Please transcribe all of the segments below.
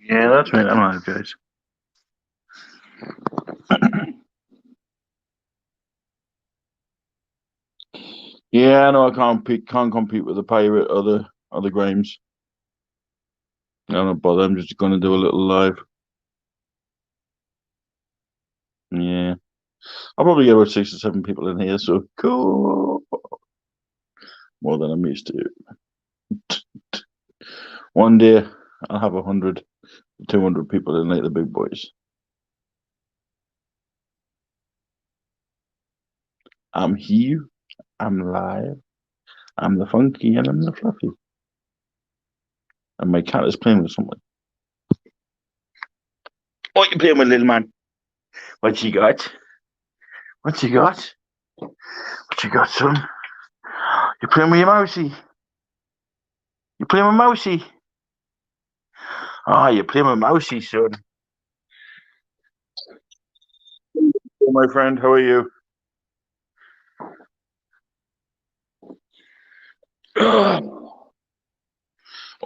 Yeah, that's right. I'm live, guys. Yeah, I know I can't compete with the pirate or the Grimes. I don't bother. I'm just gonna do a little live. Yeah, I'll probably get about 6 or 7 people in here. So cool, more than I'm used to. One day I'll have 100, 200 people in like the big boys. I'm here. I'm live. I'm the funky and I'm the fluffy. And my cat is playing with someone. What you playing with, little man? What you got? What you got? What you got, son? You playing with your mousey? You playing with mousey? Ah, you're playing with mousey, son. Hello, my friend. How are you?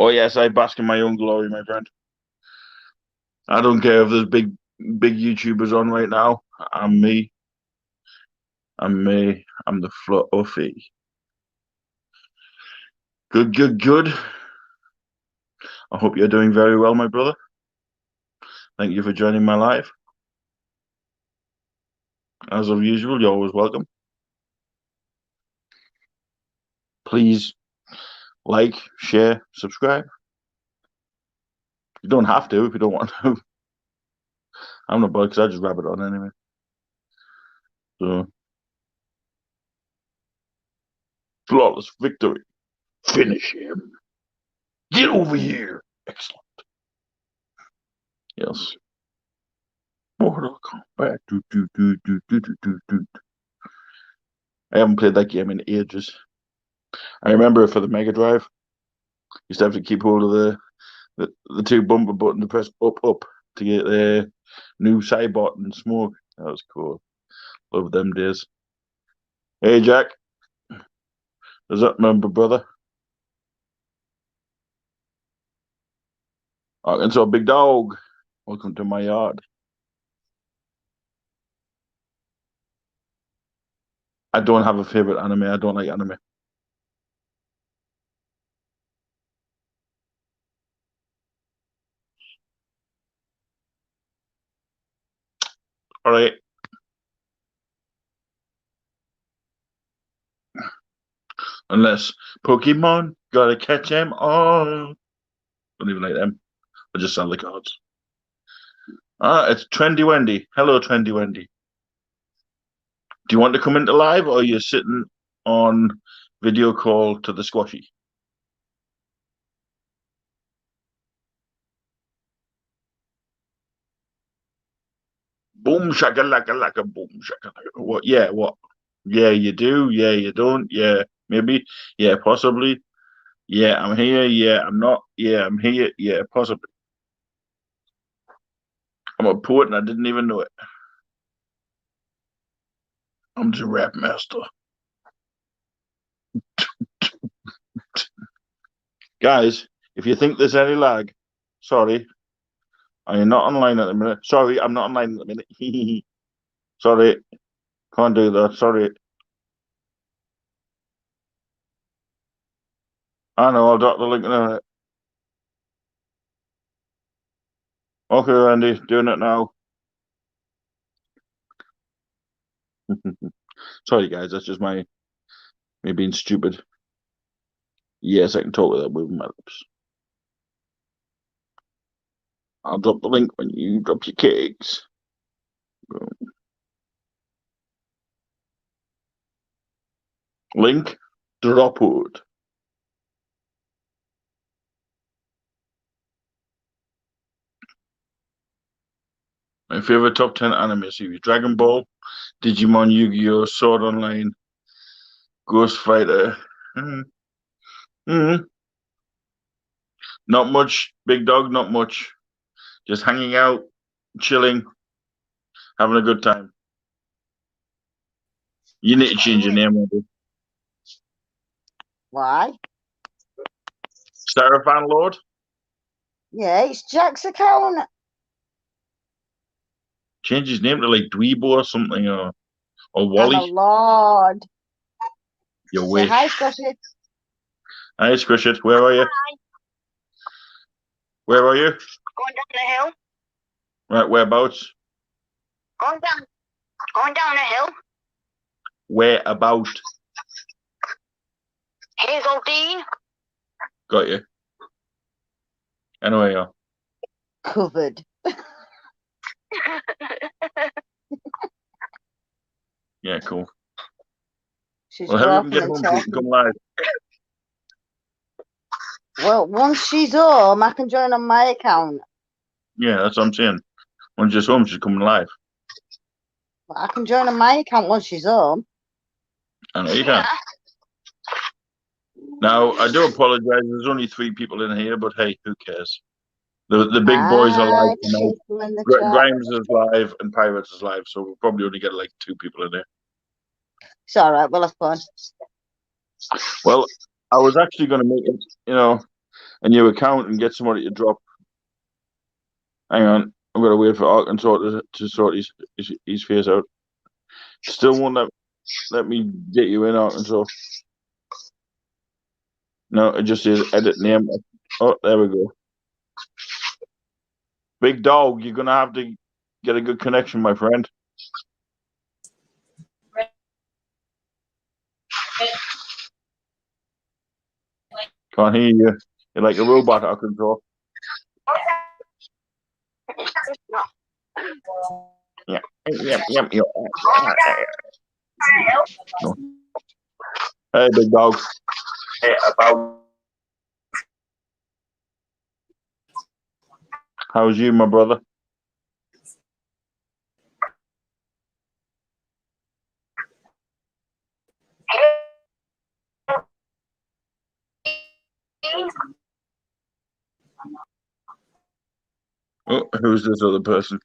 Oh yes, I bask in my own glory, my friend. I don't care if there's big YouTubers on right now. I'm me. I'm me. I'm the fluffy. Good, good, good. I hope you're doing very well, my brother. Thank you for joining my live. As of usual, you're always welcome. Please like, share, subscribe. You don't have to if you don't want to. I'm not bothered because I just wrap it on anyway. So, flawless victory. Finish him. Get over here. Excellent. Yes. Mortal Kombat. Do. I haven't played that game in ages. I remember for the Mega Drive, you used to have to keep hold of the two bumper buttons to press up to get the new Cybot and smoke. That was cool. Love them days. Hey Jack, does that remember, brother? Arkansas Big Dog. Welcome to my yard. I don't have a favorite anime. I don't like anime. All right. Unless Pokemon, gotta catch them all. Don't even like them. I just sound like cards. Ah, it's Trendy Wendy. Hello, Trendy Wendy. Do you want to come into live or are you sitting on video call to the squashy? Boom shakalaka laka boom shakalaka. What? Yeah, what? Yeah, you do. Yeah, you don't. Yeah, maybe. Yeah, possibly. Yeah, I'm here. Yeah, I'm not. Yeah, I'm here. Yeah, possibly. I'm a poet and I didn't even know it. I'm the rap master. Guys, if you think there's any lag, sorry, I'm not online at the minute. Sorry, I'm not online at the minute. Sorry, can't do that. Sorry. I know, I'll drop the link in a minute. Okay, Randy, doing it now. Sorry, guys, that's just me being stupid. Yes, I can talk without moving my lips. I'll drop the link when you drop your cakes. Link, drop it. My favorite top 10 anime series: Dragon Ball, Digimon, Yu-Gi-Oh, Sword Online, Ghost Fighter. Mm, mm. Not much, big dog. Not much. Just hanging out, chilling, having a good time. You need to change your name, Randy. Why? Starafan Lord. Yeah, it's Jack's account. Change his name to like Dweebo or something, or I'm a Wally. lord. You Say hi, wish. Squishy. Hi, Squishet. Where are you? Where are you? Going down the hill. Right, whereabouts? Going down. Going down the hill. Where about? Hazeldean. Got you. I know where you are. Covered. Yeah, cool. She's Well, hurry up and walking get and home so you can talking. come live. Well, once she's home, I can join on my account. Yeah, that's what I'm saying. When she's home, she's coming live. I can join on my account once she's home. I know you can. Now, I do apologize. There's only 3 people in here, but hey, who cares? The big boys are live Hi, tonight. people in the chat. Grimes is live and Pirates is live, so we'll probably only get like 2 people in there. It's all right. We'll have fun. Well, I was actually going to make it, a new account and get somebody to drop. Hang on, I'm going to wait for Arkansas to sort his face out. Still won't let me get you in, Arkansas. No, it just says edit name. Oh, there we go. Big dog, you're going to have to get a good connection, my friend. Can't hear you. You're like a robot, Arkansas. Yeah. No. Hey, big dog. Hey, about. How's you, my brother? Oh, who's this other person?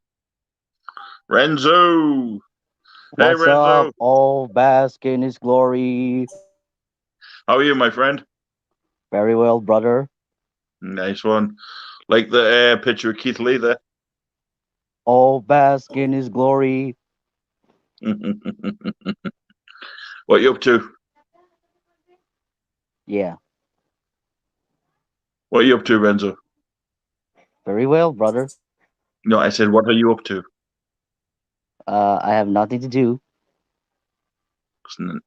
Renzo. Hey, What's Renzo. up? All bask in his glory. How are you, my friend? Very well, brother. Nice one. Like the picture of Keith Lee there. All bask in his glory. What you up to? Yeah, What are you up to, Renzo? very well, brother. No, I said, what are you up to? I have nothing to do.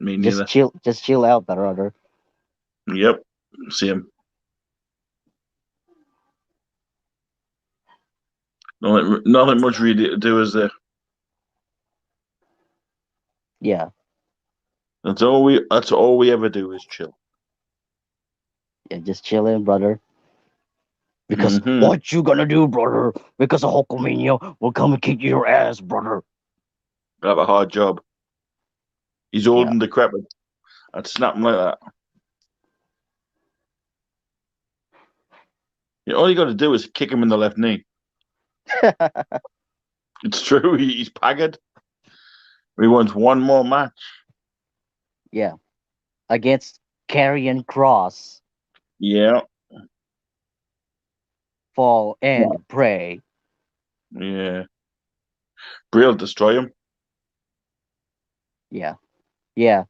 Me neither. Just chill out, brother. Yep, same. Nothing much really to do, is there? Yeah, That's all we ever do is chill. yeah, just chilling, brother. Because Mm-hmm. what you gonna do, brother? Because a Hulkamania will come and kick your ass, brother. I have a hard job. He's old Yeah. and decrepit. I'd snap him like that. All you got to do is kick him in the left knee. It's true. He's pagged. He wants one more match. Yeah. Against Karrion Cross. Yeah. Fall and pray. Yeah. Brill destroy him. Yeah. Yeah.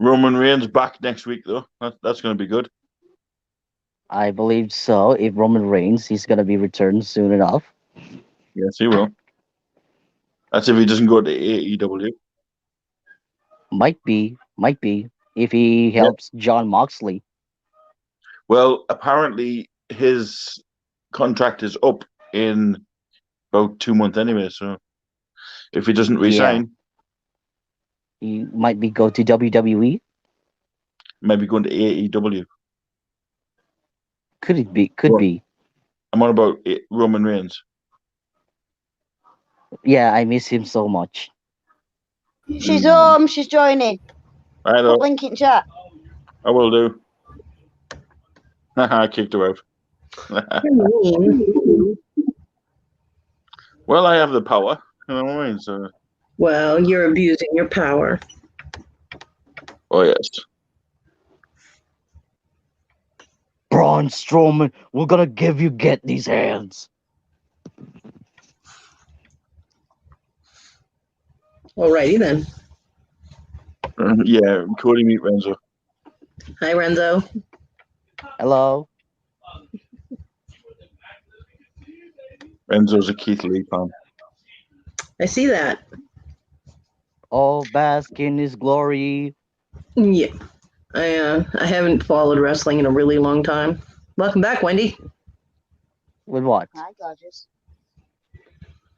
Roman Reigns back next week, though. That's going to be good. I believe so. If Roman Reigns, he's gonna be returned soon enough. Yes, he will. That's if he doesn't go to AEW. Might be. If he Yeah. helps John Moxley. Well, apparently his contract is up in about 2 months anyway. So if he doesn't resign, He might be go to WWE. maybe going to AEW. Could it be? Could Well, be. I'm on about Roman Reigns. Yeah, I miss him so much. She's home. She's joining. I know. Put link in chat. I will do. I kicked her out. Well, I have the power. You know what I mean? So. Well, you're abusing your power. Oh yes. Braun Strowman, we're gonna get these hands. Alrighty then. Yeah, Cody meet Renzo. Hi, Renzo. Hello. Renzo's a Keith Lee fan. I see that. All bask in his glory. Yeah. I haven't followed wrestling in a really long time. Welcome back, Wendy. With what? Hi, gorgeous.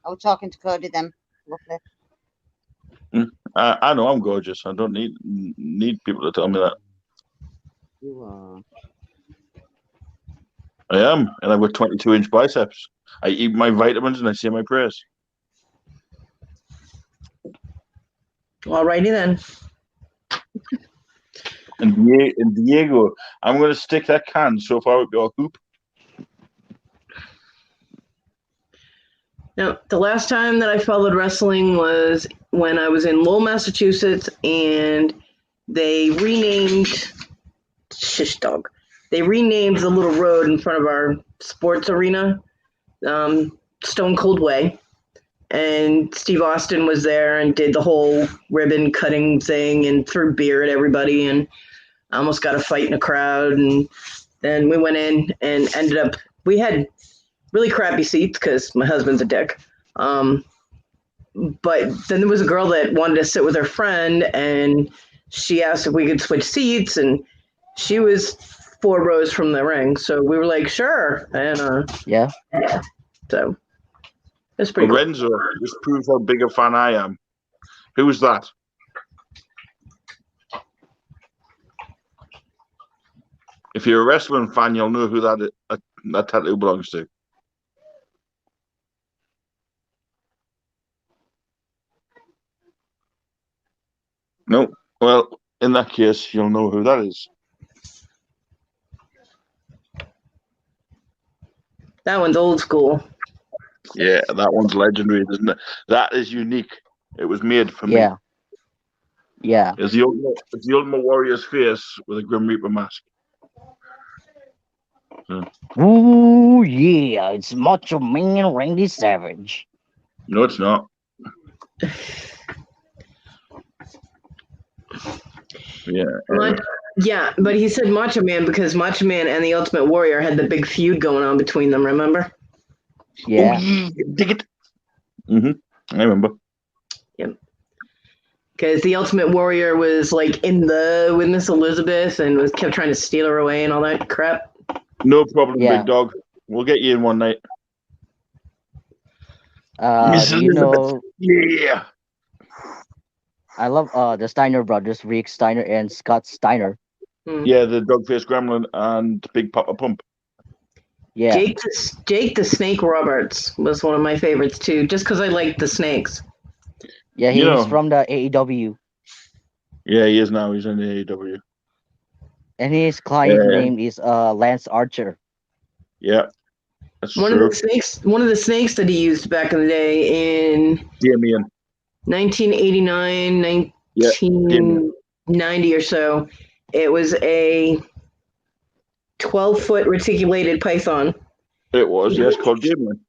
I was talking to Cody then. Lovely. I know I'm gorgeous. I don't need people to tell me that. You are. I am, and I've got 22-inch biceps. I eat my vitamins and I say my prayers. Alrighty then. And Diego, I'm going to stick that can so far up your hoop. Now, the last time that I followed wrestling was when I was in Lowell, Massachusetts, and they renamed Shish Dog. They renamed the little road in front of our sports arena, Stone Cold Way. And Steve Austin was there and did the whole ribbon cutting thing and threw beer at everybody, and I almost got a fight in a crowd. And then we went in and ended up, we had really crappy seats because my husband's a dick. But then there was a girl that wanted to sit with her friend, and she asked if we could switch seats, and she was 4 rows from the ring. So we were like, sure. And Yeah. so it's pretty cool. Lorenzo, this proves how big a fan I am. Who was that? If you're a wrestling fan, you'll know who that tattoo belongs to. No. Well, in that case, you'll know who that is. That one's old school. Yeah, that one's legendary, isn't it? That is unique. It was made for me. Yeah. Yeah. It's the Ultimate Warrior's face with a Grim Reaper mask. Ooh, yeah. It's Macho Man Randy Savage. No, it's not. Yeah. Yeah, but he said Macho Man because Macho Man and the Ultimate Warrior had the big feud going on between them, remember? Yeah. Oh, yeah, dig it. I remember. Yep. Because the Ultimate Warrior was like with Miss Elizabeth and kept trying to steal her away and all that crap. No problem, Yeah. big dog. We'll get you in one night. Do you know? Yeah. I love the Steiner brothers, Rick Steiner and Scott Steiner. Yeah, the dog-faced gremlin and Big Papa Pump. Yeah. Jake the Snake Roberts was one of my favorites too, just because I liked the snakes. Yeah, he's from the AEW. Yeah, he is now. He's in the AEW. And his client name is Lance Archer. Yeah, that's One true. of the snakes that he used back in the day in Damien. 1989, 1990 or so. It was a 12-foot reticulated python. It was, yes, called Damien.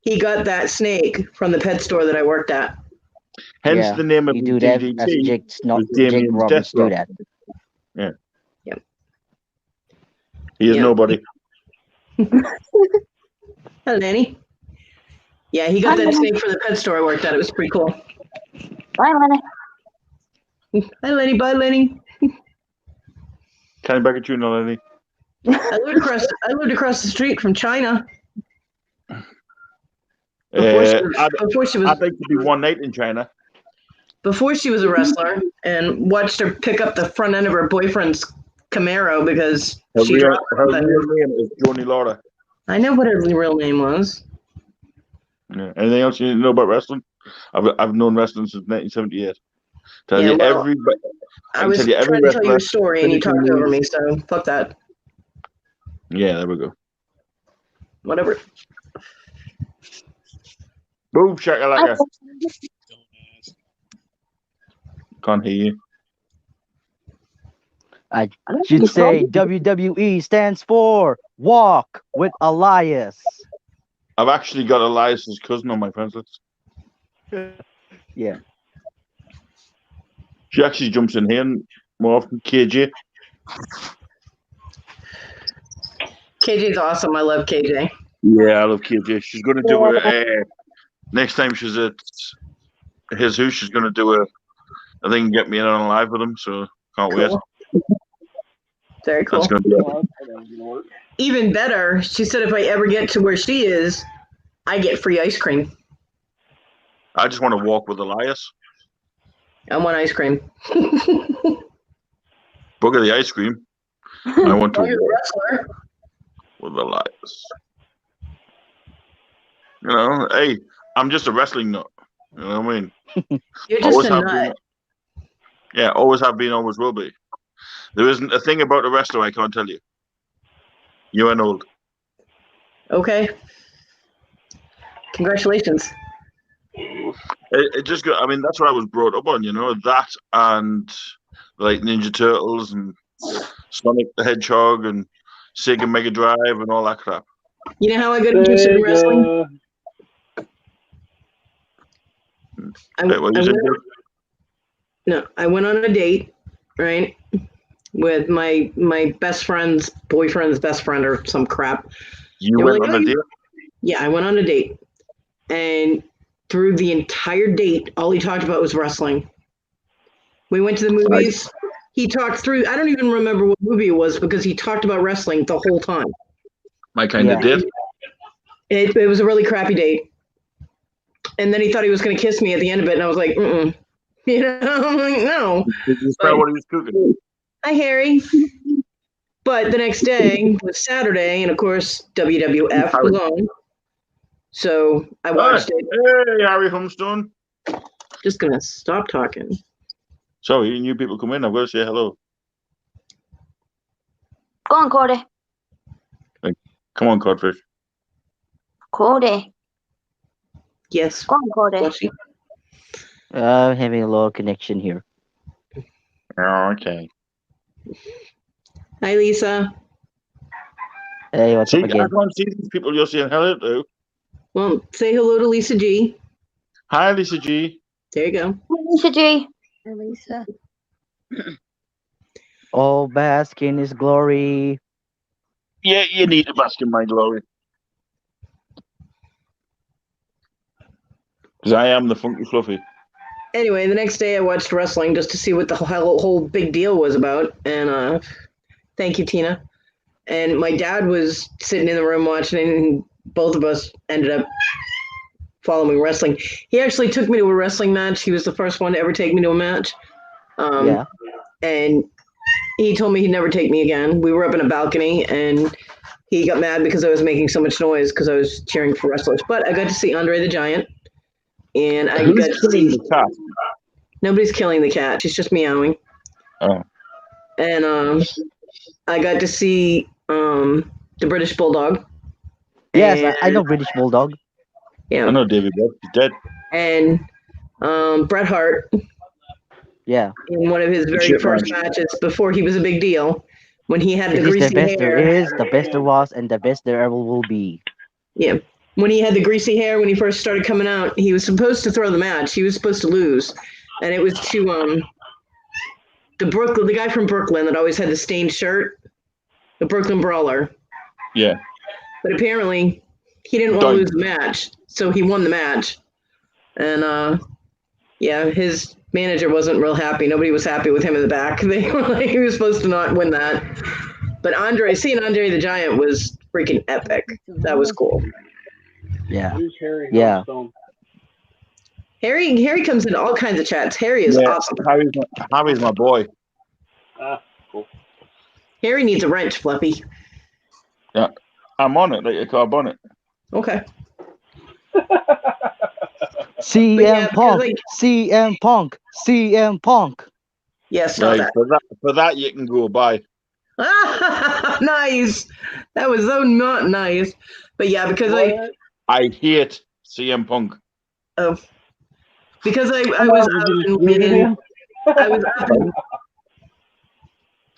He got that snake from the pet store that I worked at. Hence the name of you the do that DDT. as Jake was Damien's Roberts do Deathstroke. that. Yeah. Yep. He is nobody. Hello, Nanny. Yeah, he got that snake from the pet store I worked at. It was pretty cool. Bye, Lenny. Hi, Lenny. Bye, Lenny. Can I back at you now, Lenny? I lived across the street from China. I'd like to be one night in China. Before she was a wrestler, and watched her pick up the front end of her boyfriend's Camaro because Her she real dropped something. name is Joni Laura. I know what her real name was. Yeah. Anything else you need to know about wrestling? I've known wrestling since 1978. I was tell you every trying to tell you wrestler, a story, and you talked over me, so fuck that. Yeah, there we go. Whatever. Boom, shakalaka. Can't hear you. I should say WWE stands for Walk with Elias. I've actually got Elias's cousin on my friends list. Yeah. She actually jumps in here more often. KJ. KJ's awesome. I love KJ. Yeah, I love KJ. She's going to do a next time she's at his house. She's going to do a thing and get me in on live with him. So can't wait. Cool. Very cool. That's going to be Even better, she said if I ever get to where she is, I get free ice cream. I just want to walk with Elias. I want ice cream. Book of the ice cream. I want to Oh, you're a walk wrestler. with Elias. You know, hey, I'm just a wrestling nut. You know what I mean? You're just Always a have nut. been. Yeah, always have been, always will be. There isn't a thing about a wrestler I can't tell you. You and old. Okay. Congratulations. It just got. I mean, that's what I was brought up on. You know, that and like Ninja Turtles and Sonic the Hedgehog and Sega Mega Drive and all that crap. You know how I got interested in wrestling? Wait, what you said? No, I went on a date, right, with my best friend's boyfriend's best friend or some crap. You They were went like, on a "Oh, date? Yeah, I went on a date, and through the entire date, all he talked about was wrestling. We went to the movies. He talked through. I don't even remember what movie it was because he talked about wrestling the whole time. My kind of Yeah. date. It was a really crappy date. And then he thought he was going to kiss me at the end of it, and I was like, mm-mm. You know, I'm like, no. Did you smell what he was cooking? Hi, Harry. But the next day was Saturday, and of course, WWF was on. So I watched it. Hey, Harry Humstone. Just going to stop talking. Sorry, new people come in. I've got to say hello. Go on, Cody. Come on, Codfish. Cody. Yes. Go on, Cody. Bless you. Having a low connection here. Oh, okay. Hi, Lisa. Hey, what's See, up I again? can't see these people you're saying hello to. Well, say hello to Lisa G. Hi, Lisa G. There you go. Lisa G. Lisa. Oh, bask in his glory. Yeah, you need to bask in my glory. Because I am the funky fluffy. Anyway, the next day I watched wrestling just to see what the whole big deal was about. And thank you, Tina. And my dad was sitting in the room watching it, and both of us ended up following wrestling. He actually took me to a wrestling match. He was the first one to ever take me to a match. Yeah. And he told me he'd never take me again. We were up in a balcony, and he got mad because I was making so much noise because I was cheering for wrestlers. But I got to see Andre the Giant. And I Who's got to killing see the cat? nobody's killing the cat. She's just meowing. Oh. And I got to see the British Bulldog. Yes, And, I know British Bulldog. I Yeah. know David Webb. He's dead. And Bret Hart Yeah. in one of his very Shit first match. matches before he was a big deal, when he had the It is the greasy best there hair. is, the best there was, and the best there ever will be. Yeah. When he had the greasy hair when he first started coming out, he was supposed to throw the match. He was supposed to lose. And it was to the guy from Brooklyn that always had the stained shirt, the Brooklyn Brawler. Yeah. But apparently he didn't want to Done. lose the match, so he won the match. And yeah, his manager wasn't real happy. Nobody was happy with him in the back. They were like, he was supposed to not win that. But seeing Andre the Giant was freaking epic. That was cool. Yeah. Who's Harry Yeah. Humstone? Harry comes into all kinds of chats. Harry is Yeah, awesome. Harry's my boy. Cool. Harry needs a wrench, Fluffy. I'm on it, like a car bonnet. Okay. CM yeah, because, Punk. like- CM Punk. CM Punk. Yes, stop Right, for that you can go by. that. Nice. That was so not nice. But yeah, because I hate CM Punk. I was up in, I was up in,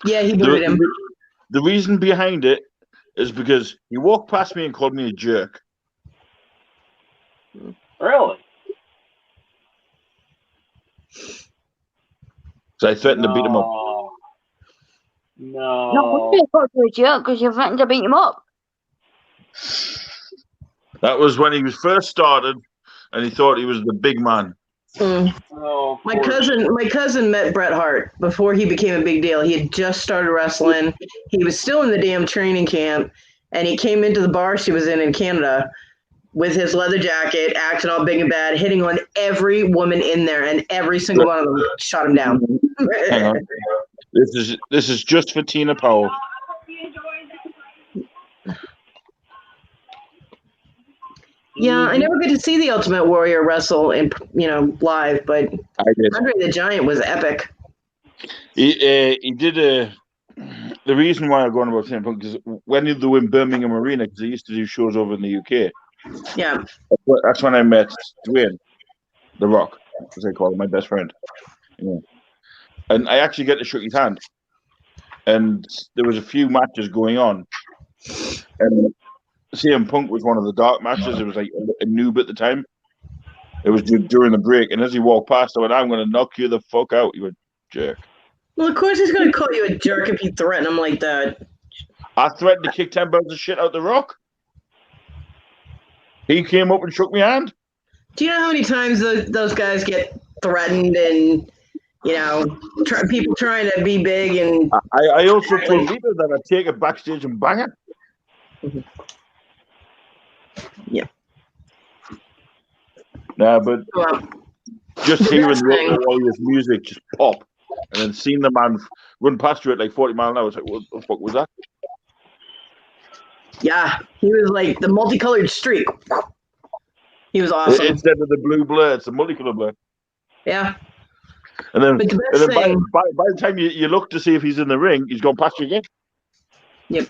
Yeah, he booted him. The reason behind it is because he walked past me and called me a jerk. Really? So I threatened to beat him up. No. No wonder you got to a jerk because you're threatening to beat him up. That was when he was first started, and he thought he was the big man. Mm. Oh, of My course. cousin met Bret Hart before he became a big deal. He had just started wrestling. He was still in the damn training camp, and he came into the bar she was in Canada with his leather jacket, acting all big and bad, hitting on every woman in there, and every single one of them shot him down. Hang on. This is just for Tina Powell. Yeah, I never get to see the Ultimate Warrior wrestle in live, but I did. Andre the Giant was epic. He did the reason why I'm going about CM Punk is when they were in Birmingham Arena, because he used to do shows over in the UK. Yeah. That's when I met Dwayne, The Rock, as they call him, my best friend. Yeah. And I actually get to shake his hand. And there was a few matches going on. And CM Punk was one of the dark matches. It was like a noob at the time. It was during the break. And as he walked past, I went, I'm going to knock you the fuck out, you jerk. Well, of course he's going to call you a jerk if you threaten him like that. I threatened to kick 10 pounds of shit out The Rock. He came up and shook my hand. Do you know how many times those guys get threatened and, people trying to be big? And I also told Lita that I'd take it backstage and bang it. Yeah. Nah, but Well, just hearing best thing. the Warriors music just pop and then seeing the man run past you at like 40 miles an hour, it's like, what the fuck was that? Yeah, he was like the multicolored streak. He was awesome. Instead of the blue blur, it's the multicolored blur. Yeah. And then, But the best thing. by the time you look to see if he's in the ring, he's gone past you again. Yep.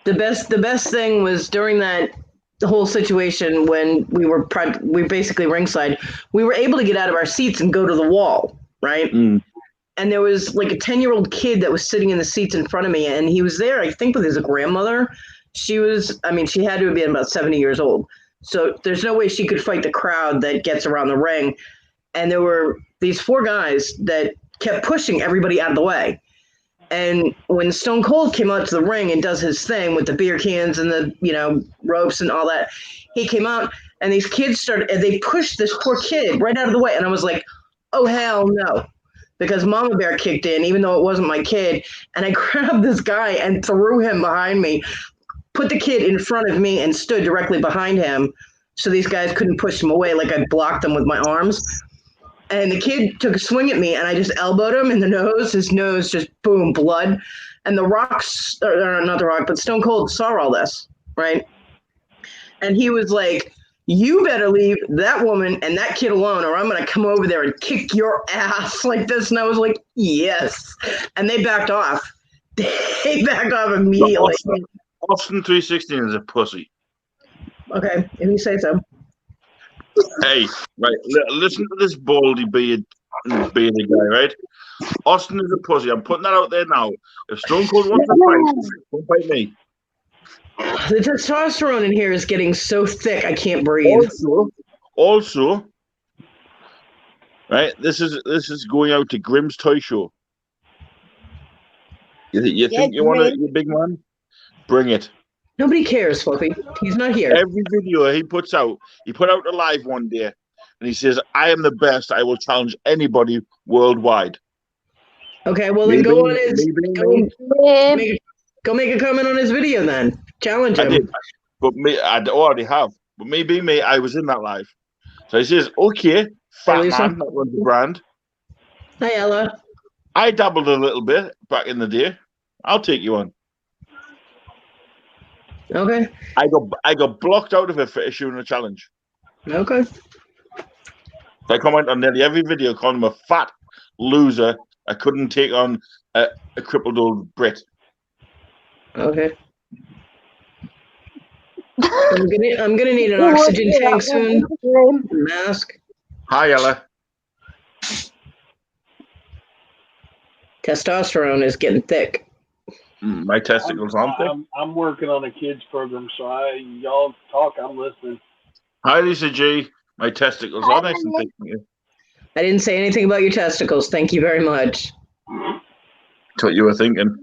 The best thing was during the whole situation when we were basically ringside, we were able to get out of our seats and go to the wall, right? Mm. And there was like a 10-year-old kid that was sitting in the seats in front of me, and he was there, I think, with his grandmother. She had to have been about 70 years old. So there's no way she could fight the crowd that gets around the ring. And there were these 4 guys that kept pushing everybody out of the way. And when Stone Cold came out to the ring and does his thing with the beer cans and the, ropes and all that, he came out and these kids they pushed this poor kid right out of the way. And I was like, oh, hell no. Because Mama Bear kicked in, even though it wasn't my kid. And I grabbed this guy and threw him behind me, put the kid in front of me and stood directly behind him so these guys couldn't push him away like I blocked them with my arms. And the kid took a swing at me, and I just elbowed him in the nose. His nose just, boom, blood. And the Rock's, or not the Rock, but Stone Cold saw all this, right? And he was like, you better leave that woman and that kid alone, or I'm going to come over there and kick your ass like this. And I was like, yes. And they backed off. They backed off immediately. Austin 316 is a pussy. Okay, if you say so. Hey, right, listen to this baldy bearded guy, right? Austin is a pussy. I'm putting that out there now. If Stone Cold wants to fight, don't fight me. The testosterone in here is getting so thick I can't breathe. Also, right? This is going out to Grimm's Toy Show. You think you want a big man? Bring it. Nobody cares, Fluffy. He's not here. Every video he puts out, he put out a live one day, and he says, I am the best. I will challenge anybody worldwide. Okay, well then go make a comment on his video then. Challenge him. I did, but I already have. But maybe I was in that live. So he says, okay, fat man that runs the brand. Hi, Ella. I dabbled a little bit back in the day. I'll take you on. Okay. I got blocked out of it for issuing a challenge. Okay. I comment on nearly every video calling him a fat loser. I couldn't take on a crippled old Brit. Okay. I'm gonna need an oxygen tank soon. Mask. Hi, Ella. Testosterone is getting thick. My testicles aren't thick. I'm working on a kids program, so y'all talk. I'm listening. Hi, Lisa G. My testicles are nice and thick. I didn't say anything about your testicles. Thank you very much. That's what you were thinking.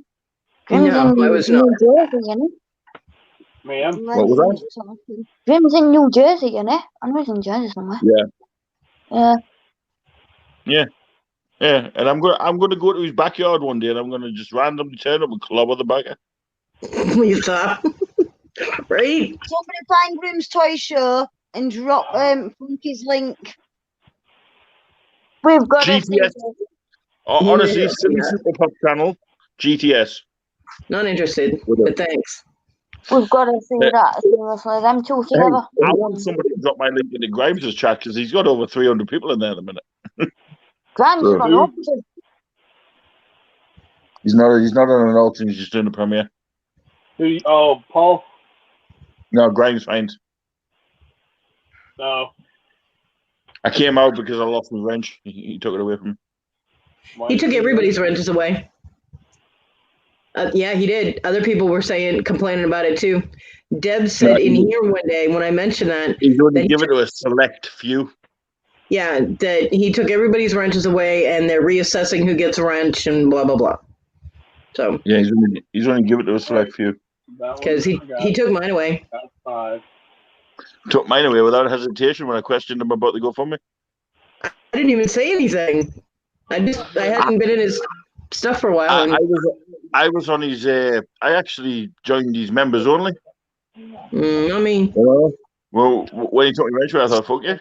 No, I was not. New Jersey, innit? Ma'am? What was that? Grim's in New Jersey, innit? I know he's in Jersey somewhere. Yeah. Yeah, and I'm gonna go to his backyard one day, and I'm gonna just randomly turn up and clobber the bagger. You thought, right? Somebody find Grim's Toy Show and drop Funky's link. We've got GTS. Honestly, Yeah. Silly Super Pop channel, GTS. Not interested, Would but thanks. We've got to see that. Seriously, them two Hey, together. I want somebody to drop my link into Grimes' chat because he's got over 300 people in there at the minute. Grimes Sure. got up to. He's not on an alt, he's just doing the premiere. Oh, Paul? No, Grimes finds. No. I came out because I lost my wrench. He took it away from me. He took everybody's wrenches away. Yeah, he did. Other people were complaining about it too. Deb said in here one day when I mentioned that. He's going to that give it to a select few. Yeah, that he took everybody's wrenches away and they're reassessing who gets a wrench and blah blah blah. So Yeah, he's going to give it to a select few. because he took mine away. That's 5. Took mine away without hesitation when I questioned him about the GoFundMe. I didn't even say anything. I hadn't been in his stuff for a while. And, I was on his. I actually joined his members only. I mean, Well, when he took me wrench, I thought, fuck you.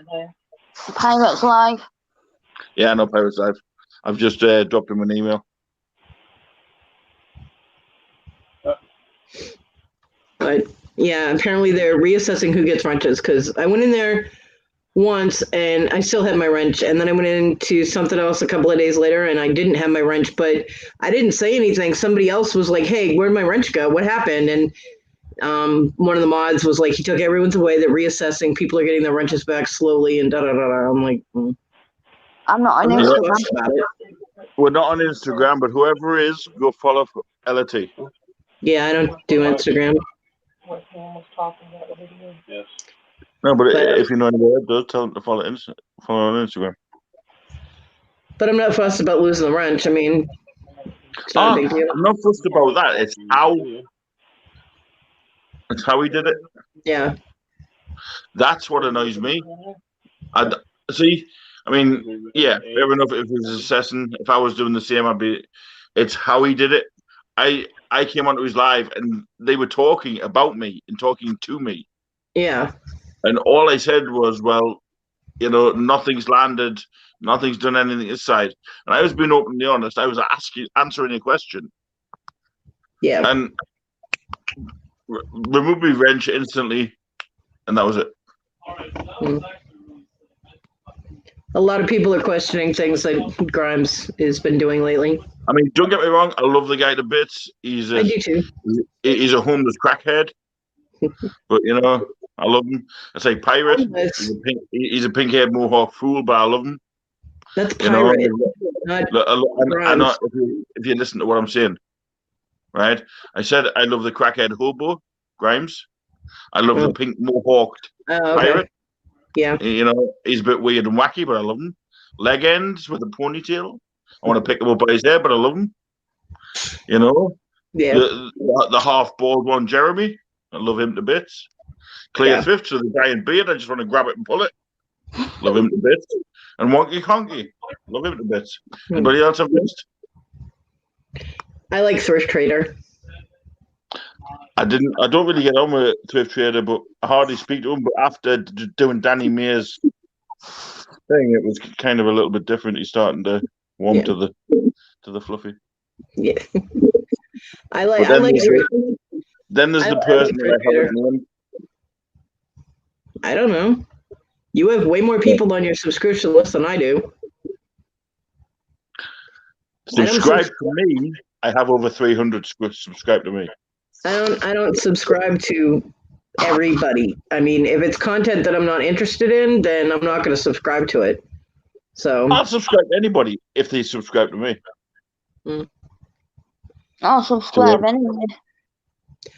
Pirates Live. Yeah, I know Pirates Live. I've just dropped him an email. but yeah, apparently they're reassessing who gets wrenches because I went in there once and I still had my wrench, and then I went into something else a couple of days later and I didn't have my wrench, but I didn't say anything. Somebody else was like, "Hey, where'd my wrench go? What happened?" And one of the mods was like, "He took everyone's away. They're reassessing. People are getting their wrenches back slowly." And da da da da. I'm like, I'm not on I'm not Instagram. fussed about it. We're not on Instagram, but whoever is, go follow LT. Yeah, I don't do Instagram. Yes. No, but But- if you know anybody that does, tell them to follow on Instagram. But I'm not fussed about losing the wrench. I mean, it's not a big deal. I'm not fussed about that. It's how he did it. Yeah. That's what annoys me. See, I mean, yeah, fair enough. If he was assessing, if I was doing the same, I'd be. It's how he did it. I came onto his live and they were talking about me and talking to me, Yeah. and all I said was, "Well, you know, nothing's landed, nothing's done anything this side." And I was being openly honest. I was answering a question, Yeah. and removed my wrench instantly, and that was it. A lot of people are questioning things that Grimes has been doing lately. I mean, don't get me wrong. I love the guy to bits. He's I do too. homeless crackhead, but you know, I love him. I say pirate. Homeless. He's a pink-haired mohawk fool, but I love him. That's You know, pirate. Not I know if you listen to what I'm saying, right? I said I love the crackhead hobo, Grimes. I love the pink mohawked okay. pirate. Yeah. You know, he's a bit weird and wacky, but I love him. Leg ends with a ponytail. I want to pick him up by his hair, but I love him. You know, Yeah. the half bald one, Jeremy. I love him to bits. Clear Yeah. Fifth with the giant beard. I just want to grab it and pull it. Love him to bits. And Wonky Conky. Love him to bits. Anybody else I've missed? I like Thrift Trader. I don't really get on with Thrift Trader, but I hardly speak to him. But after doing Danny Mayer's thing, it was kind of a little bit different. He's starting to warm to the fluffy. Yeah. I like Then there's I the like person Thrift that I haven't named. I don't know. You have way more people on your subscription list than I do. Subscribe to me. I have over 300 subscribe to me. I don't subscribe to everybody. I mean, if it's content that I'm not interested in, then I'm not going to subscribe to it. So I'll subscribe to anybody if they subscribe to me. I'll subscribe anyway.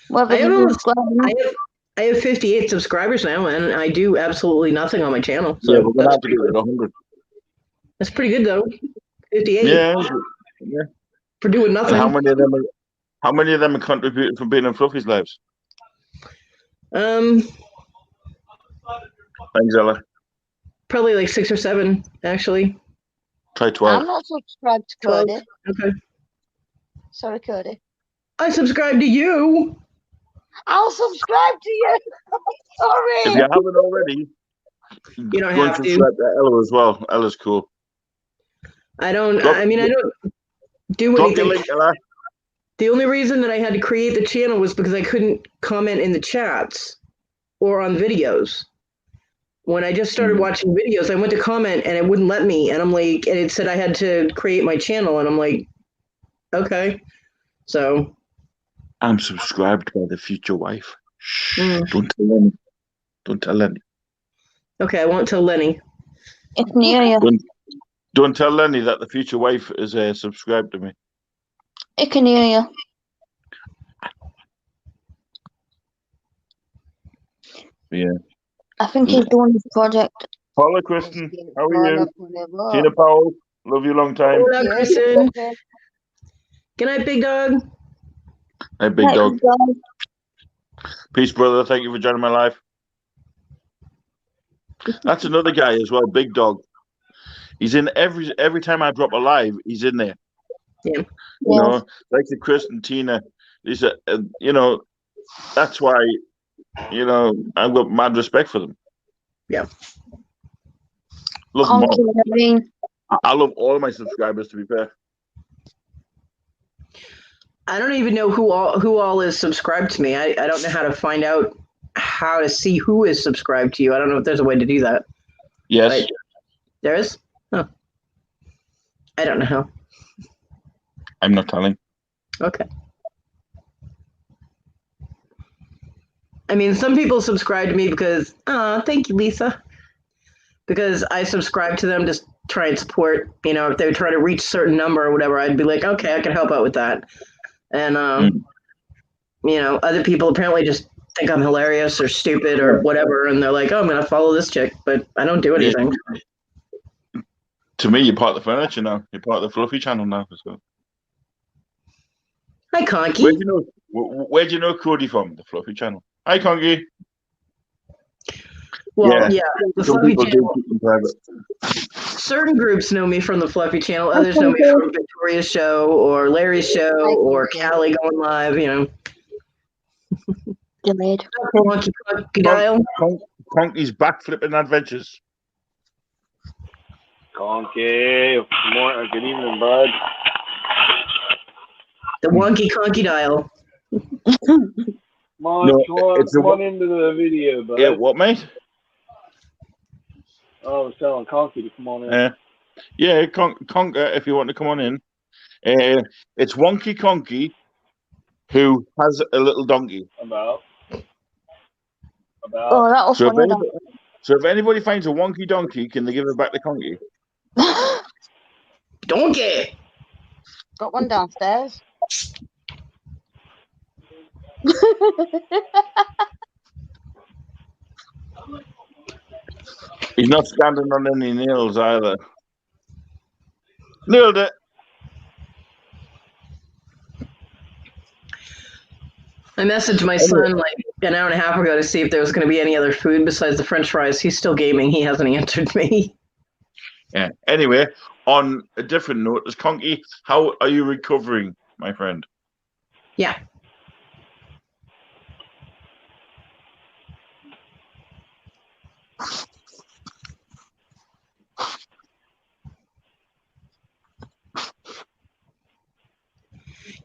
Whether I have you almost- subscribe. I have 58 subscribers now, and I do absolutely nothing on my channel. So Yeah, we're gonna that's have to get rid of 100. That's pretty good though. 58 Yeah. for doing And nothing. how many of them are contributing from being in Fluffy's lives? Thanks, Ella. Probably like 6 or 7 actually. Try I'm 12. not subscribed to 12. Cody. Okay. Sorry, Cody. I subscribe to you. I'll subscribe to you. If Sorry. you haven't already, You don't go and have to. subscribe to Ella as well. Ella's cool. I don't. Drop- I mean, I don't do Drop your anything. link, Ella. The only reason that I had to create the channel was because I couldn't comment in the chats or on videos. When I just started watching videos, I went to comment and it wouldn't let me. And I'm like, and it said I had to create my channel. And I'm like, okay. So, I'm subscribed by the future wife. Shh, Mm. don't tell any. Don't tell any. okay, I won't tell Lenny. It's near you. Don't tell Lenny that the future wife is subscribed to me. It can hear you. Yeah. I think he's doing his project. Paula Kristen, how are you? Whatever. Tina Powell, love you long time. Hola, Yeah, Kristen. okay. Good night, big dog. Hey, big Right, dog. guys. Peace, brother. Thank you for joining my life. That's another guy as well, Big Dog. He's in every time I drop a live, he's in there. Yeah. You know, like the Chris and Tina. These are, you know, that's why, you know, I've got mad respect for them. Yeah. Love them all. Conky, I mean, I love all my subscribers, to be fair. I don't even know who all is subscribed to me. I don't know how to find out how to see who is subscribed to you. I don't know if there's a way to do that. Yes. Right. There is? Oh. I don't know how. I'm not telling. Okay. I mean, some people subscribe to me because, thank you, Lisa. Because I subscribe to them to try and support, you know, if they're trying to reach a certain number or whatever, I'd be like, okay, I can help out with that. And, you know, other people apparently just think I'm hilarious or stupid or whatever. And they're like, oh, I'm going to follow this chick, but I don't do anything. To me, you're part of the furniture now. You're part of the Fluffy channel now. So. Hi, Conky. Where do you know Cody from? The Fluffy channel. Hi, Conky. Well, yeah, the Some Fluffy people do channel. keep them private. Certain groups know me from the Fluffy channel. Others know me from Victoria's show or Larry's show or Callie going live, you know. delayed. Wonky Crocodile. Conky's backflipping adventures. Conky, good evening, bud. The Wonky Conky Dial. Come on, No, come on into the video, bud. Yeah, what, mate? I was telling Conky to come on in. Yeah, Conker, if you want to come on in. It's Wonky Conky who has a little donkey. About. Oh, that was funny. So if anybody finds a wonky donkey, can they give it back to Conky? Donkey! Got one downstairs. He's not standing on any nails either. Nailed it. I messaged my son like an hour and a half ago to see if there was going to be any other food besides the French fries. He's still gaming. He hasn't answered me. Yeah. Anyway, on a different note, as Conky, how are you recovering, my friend? Yeah.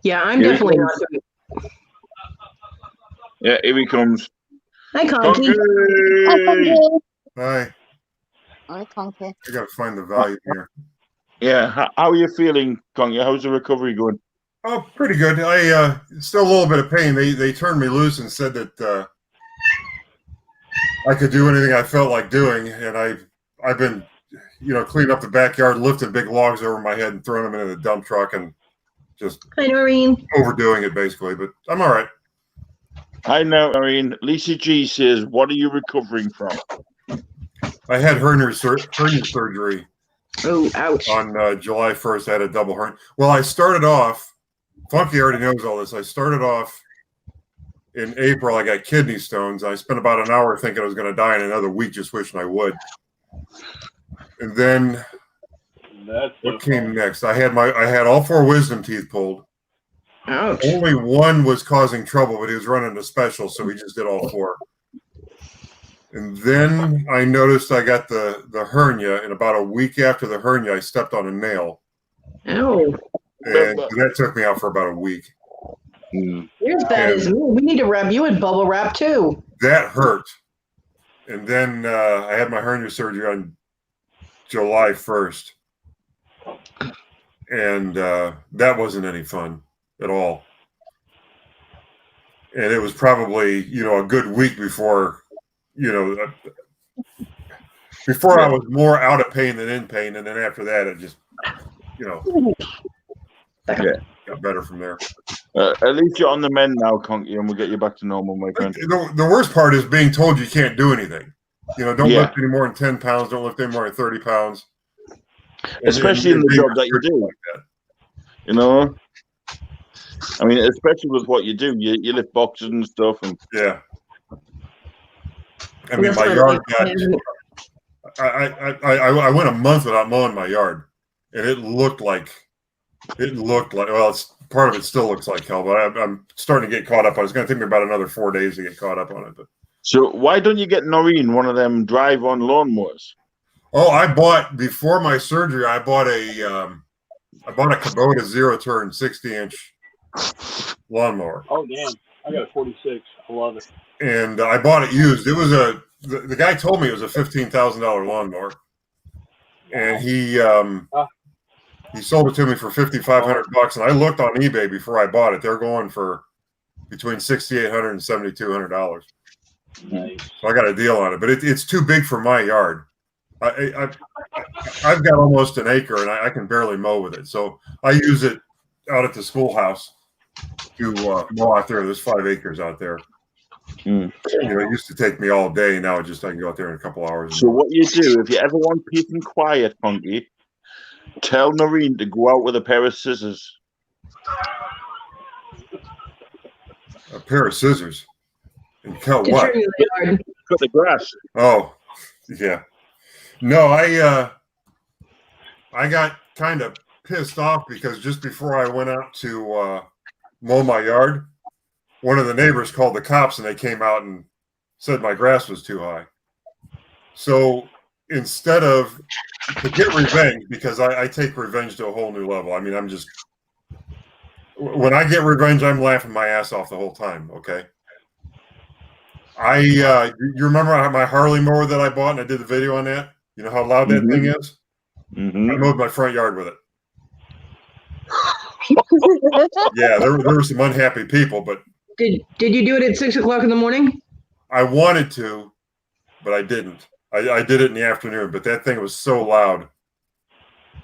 Yeah, I'm Here he definitely not comes. doing. Yeah, here he comes. Hi, Conky. Conky! Hi, Hi, Conky. I gotta find the volume here. Yeah, how are you feeling, Conky? How's the recovery going? Oh, pretty good. I still a little bit of pain. They turned me loose and said that I could do anything I felt like doing, and I've been, cleaning up the backyard, lifting big logs over my head and throwing them into the dump truck, and just Hi, Noreen. overdoing it basically, but I'm all right. I know. I mean, Lisa G says, "What are you recovering from?" I had hernia surgery Oh, ouch. on July 1st. I had a double hernia. Well, I started off, Funky already knows all this. I started off in April. I got kidney stones. I spent about an hour thinking I was going to die, and another week just wishing I would. And then That's what came next? I had all 4 wisdom teeth pulled. Ouch. Only one was causing trouble, but he was running a special, so we just did all 4. And then I noticed I got the hernia, and about a week after the hernia, I stepped on a nail, Ow. and that took me out for about a week. Mm. You're as bad as me. We need to wrap you in bubble wrap, too. That hurt. And then I had my hernia surgery on July 1st, and that wasn't any fun at all. And it was probably, a good week before, before I was more out of pain than in pain. And then after that, it just, got better from there. At least you're on the mend now, Conky, and we'll get you back to normal, my friend. The worst part is being told you can't do anything. Don't lift any more than 10 pounds. Don't lift any more than 30 pounds. Especially in the job that you do. Like that. I mean, especially with what you do. You lift boxes and stuff. And yeah. I mean, my yard got... I went a month without mowing my yard, and it looked like well, it's part of it still looks like hell, but I'm starting to get caught up. It's going to take me about another 4 days to get caught up on it. But so why don't you get Noreen one of them drive-on lawnmowers? Oh, I bought before my surgery. I bought a Kubota zero-turn 60-inch lawnmower. Oh damn! I got a 46. I love it. And I bought it used. It was the guy told me it was a $15,000 lawnmower, and he sold it to me for $5,500. And I looked on eBay before I bought it. They're going for between $6,800 and $7,200. Nice. So I got a deal on it, but it's too big for my yard. I've got almost an acre, and I can barely mow with it. So I use it out at the schoolhouse to mow out there. There's 5 acres out there. Mm. It used to take me all day. Now I can go out there in a couple hours. So what you do, if you ever want peace and quiet, Funky, tell Noreen to go out with a pair of scissors. A pair of scissors. And cut what? Cut the grass. Oh, yeah. No, I got kind of pissed off because just before I went out to mow my yard, one of the neighbors called the cops, and they came out and said my grass was too high. So instead of to get revenge, because I take revenge to a whole new level. I mean, when I get revenge, I'm laughing my ass off the whole time. Okay. You remember my Harley mower that I bought, and I did the video on that? You know how loud that thing is? Mm-hmm. I mowed my front yard with it. Yeah, there were some unhappy people, but Did you do it at 6 o'clock in the morning? I wanted to, but I didn't. I did it in the afternoon, but that thing was so loud.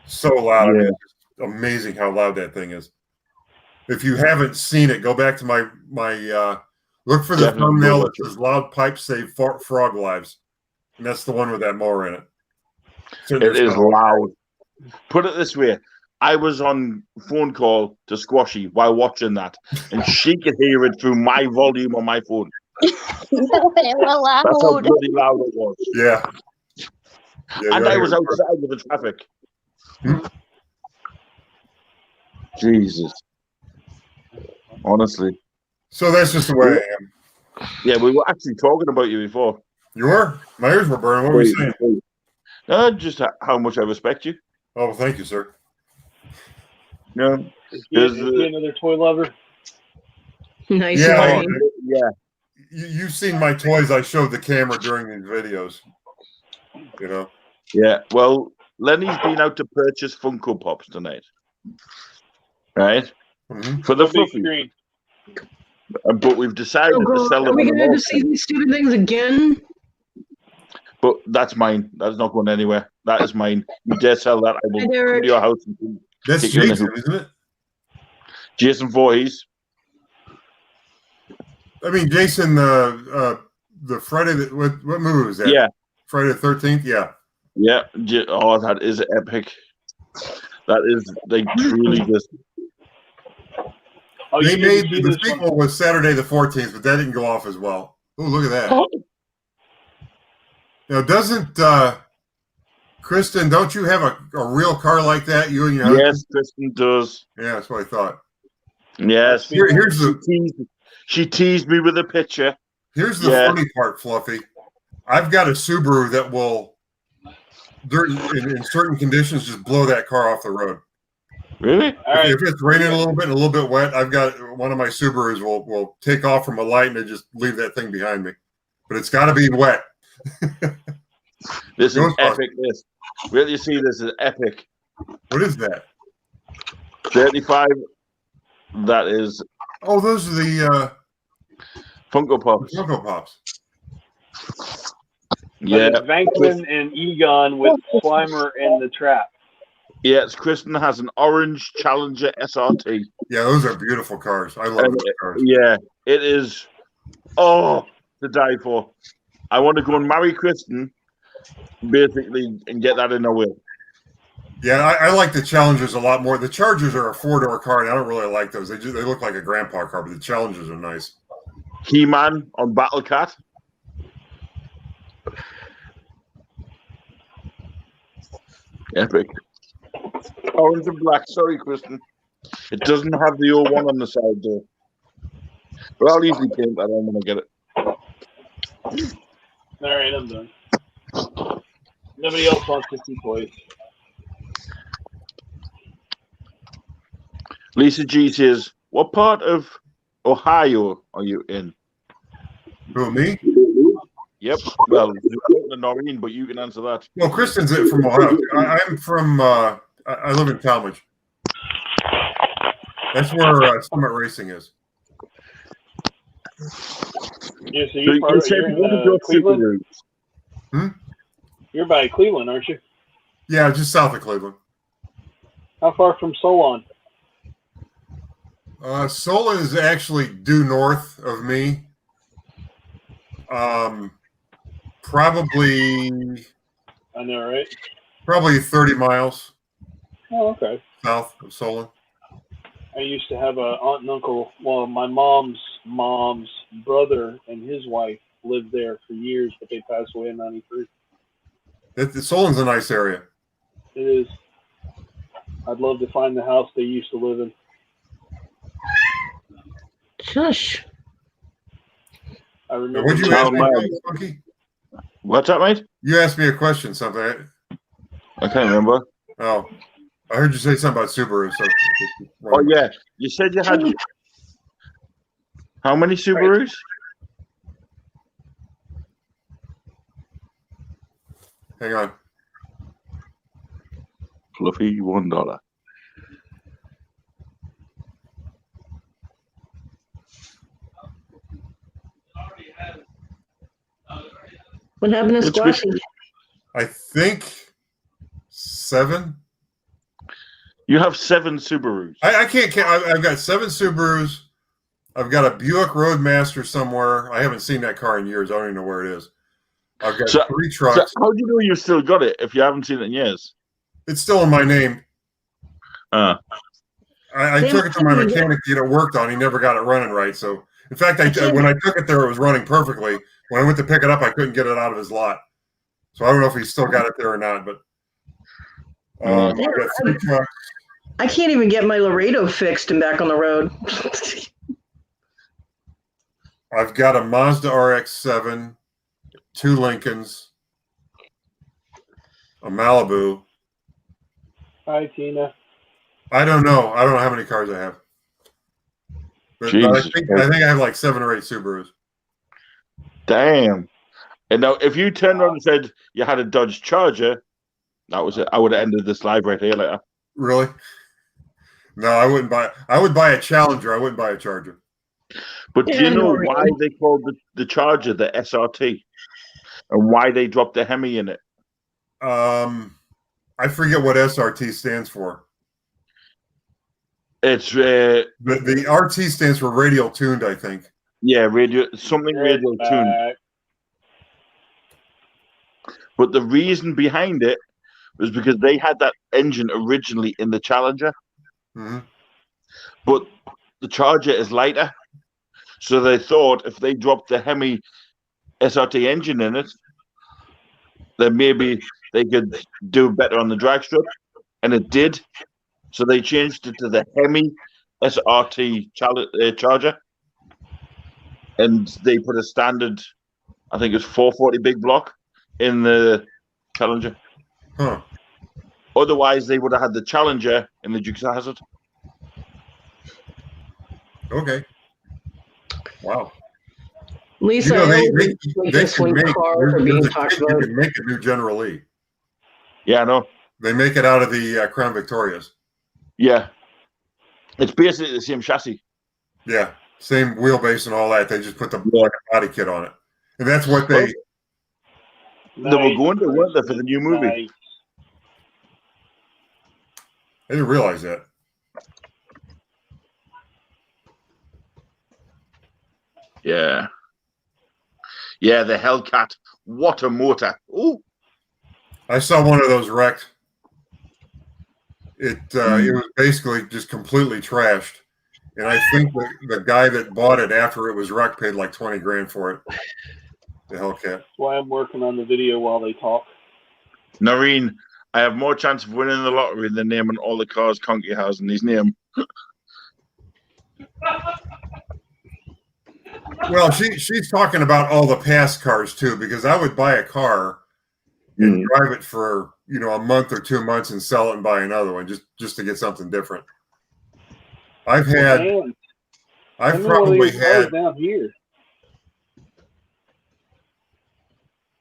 So loud. Yeah. I mean, it's amazing how loud that thing is. If you haven't seen it, go back to my look for the thumbnail that says "Loud Pipes Save Frog Lives," and that's the one with that mower in it. It is loud. Put it this way. I was on phone call to Squashy while watching that, and she could hear it through my volume on my phone. That's how bloody loud it was. Yeah. And I was outside with the traffic. Jesus. Honestly. So that's just the way I am. Yeah, we were actually talking about you before. You were? My ears were burning. What were we saying? Just how much I respect you. Oh, well, thank you, sir. Yeah. Is he another toy lover? Nice. Yeah. Yeah. You've seen my toys I showed the camera during these videos. Yeah. Well, Lenny's been out to purchase Funko Pops tonight. Right? Mm-hmm. For the Big fluffy. screen. But we've decided to sell them. Are we on going to have to see these stupid things again? But that's mine. That's not going anywhere. That is mine. You dare sell that, I will come to your house and That's kick you in the Jason, hoop. isn't it? Jason Voorhees. I mean, Jason, the Friday, what movie was that? Yeah. Friday the 13th? Yeah. Yeah. Oh, that is epic. That is like truly just. Oh, They you didn't made see the this sequel was Saturday the 14th, but that didn't go off as well. Oh, look at that. Now, doesn't Kristen? Don't you have a real car like that? You and your husband? Yes, Kristen does. Yeah, that's what I thought. Yes. Here's She teased me with a picture. Here's the funny part, Fluffy. I've got a Subaru that will, in certain conditions, just blow that car off the road. Really? All right. If it's raining a little bit and a little bit wet, I've got one of my Subarus will take off from a light and it just leave that thing behind me. But it's got to be wet. This is epic. This. Where do you see this is epic? What is that? 35. That is. Oh, those are the Funko Pops. Funko Pops. Yeah. Vanquilin and Egon with Slimer and the Trap. Yes, Kristen has an orange Challenger SRT. Yeah, those are beautiful cars. I love those cars. Yeah, it is. Oh, to die for. I want to go and marry Kristen, basically, and get that in her will. Yeah, I like the Challengers a lot more. The Chargers are a four-door car, and I don't really like those. They look like a grandpa car, but the Challengers are nice. He-Man on Battle Cat. Epic. Orange and black. Sorry, Kristen. It doesn't have the 01 on the side, though. But I'll easily paint that on when I get it. All right, I'm done. Nobody else wants to see toys. Lisa G says, what part of Ohio are you in? Who, me? Yep. Well, you're Noreen, but you can answer that. Well, Kristen's from Ohio. I'm from, I live in Talmadge. That's where Summit Racing is. Yeah, so you're in Cleveland? You're by Cleveland, aren't you? Yeah, just south of Cleveland. How far from Solon? Solon is actually due north of me. Probably. I know, right? Probably 30 miles. Oh, okay. South of Solon. I used to have a aunt and uncle. Well, my mom's brother and his wife lived there for years, but they passed away in '93. Solon's a nice area. It is. I'd love to find the house they used to live in. Shush. I remember. Would you ask me, Funky? What's that, mate? You asked me a question, something. I can't remember. Oh, I heard you say something about Subaru. So. Oh, yeah. You said you had how many Subarus? Hang on. Fluffy, $1. What happened to Squashy? I think 7. You have 7 Subarus. I can't count. I've got 7 Subarus. I've got a Buick Roadmaster somewhere. I haven't seen that car in years. I don't even know where it is. I've got 3 trucks. So how do you know you still got it if you haven't seen it in years? It's still in my name. I took it to my mechanic to get it worked on. He never got it running right. So, in fact, when I took it there, it was running perfectly. When I went to pick it up, I couldn't get it out of his lot. So I don't know if he's still got it there or not. But I've got 3 trucks. I can't even get my Laredo fixed and back on the road. I've got a Mazda RX-7, 2 Lincolns, a Malibu. Hi, Tina. I don't know. I don't know how many cars I have. But I think I have like 7 or 8 Subarus. Damn. And now, if you turned around and said you had a Dodge Charger, that was it. I would have ended this live right here later. Really? No, I wouldn't buy. I would buy a Challenger. I wouldn't buy a Charger. But do you know why they called the Charger the SRT, and why they dropped the Hemi in it? I forget what SRT stands for. It's The RT stands for radial tuned, I think. yeah, radio tuned. Back. But the reason behind it was because they had that engine originally in the Challenger, Hmm. but the Charger is lighter. So they thought if they dropped the Hemi SRT engine in it, then maybe they could do better on the drag strip. And it did. So they changed it to the Hemi SRT Charger. And they put a standard, I think it was 440 big block in the Challenger. Huh. Otherwise, they would have had the Challenger in the Dukes of Hazzard. Okay. Wow. Lisa, You know, I they always think this can when make, cars are there's being a talked kit you about. can make a new General Lee. Yeah, I know. They make it out of the Crown Victorias. Yeah. It's basically the same chassis. Yeah. Same wheelbase and all that. They just put the Yeah. like a body kit on it. And that's what they They were going to, weren't they, for the new movie? Nice. I didn't realize that. Yeah. Yeah, the Hellcat. What a motor. Ooh. I saw one of those wrecked. It was basically just completely trashed. And I think the guy that bought it after it was wrecked paid like 20 grand for it. The Hellcat. That's why I'm working on the video while they talk. Noreen, I have more chance of winning the lottery than naming all the cars Conky has in his name. Well, she's talking about all the past cars too, because I would buy a car and drive it for a month or 2 months and sell it and buy another one just to get something different. I've Man, probably had down here.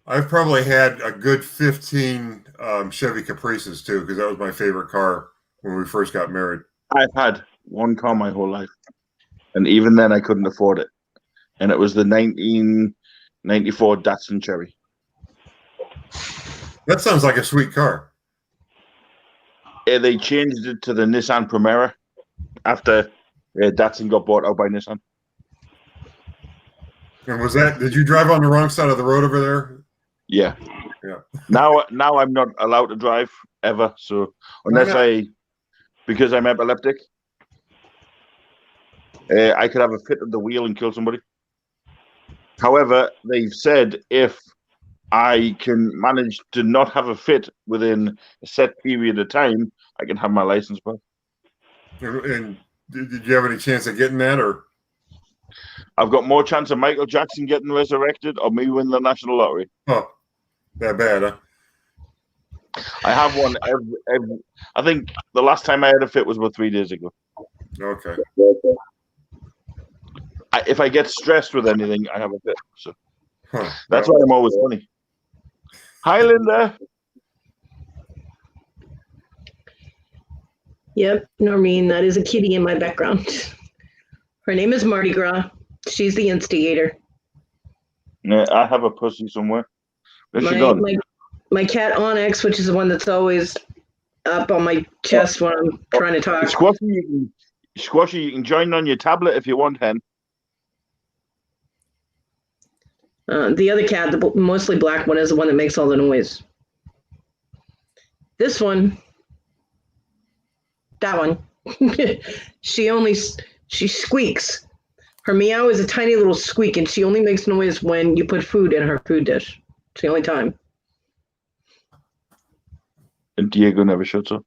I've probably had a good 15 Chevy Caprices too, because that was my favorite car when we first got married. I've had one car my whole life, and even then I couldn't afford it. And it was the 1994 Datsun Cherry. That sounds like a sweet car. Yeah, they changed it to the Nissan Primera after Datsun got bought out by Nissan. And did you drive on the wrong side of the road over there? Yeah. Yeah. Now I'm not allowed to drive ever. So unless because I'm epileptic, I could have a fit of the wheel and kill somebody. However, they've said if I can manage to not have a fit within a set period of time, I can have my license back. And did you have any chance of getting that, or? I've got more chance of Michael Jackson getting resurrected or me winning the national lottery. Oh, that bad, huh? I have one I think the last time I had a fit was about 3 days ago. Okay. If I get stressed with anything, I have a fit. So Huh. that's why I'm always funny. Hi, Linda. Yep, Noreen, that is a kitty in my background. Her name is Mardi Gras. She's the instigator. Yeah, I have a pussy somewhere. Where's she gone? My cat Onyx, which is the one that's always up on my chest when I'm trying to talk. Squashy, you can join on your tablet if you want, hen. The other cat, the mostly black one, is the one that makes all the noise. This one, that one, she squeaks. Her meow is a tiny little squeak, and she only makes noise when you put food in her food dish. It's the only time. And Diego never shuts up.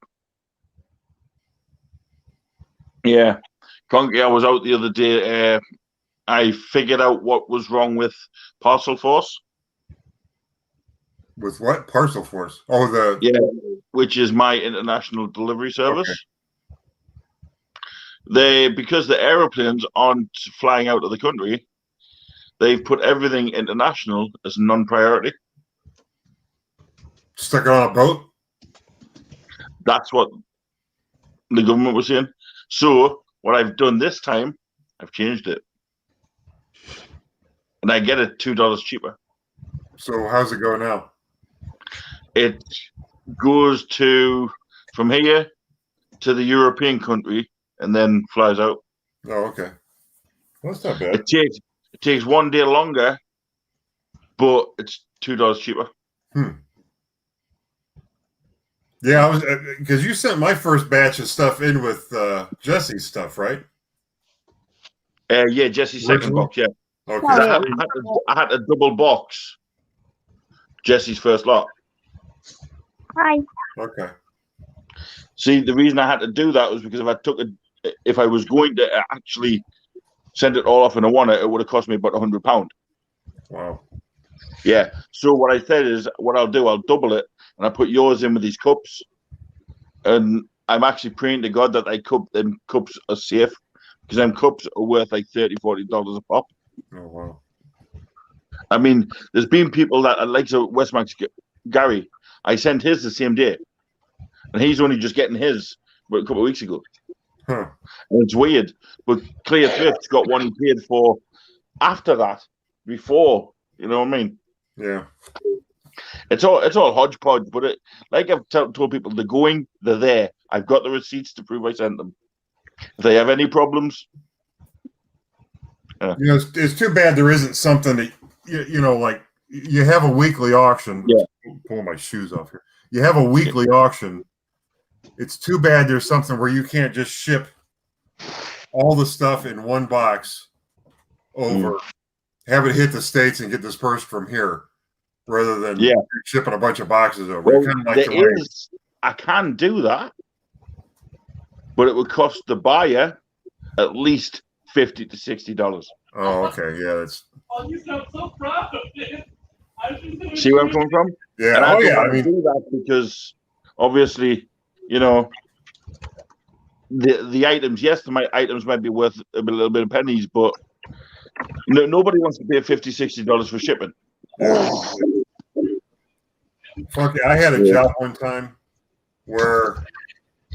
Yeah. Conky, I was out the other day. I figured out what was wrong with Parcel Force. With what? Parcel Force? Oh, which is my international delivery service. Okay. Because the aeroplanes aren't flying out of the country, they've put everything international as non-priority. Stuck it on a boat? That's what the government was saying. So what I've done this time, I've changed it. And I get it $2 cheaper. So how's it go now? It goes from here to the European country and then flies out. Oh, okay. Well, that's not bad. It takes 1 day longer, but it's $2 cheaper. Yeah, I was because you sent my first batch of stuff in with Jesse's stuff, right? Yeah, Jesse's second Original? box. Yeah, Okay. Oh, yeah. I had a double box. Jesse's first lot. Hi. Okay. See, the reason I had to do that was because if I was going to actually send it all off in a one, it would have cost me about £100. Wow. Yeah. So what I said is, what I'll do, I'll double it, and I put yours in with these cups, and I'm actually praying to God that them cups are safe, because them cups are worth like $30-40 a pop. Oh wow. I mean, there's been people that like Westmax Gary. I sent his the same day, and he's only just getting his a couple of weeks ago. Huh. And it's weird, but Clear Thrift's got one he paid for after that, before. You know what I mean? Yeah. It's all hodgepodge, but like I've told people, they're going, they're there. I've got the receipts to prove I sent them. If they have any problems, You know, it's too bad there isn't something that you know, like you have a weekly auction. Yeah. Pulling my shoes off here. You have a weekly auction. It's too bad there's something where you can't just ship all the stuff in one box over, have it hit the States and get dispersed from here, rather than shipping a bunch of boxes over. well, Kind of like I can do that, but it would cost the buyer at least $50 to $60. Oh, okay, yeah, that's Oh, you sound so proud of it. See where I'm coming from? yeah. And I Oh don't yeah, want I to mean, do that because obviously, you know, the items. Yes, items might be worth a little bit of pennies, but nobody wants to pay $50, $60 for shipping. fuck yeah, I had a job one time where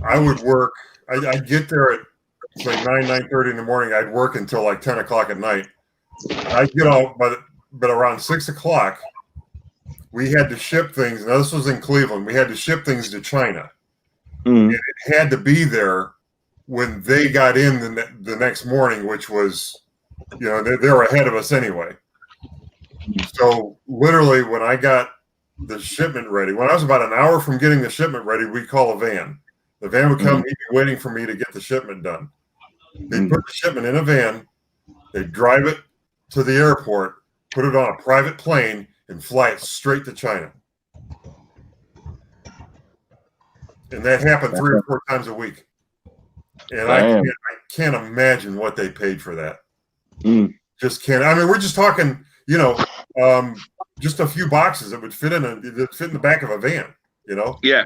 I would work. I'd get there at like 9:30 in the morning. I'd work until like 10 o'clock at night. I'd get out, but around 6 o'clock, we had to ship things. Now this was in Cleveland. We had to ship things to China. Mm. And it had to be there when they got in the next morning, which was, you know, they were ahead of us anyway. So literally, when I got the shipment ready, when I was about an hour from getting the shipment ready, we'd call a van. The van would come, he'd be waiting for me to get the shipment done. They'd put the shipment in a van, they'd drive it to the airport, put it on a private plane, and fly it straight to China. And that happened 3 or 4 times a week. And I can't imagine what they paid for that. Just can't. I mean, we're just talking, you know, just a few boxes that would fit in the back of a van, you know? Yeah.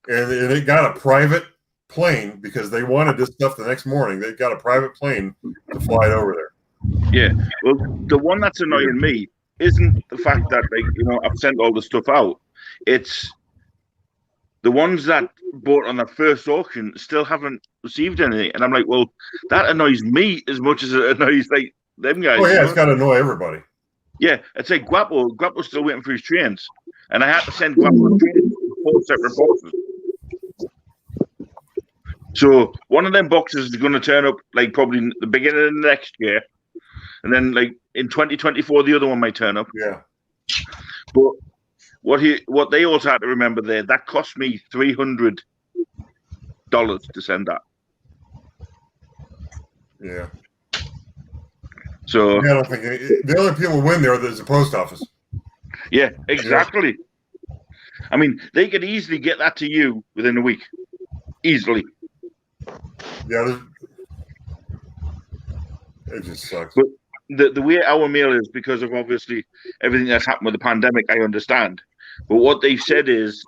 And it got a private plane because they wanted this stuff the next morning. They got a private plane to fly it over there. Yeah. Well, the one that's annoying me isn't the fact that, like, you know, I've sent all the stuff out. It's the ones that bought on the first auction still haven't received anything. And I'm like, well, that annoys me as much as it annoys, like, them guys. Oh, yeah, it's got to annoy everybody. Yeah, it's like Guapo. Guapo's still waiting for his trains. And I had to send Guapo trains 4 separate boxes. So one of them boxes is going to turn up, like, probably in the beginning of next year. And then, like, in 2024, the other one might turn up. Yeah. But what they also had to remember there, that cost me $300 to send that. Yeah. So I don't think the only people win there is the post office. yeah, exactly. I mean, they could easily get that to you within a week, easily. Yeah, it just sucks. But the way our mail is, because of obviously everything that's happened with the pandemic, I understand. But what they've said is,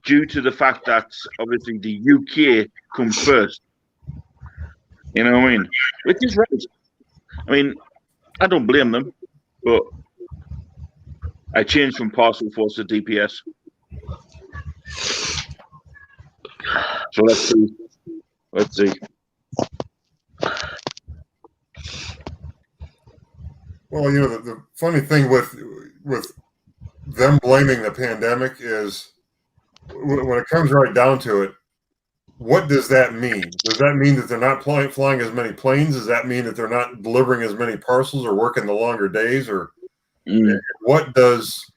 due to the fact that obviously the UK comes first, you know what I mean? Which is right. I mean, I don't blame them, but I changed from Parcel Force to DPS. So let's see. Let's see. Well, you know, the funny thing with them blaming the pandemic is when it comes right down to it, what does that mean? Does that mean that they're not flying as many planes? Does that mean that they're not delivering as many parcels or working the longer days? Or what does,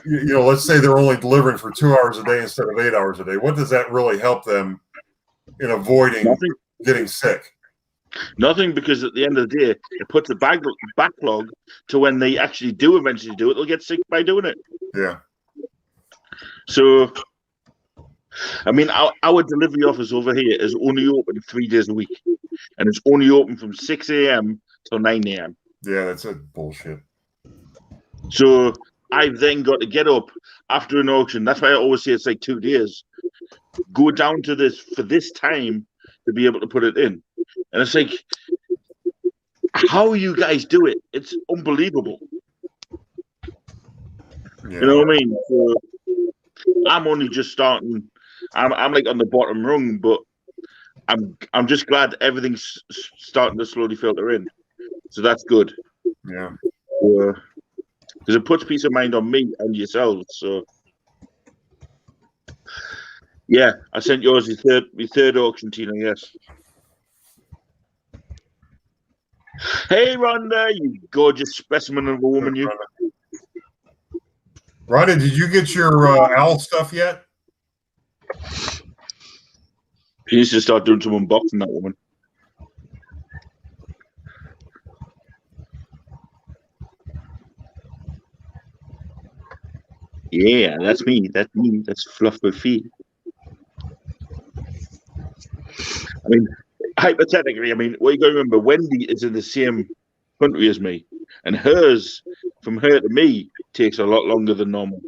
let's say they're only delivering for 2 hours a day instead of 8 hours a day. What does that really help them in avoiding getting sick? Nothing, because at the end of the day, it puts a backlog to when they actually do eventually do it, they'll get sick by doing it. Yeah. So, I mean, our delivery office over here is only open 3 days a week, and it's only open from 6 a.m. till 9 a.m. Yeah, that's a bullshit. So I've then got to get up after an auction. That's why I always say it's like 2 days. Go down to this for this time to be able to put it in. And it's like, how you guys do it, it's unbelievable. Yeah. You know what I mean? So I'm only just starting. I'm like on the bottom rung, but I'm just glad everything's starting to slowly filter in. So that's good. Yeah. Because it puts peace of mind on me and yourselves. So yeah, I sent yours your third auction, Tina. Yes. Hey, Rhonda, you gorgeous specimen of a woman, you. Rhonda, did you get your owl stuff yet? She needs to start doing some unboxing, that woman. Yeah, that's me. That's me. That's Fluff with feet. I mean, hypothetically, what you got to remember, Wendy is in the same country as me, and hers, from her to me, takes a lot longer than normal.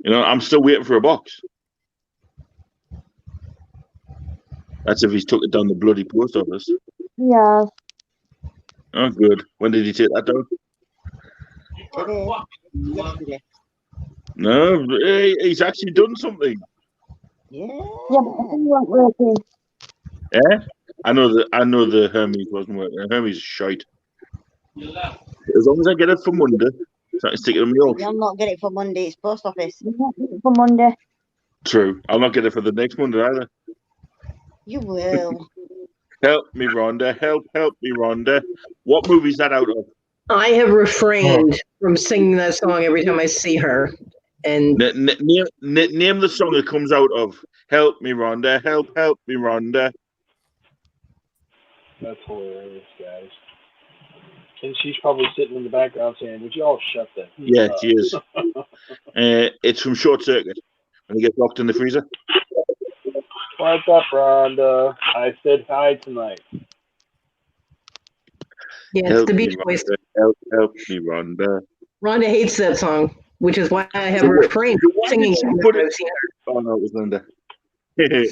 I'm still waiting for a box. That's if he's took it down the bloody post office. Yeah. Oh, good. When did he take that down? Yesterday. No, he's actually done something. Yeah. Yeah, but it wasn't working. Yeah, I know the Hermes wasn't working. Hermes is shite. As long as I get it for Monday, so I can stick it on my auction. You'll not get it for Monday. It's post office. You won't get it for Monday. True. I'll not get it for the next Monday either. You will. Help me, Rhonda. Help me, Rhonda. What movie's that out of? I have refrained from singing that song every time I see her. And Name the song it comes out of. Help me, Rhonda. Help me, Rhonda. That's hilarious, guys. And she's probably sitting in the background saying, "Would you all shut that?" Yeah, she is. It's from Short Circuit when he gets locked in the freezer. What's up, Rhonda? I said hi tonight. yeah, it's the Beach Boys. Help me, Rhonda. Rhonda hates that song, which is why I have refrained from singing it whenever I've seen her. Oh no, it was Linda. Yeah,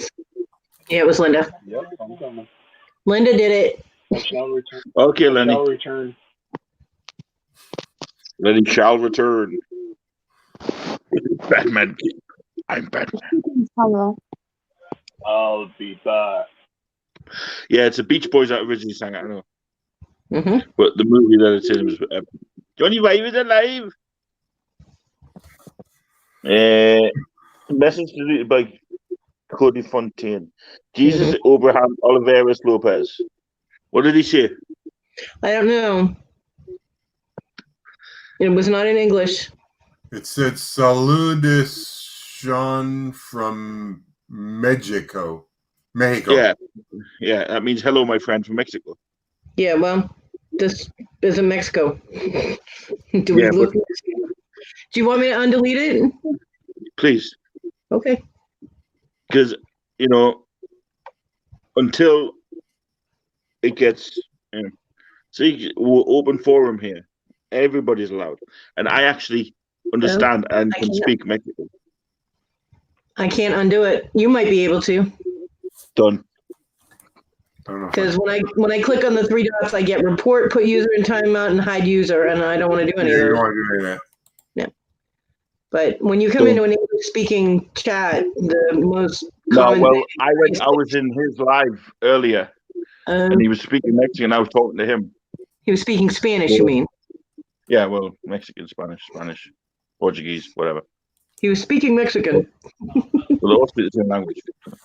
it was Linda. Yep, I'm coming. Linda did it. I shall return. Okay, I Lenny. shall return. Lenny shall return. Batman. I'm Batman. Hello. I'll be back. Yeah, it's the Beach Boys that originally sang it, I know. Mm-hmm. But the movie that it's in was Johnny Five is alive. Message deleted by Cody Fontaine. Jesus Abraham Oliveras Lopez. What did he say? I don't know. It was not in English. It said Saludes Sean from Mexico. Yeah, that means hello, my friend from Mexico. Yeah, well, this is in Mexico. Do we Yeah, look? Do you want me to undelete it? Please. Okay. Because, until it gets, see, we're open forum here. Everybody's allowed. And I actually understand and can speak Mexican. I can't undo it. You might be able to. Done. Because when I click on the three dots, I get report, put user in timeout, and hide user, and I don't want to do any of You don't those. want to do any of that. But when you come into an English-speaking chat, the most No, common well, thing I was in his live earlier, and he was speaking Mexican. I was talking to him. he was speaking Spanish, you mean? Yeah, well, Mexican, Spanish, Portuguese, whatever. He was speaking Mexican. We'll all speak the same language.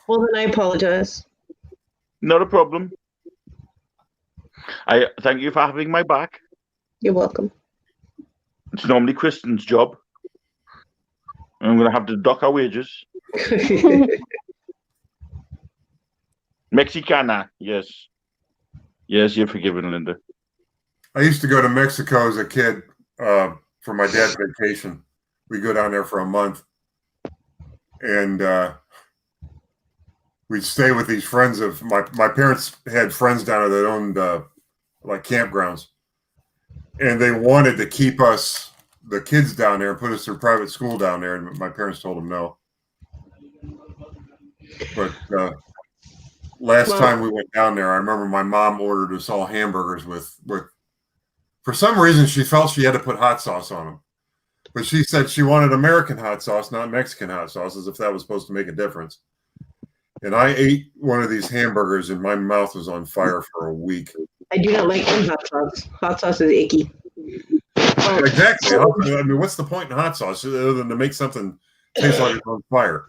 Well, then I apologize. Not a problem. I thank you for having my back. You're welcome. It's normally Kristen's job. I'm going to have to dock our wages. Mexicana, yes. Yes, you're forgiven, Linda. I used to go to Mexico as a kid for my dad's vacation. We go down there for a month, and we'd stay with these friends of my parents had friends down there that owned like campgrounds, and they wanted to keep us, the kids, down there and put us through private school down there, and my parents told them no. But last time we went down there, I remember my mom ordered us all hamburgers with for some reason she felt she had to put hot sauce on them. But she said she wanted American hot sauce, not Mexican hot sauce, as if that was supposed to make a difference. And I ate one of these hamburgers and my mouth was on fire for a week. I do not like hot sauce. Hot sauce is icky. Exactly. I mean, what's the point in hot sauce other than to make something taste like it's on fire?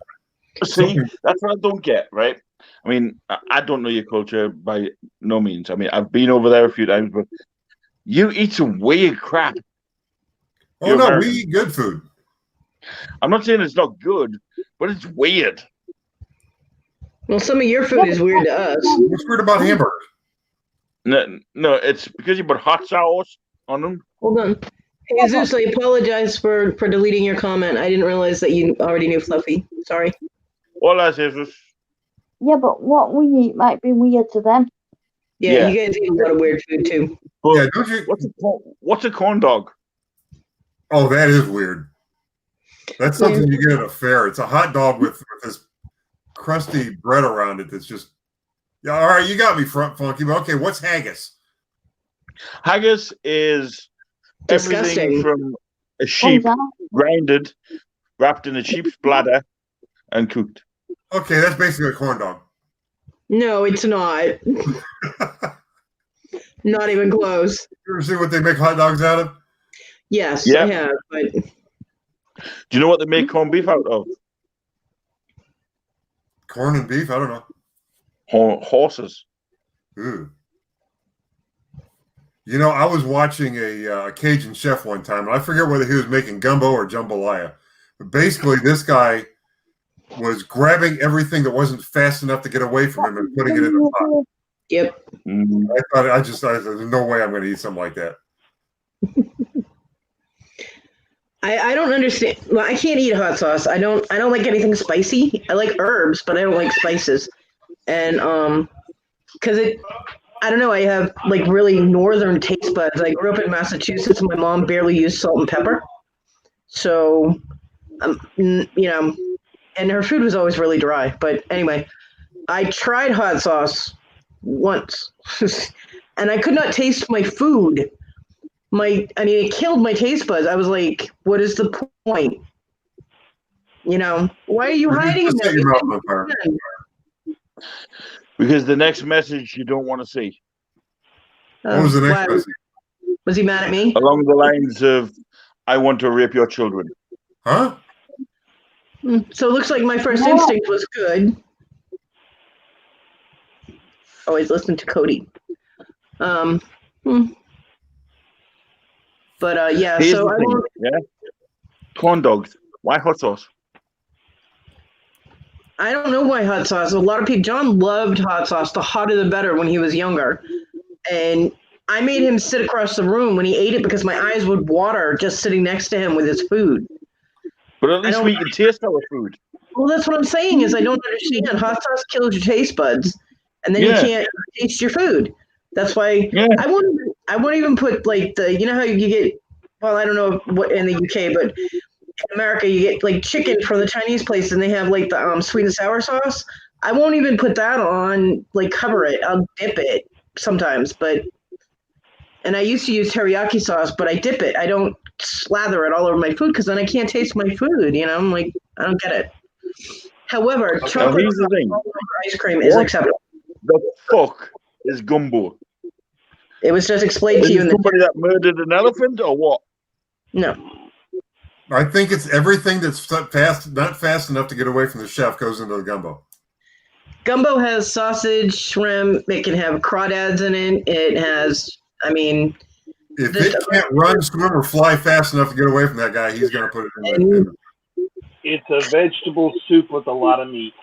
See, that's what I don't get, right? I mean, I don't know your culture by no means. I mean, I've been over there a few times, but you eat some weird crap. Oh, You're no, American. we eat good food. I'm not saying it's not good, but it's weird. Well, some of your food is weird to us. What's weird about hamburgers? No, it's because you put hot sauce on them. Hold on. Hey, Zeus, I apologize for deleting your comment. I didn't realize that you already knew Fluffy. Sorry. Hola, Jesus. Yeah, but what we eat might be weird to them. Yeah, Yeah. you guys eat a lot of weird food, too. But Yeah, don't you? what's a corn dog? Oh, that is weird. That's something you get at a fair. It's a hot dog with this crusty bread around it that's just, yeah, all right, you got me, front funky, but okay, what's haggis? Haggis is Disgusting. everything from a sheep grounded, wrapped in a sheep's bladder, and cooked. Okay, that's basically a corn dog. No, it's not. Not even close. You ever see what they make hot dogs out of? Yes, Yeah. I have, but Do you know what they make corned beef out of? Corn and beef? I don't know. Horses. Ooh. You know, I was watching a Cajun chef one time, and I forget whether he was making gumbo or jambalaya. But basically, this guy was grabbing everything that wasn't fast enough to get away from him and putting it in the pot. yep. Mm. I thought, there's no way I'm going to eat something like that. I don't understand. Well, I can't eat hot sauce. I don't like anything spicy. I like herbs, but I don't like spices. And because I don't know, I have like really northern taste buds. I grew up in Massachusetts and my mom barely used salt and pepper. So you know, and her food was always really dry. But anyway, I tried hot sauce once and I could not taste my food. It killed my taste buds. I was like, what is the point? You know, why are you hiding Just set your mouth on fire. them? Because the next message you don't want to see. What was the next Why? message? Was he mad at me? Along the lines of, I want to rape your children. Huh? So it looks like my first instinct was good. Always listen to Cody. But yeah, Here's so the I thing, won't. yeah? Corn dogs. Why hot sauce? I don't know why hot sauce. A lot of people. John loved hot sauce. The hotter the better when he was younger, and I made him sit across the room when he ate it because my eyes would water just sitting next to him with his food. But at least don't- we can taste our food. Well, that's what I'm saying is I don't understand. Hot sauce kills your taste buds, and then Yeah. you can't taste your food. That's why Yeah. I won't even put like you know how you get, well, I don't know what in the UK, but in America you get like chicken from the Chinese place and they have like the sweet and sour sauce. I won't even put that on, like cover it. I'll dip it sometimes, and I used to use teriyaki sauce, but I dip it. I don't slather it all over my food because then I can't taste my food. You know, I'm like, I don't get it. However, Now, chocolate here's the thing. ice cream is What? acceptable. The fuck is gumbo? It was just explained Is to you it in the somebody that murdered an elephant or what? no. I think it's everything that's not fast enough to get away from the chef goes into the gumbo. Gumbo has sausage, shrimp. It can have crawdads in it. It has, I mean, If it can't run, swim, or fly fast enough to get away from that guy, he's going to put it in. It's a vegetable soup with a lot of meat.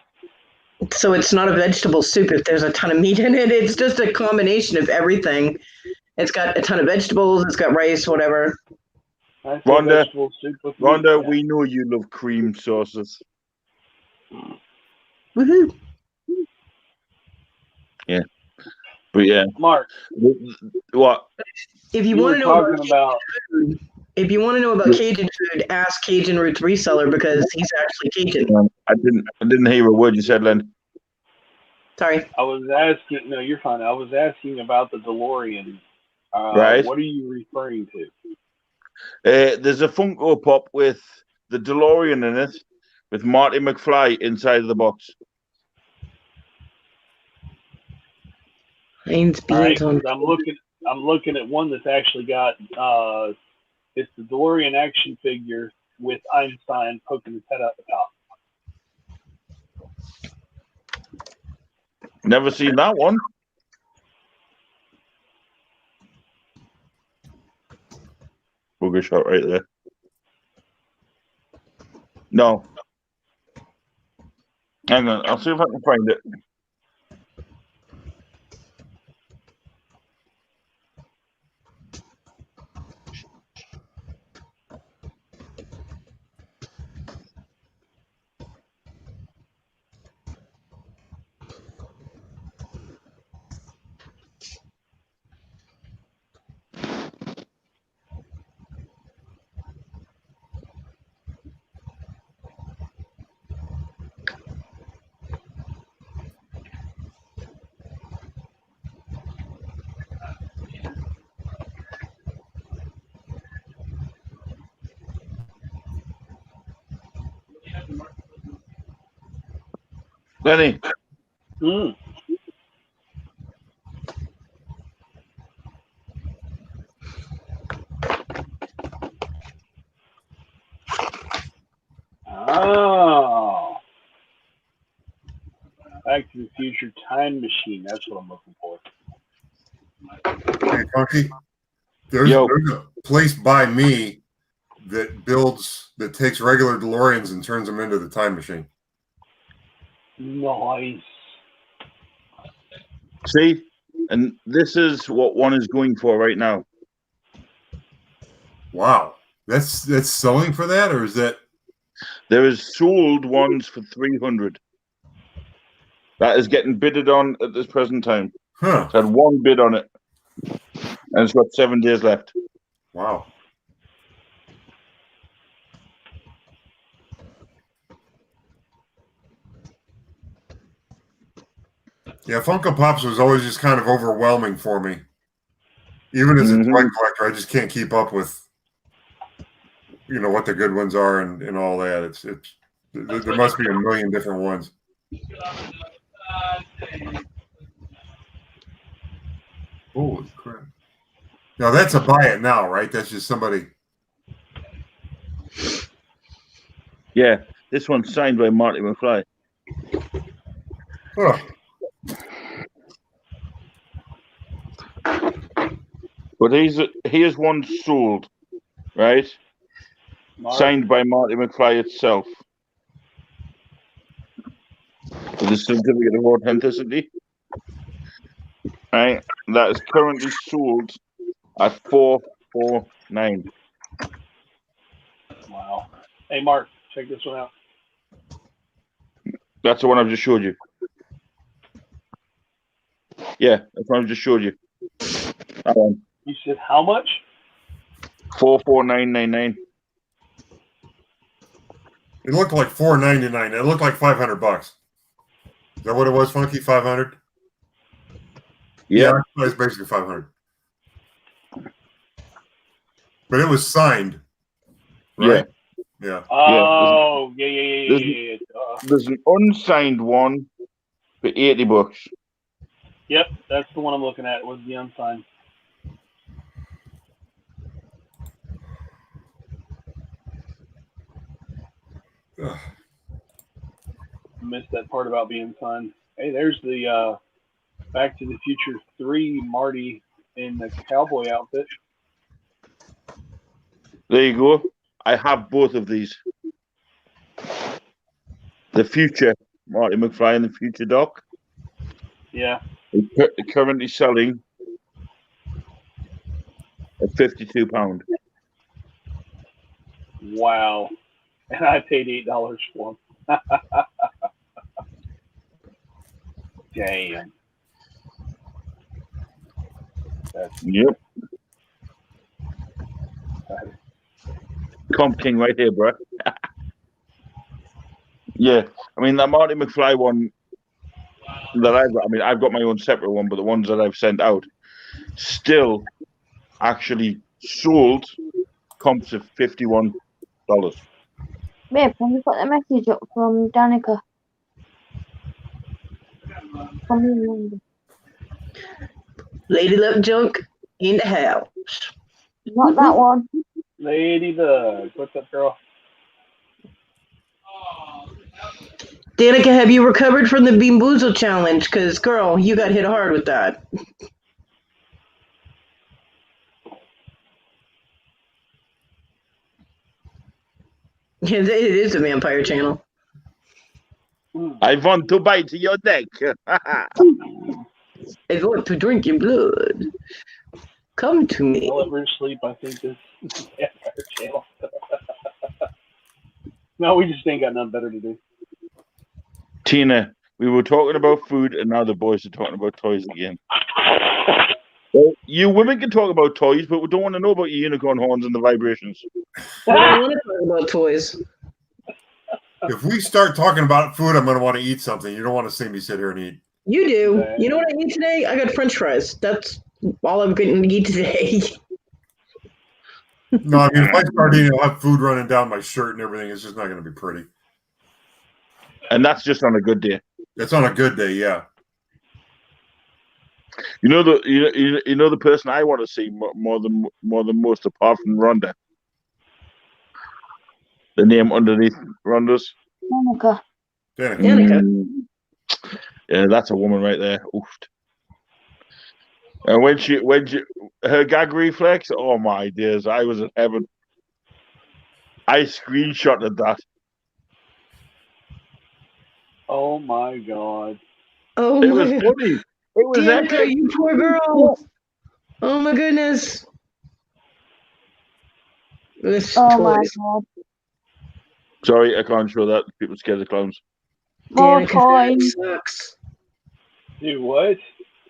so it's not a vegetable soup if there's a ton of meat in it. It's just a combination of everything. It's got a ton of vegetables. It's got rice, whatever. I say Rhonda, vegetable soup with Rhonda, meat. we know you love cream sauces. Woohoo! But yeah, Mark, what? If you you want were to know talking about food, if you want to know about Cajun food, ask Cajun Roots Reseller because he's actually Cajun. I didn't hear a word you said, Len. Sorry. I was asking. No, you're fine. I was asking about the DeLorean. Right. What are you referring to? There's a Funko Pop with the DeLorean in it, with Marty McFly inside of the box. Heinz All right, beans on. 'cause I'm looking at one that's actually got. It's the DeLorean action figure with Einstein poking his head out the top. Never seen that one. Booger shot right there. No. Hang on, I'll see if I can find it. Lenny, Hmm. Oh. Back to the Future Time Machine. That's what I'm looking for. Hey, Funky, there's a place by me that takes regular DeLoreans and turns them into the time machine. Nice. see? And this is what one is going for right now. Wow, that's selling for that, or is that? There is sold ones for 300. That is getting bidded on at this present time. Huh. It's had one bid on it, and it's got 7 days left. Wow. Yeah, Funko Pops was always just kind of overwhelming for me. Even as a toy collector, I just can't keep up with, what the good ones are and all that. There must be a million different ones. Holy crap! Now that's a buy it now, right? That's just somebody. Yeah, this one's signed by Marty McFly. Huh. But here's one sold, right? Signed by Marty McFly itself. With a certificate of authenticity. Right? That is currently sold at $449. Wow. Hey, Mark, check this one out. That's the one I've just showed you. Yeah, that's what I've just showed you. That one. You said how much? $449.99. It looked like $499. It looked like $500. Is that what it was, Funky? 500? Yeah, it was basically 500. But it was signed, right? Yeah. Oh, yeah. There's an unsigned one for $80. Yep, that's the one I'm looking at. Was the unsigned. Ugh. Missed that part about being fun. Hey, there's the Back to the Future 3 Marty in the cowboy outfit. There you go. I have both of these. The future Marty McFly and the future Doc. Yeah. They're currently selling at £52. Wow. And I paid $8 for them. Damn. Yep. Comp King right here, bro. Yeah, I mean, that Marty McFly one that I've got, I mean, I've got my own separate one, but the ones that I've sent out still actually sold comps of $51. Babe, can you put the message up from Danica? From your number. Lady Luck Junk in the house. Not that one. Ladybug. What's up, girl? Danica, have you recovered from the Bean Boozled challenge? Because, girl, you got hit hard with that. Yeah, it is a vampire channel. I want to bite your neck. I want to drink your blood. Come to me. I'll let Rich sleep. I think this is Vampire Channel. No, we just ain't got nothing better to do. Tina, we were talking about food, and now the boys are talking about toys again. Well, you women can talk about toys, but we don't want to know about your unicorn horns and the vibrations. I don't want to talk about toys. If we start talking about food, I'm going to want to eat something. You don't want to see me sit here and eat. You do. You know what I ate today? I got French fries. That's all I'm going to eat today. No, I mean, if I start eating, I'll have food running down my shirt and everything. It's just not going to be pretty. And that's just on a good day. That's on a good day, yeah. You know the person I want to see more than most, apart from Rhonda. The name underneath Rhonda's. Danica. Danica. Yeah, that's a woman right there. Oof. And when she her gag reflex, oh my dears, I was in heaven. I screenshotted that. Oh my god. Oh It my was God. funny. It was Danica, epic. you poor girl. Oh my goodness. This Oh my toys. god. Sorry, I can't show that. People scared of clowns. More Danica toys. sucks. Dude, what?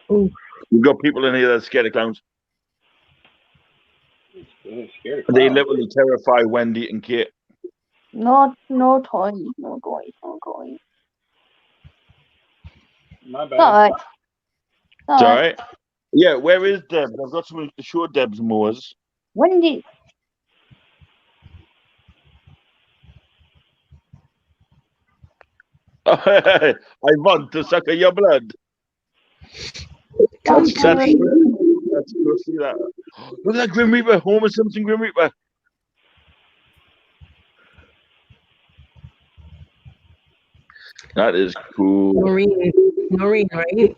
We've got people in here that are scared of clowns. I'm scared of They clowns. literally terrify Wendy and Kate. No toys. No toys. No toys. My It's bad. alright. It's all right. Yeah, where is Deb? I've got something to show Deb's mowers. Wendy. I want to suck your blood. Come That's to That's me. Let's go see that. Look at that Grim Reaper. Homer Simpson Grim Reaper. That is cool. Noreen, right?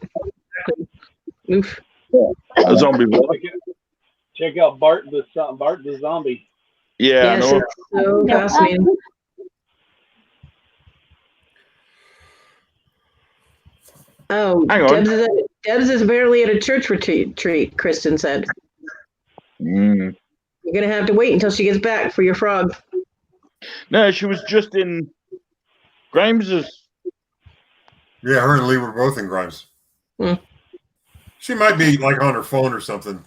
Oof. A zombie boy. Check out Bart the zombie. Yeah, I Yes, know. it's so fascinating. Oh, Hang on. Debs is barely at a church retreat, Kristen said. Mm. You're going to have to wait until she gets back for your frog. No, she was just in Grimes's. Yeah, her and Lee were both in Grimes. Hmm. She might be like on her phone or something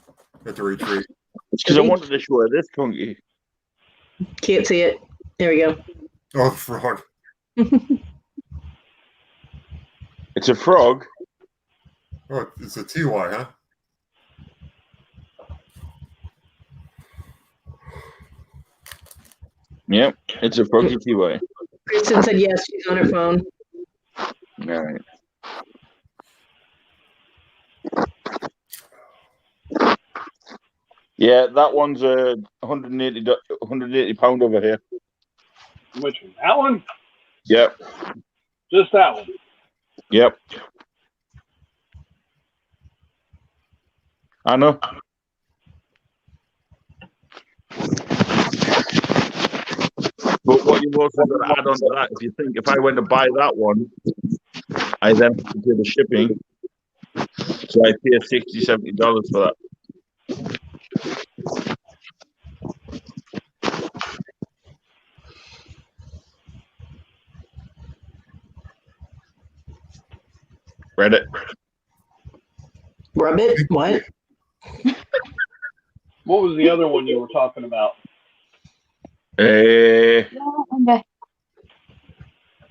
at the retreat. It's because I wanted to show her this chunky. Can't see it. There we go. Oh, the frog. It's a frog. Oh, it's a TY, huh? Yep, it's a froggy TY. Kristen said yes, she's on her phone. All right. Yeah, that one's 180 pound over here. Which one? That one? Yep. Just that one. Yep. I know. But what you've also got to add on to that, if I went to buy that one, I then have to pay the shipping. So I pay $60, $70 for that. Reddit. Rabbit? What? What was the other one you were talking about? The Okay.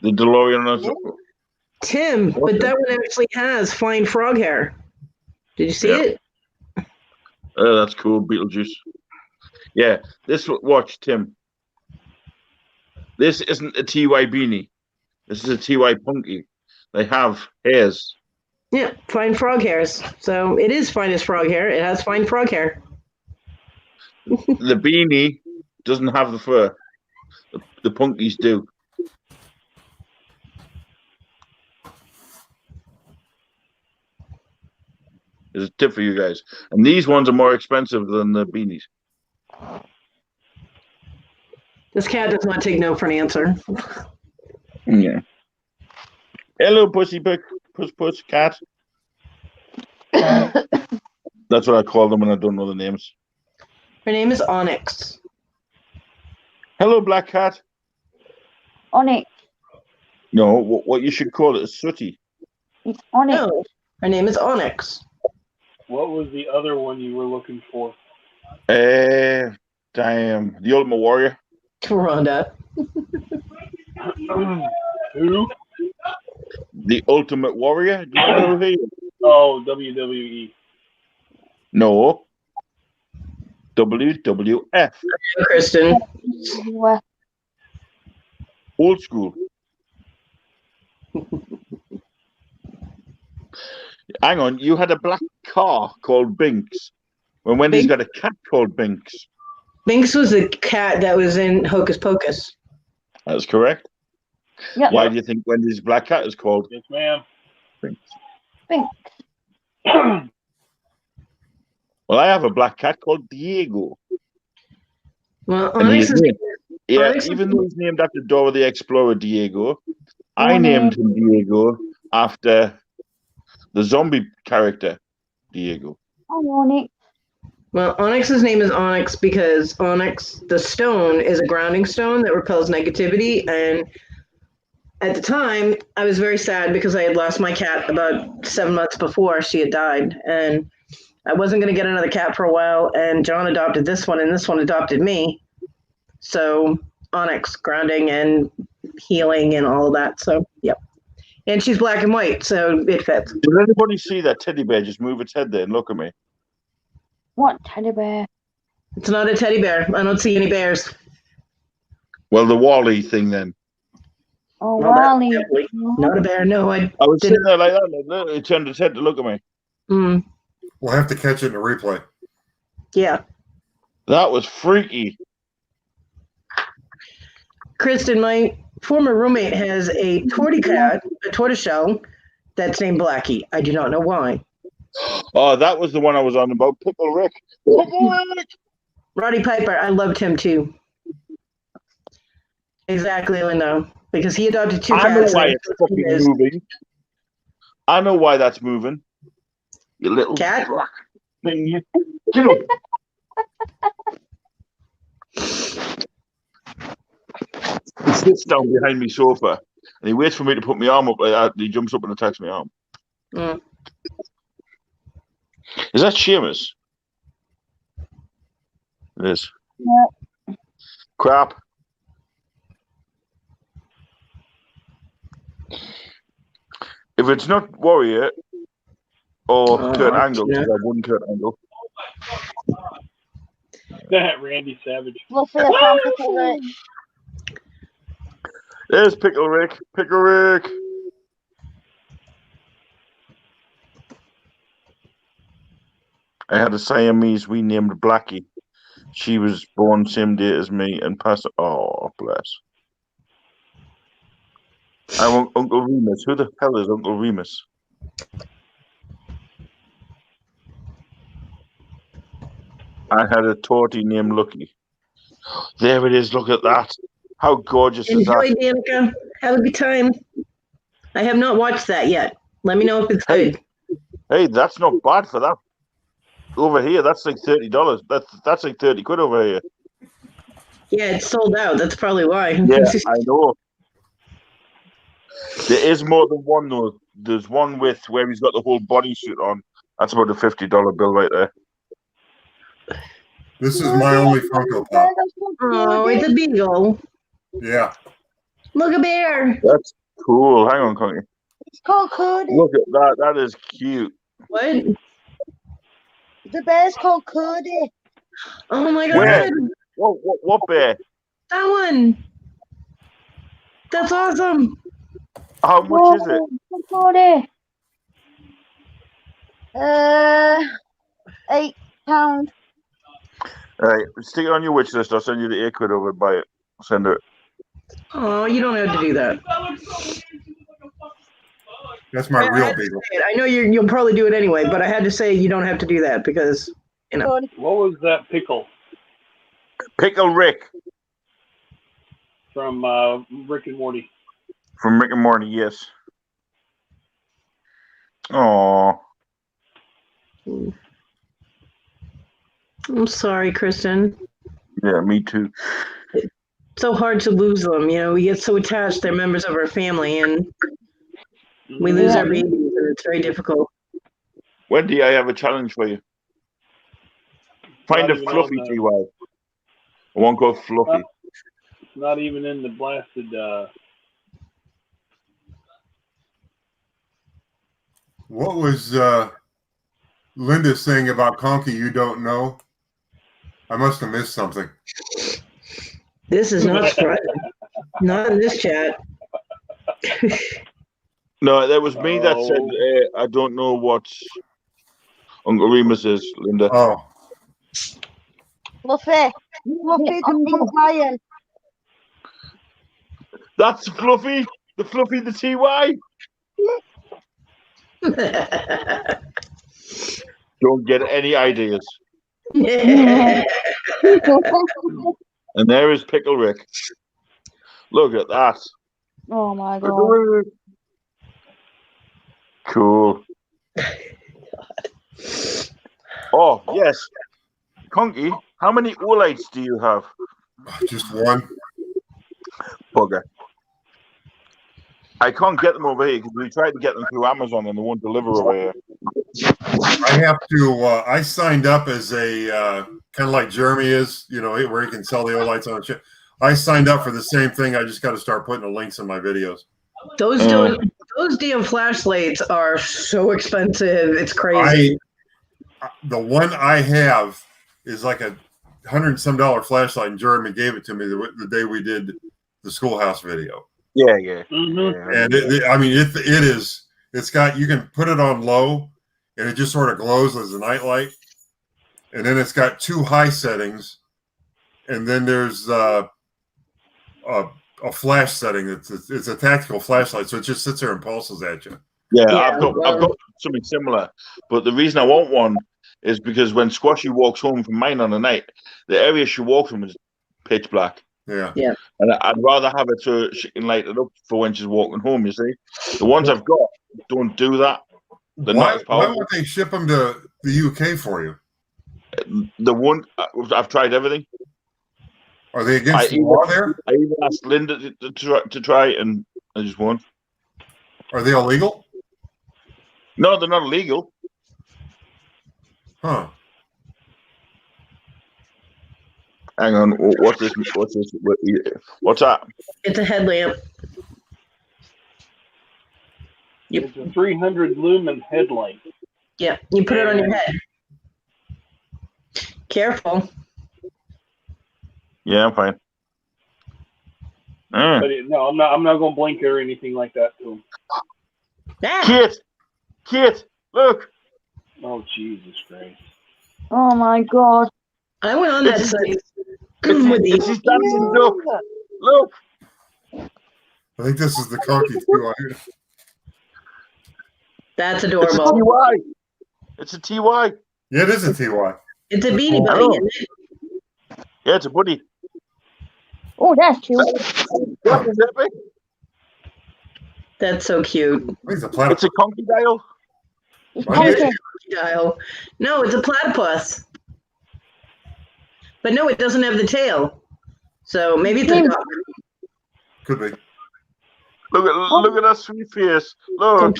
DeLorean. Tim, but that one actually has flying frog hair. Did you see Yeah. it? Oh, that's cool. Beetlejuice. Yeah. Watch, Tim. This isn't a TY beanie. This is a TY punky. They have hairs. Yeah, fine frog hairs. So it is fine as frog hair. It has fine frog hair. The beanie doesn't have the fur. The punkies do. There's a tip for you guys. And these ones are more expensive than the beanies. This cat does not take no for an answer. Yeah. Hello, pussy puss cat. That's what I call them when I don't know the names. Her name is Onyx. Hello, black cat. Onyx. No, what you should call it is sooty. It's Onyx. No, her name is Onyx. What was the other one you were looking for? Damn. The Ultimate Warrior. Rhonda. Who? The Ultimate Warrior? Do you know who he is? Oh, WWE. No. WWF. Kristen. Where? Old school. Hang on, you had a black car called Binks. When Wendy's got a cat called Binks. Binks was the cat that was in Hocus Pocus. That's correct. Yep. Why do you think Wendy's black cat is called Yes, ma'am. Binks? Binks. Well, I have a black cat called Diego. Well, And Onyx is yeah, Onyx is- even though he's named after Dora the Explorer, Diego, I Oh, named him Diego after the zombie character, Diego. Oh, Onyx. Well, Onyx's name is Onyx because Onyx, the stone, is a grounding stone that repels negativity. And at the time, I was very sad because I had lost my cat about 7 months before she had died. And I wasn't going to get another cat for a while. And John adopted this one, and this one adopted me. So Onyx, grounding and healing and all of that. So, yep. And she's black and white, so it fits. Did anybody see that teddy bear just move its head there and look at me? What teddy bear? It's not a teddy bear. I don't see any bears. Well, the Wally thing then. Oh, Well, that's Wally. definitely not a bear. No, I I was didn't. sitting there like that, and it turned its head to look at me. Mm, We'll have to catch it in the replay. yeah. That was freaky. Kristen, my former roommate has a tortoiseshell that's named Blackie. I do not know why. Oh, that was the one I was on about. Pickle Rick. Pickle Rick! Roddy Piper, I loved him too. Exactly, Linda. Because he adopted two I know cats. why and it's fucking moving. I know why that's moving. You little Cat? thing. You get up. He sits down behind me sofa and he waits for me to put my arm up like that. And he jumps up and attacks my arm. Mm. Is that Seamus? It is. Yeah. Crap. If it's not Warrior or Kurt Angle, yeah. because I won Kurt Angle. That Randy Savage. Look for the phone, Pickle Rick. There's Pickle Rick. Pickle Rick. I had a Siamese we named Blackie. She was born same day as me and passed. Oh, bless. I want Uncle Remus. Who the hell is Uncle Remus? I had a tortie named Lucky. There it is. Look at that. How gorgeous is Enjoy, that? Danica. Have a good time. I have not watched that yet. Let me know if it's Hey. good. Hey, that's not bad for that. Over here, that's like $30. That's like 30 quid over here. Yeah, it's sold out. That's probably why. Yeah, I know. There is more than one though. There's one with where he's got the whole bodysuit on. That's about a $50 bill right there. This is my only Funko Pop. Oh, it's a beagle. Yeah. Look, a bear. That's cool. Hang on, Conky. It's called Cody. Look at that. That is cute. What? The bear's called Cody. Oh my god. Where? What bear? That one. That's awesome. How much is it? Cody. £8. All right, stick it on your wish list. I'll send you the £8 over and buy it. Send it. Oh, you don't have to do that. That's my I real had to beagle. say it. I know you'll probably do it anyway, but I had to say you don't have to do that because, you know. Cody. What was that pickle Pickle Rick from Rick and Morty? from Rick and Morty. Yes. Oh, I'm sorry, Kristen. yeah, me too. So hard to lose them. You know, we get so attached. They're members of our family, and we lose our babies, and it's very difficult. Wendy, I have a challenge for you. Find a Not even fluffy on the- TY. One called Fluffy. It's not even in the blasted. What was Linda saying about Conky you don't know? I must have missed something. This is not surprising. Not in this chat. No, that was me that said I don't know what Uncle Remus is, Linda. Oh, Fluffy. Fluffy the pink lion. That's Fluffy, the TY. Don't get any ideas. And there is Pickle Rick. Look at that. Oh my god. Cool. Oh, yes. Conky, how many Olites do you have? just one. Bugger. I can't get them over here because we tried to get them through Amazon and they won't deliver over here. I have to. I signed up as a kind of like Jeremy is, you know, where he can sell the Olites on the chip. I signed up for the same thing. I just got to start putting the links in my videos. Those damn flashlights are so expensive. It's crazy. The one I have is like $100 and some flashlight, and Jeremy gave it to me the day we did the schoolhouse video. Yeah. And it is. It's got, you can put it on low, and it just sort of glows as a nightlight. And then it's got 2 high settings, and then there's a flash setting. It's a tactical flashlight, so it just sits there and pulses at you. Yeah, I've got something similar, but the reason I want one is because when Squashy walks home from mine on the night, the area she walks from is pitch black. Yeah. And I'd rather have it so she can light it up for when she's walking home, you see. The ones I've got don't do that. They're not as Why powerful. won't they ship them to the UK for you? The one, I've tried everything. Are they against the law there? I even asked Linda to try, and I just won't. Are they illegal? No, they're not illegal. Huh. Hang on, what's this? What's that? It's a headlamp. It's a 300 lumen headlight. Yeah, you put it on your head. Careful. Yeah, I'm fine. But no, I'm not going to blink or anything like that to him. Kit, look. Oh, Jesus Christ. Oh my god. I went on that site with It's his dancing duck. Look. I think this is the Conky too. That's It's a adorable. TY. It's a TY. Yeah, it is a TY. It's a Beanie I Buddy, know. isn't it? Yeah, it's a buddy. Oh, that's cute. What is it, big? That's so cute. I think it's a It's platypus. a conky dial. It's Why Conky. Dial. No, it's a platypus. But no, it doesn't have the tail. So maybe it's a Hmm. duck. Could be. Look at that sweet face. Look.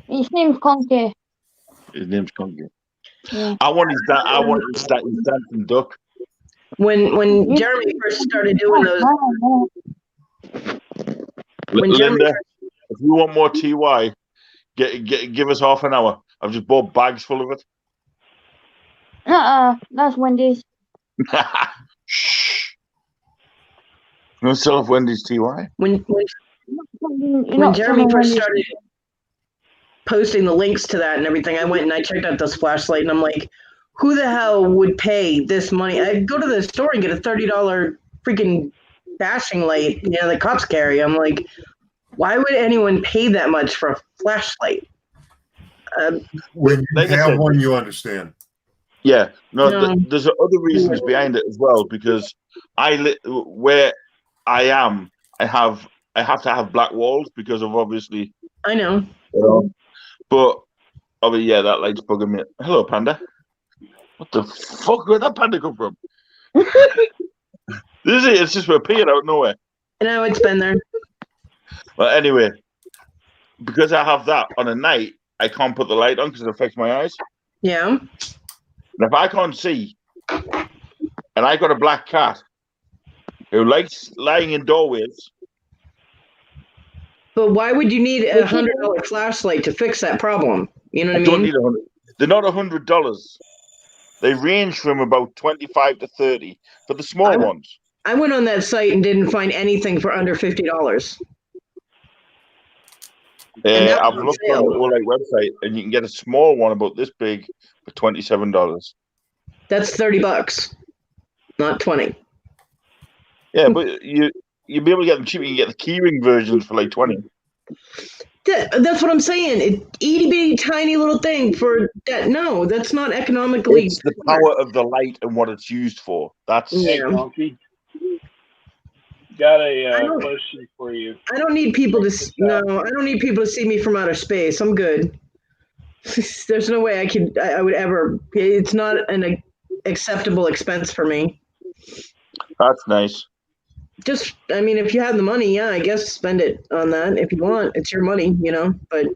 His name's Conky. His name's Conky. Yeah. I want his dancing duck. When Jeremy first started doing those, when Jeremy Linda, if you want more TY, give us half an hour. I've just bought bags full of it. That's Wendy's. Shh. You still have Wendy's TY? when You're when not Jeremy selling first Wendy's. started posting the links to that and everything, I went and I checked out this flashlight and I'm like, who the hell would pay this money? I'd go to the store and get a $30 freaking bashing light, the cops carry. I'm like, why would anyone pay that much for a flashlight? When you Like I have said- one, you understand. Yeah. No, No. there's other reasons behind it as well, because where I am, I have to have black walls because of obviously, I know. but yeah, that light's bugging me. Hello, Panda. What the fuck? Where'd that panda come from? This is it. It's just appeared out of nowhere. No, it's been there. Well, anyway, because I have that on a night, I can't put the light on because it affects my eyes. Yeah. And if I can't see, and I got a black cat who likes lying in doorways, But why would you need a $100 flashlight to fix that problem? You know what I I don't mean? need $100. They're not $100. They range from about 25 to 30 for the small ones. I went on that site and didn't find anything for under $50. And that's I've on looked sale. on the Olay website, and you can get a small one about this big for $27. That's $30, not 20. Yeah, but you'll be able to get them cheap. You can get the keyring versions for like 20. That's what I'm saying. It itty bitty tiny little thing for that. No, that's not economically. It's the power of the light and what it's used for. That's Yeah. Hey, Donkey. Got a I don't- question for you. I don't need people to. No, I don't need people to see me from outer space. I'm good. There's no way I would ever. It's not an acceptable expense for me. that's nice. Just, I mean, if you have the money, yeah, I guess spend it on that if you want. It's your money, But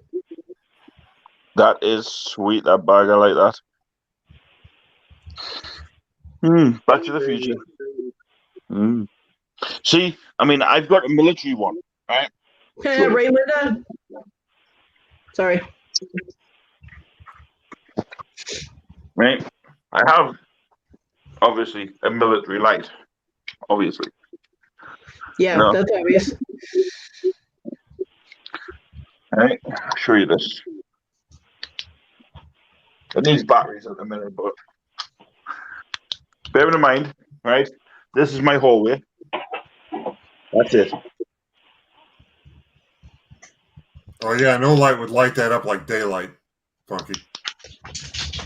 That is sweet. That bag, I like that. Back to the Future. See, I mean, I've got a military one, right? hey, right, Linda. Sorry. Right? I have obviously a military light. Obviously. Yeah, No. that's obvious. Right? I'll show you this. It needs batteries at the minute, but bear in mind, right? This is my hallway. That's it. Oh yeah, no light would light that up like daylight, Funky.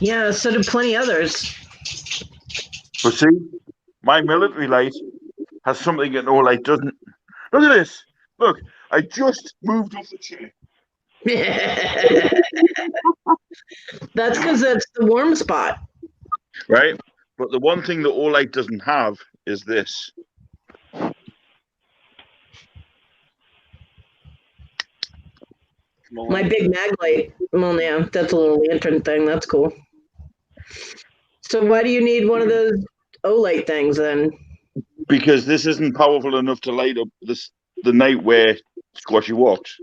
Yeah, so do plenty others. But see, my military light has something that no light doesn't. Look at this. Look, I just moved off the chair. That's because that's the warm spot. Right? But the one thing that all light doesn't have is this. My big mag light. Well, yeah, that's a little lantern thing. That's cool. So why do you need one of those O-light things then? Because this isn't powerful enough to light up the night where Squashy walks.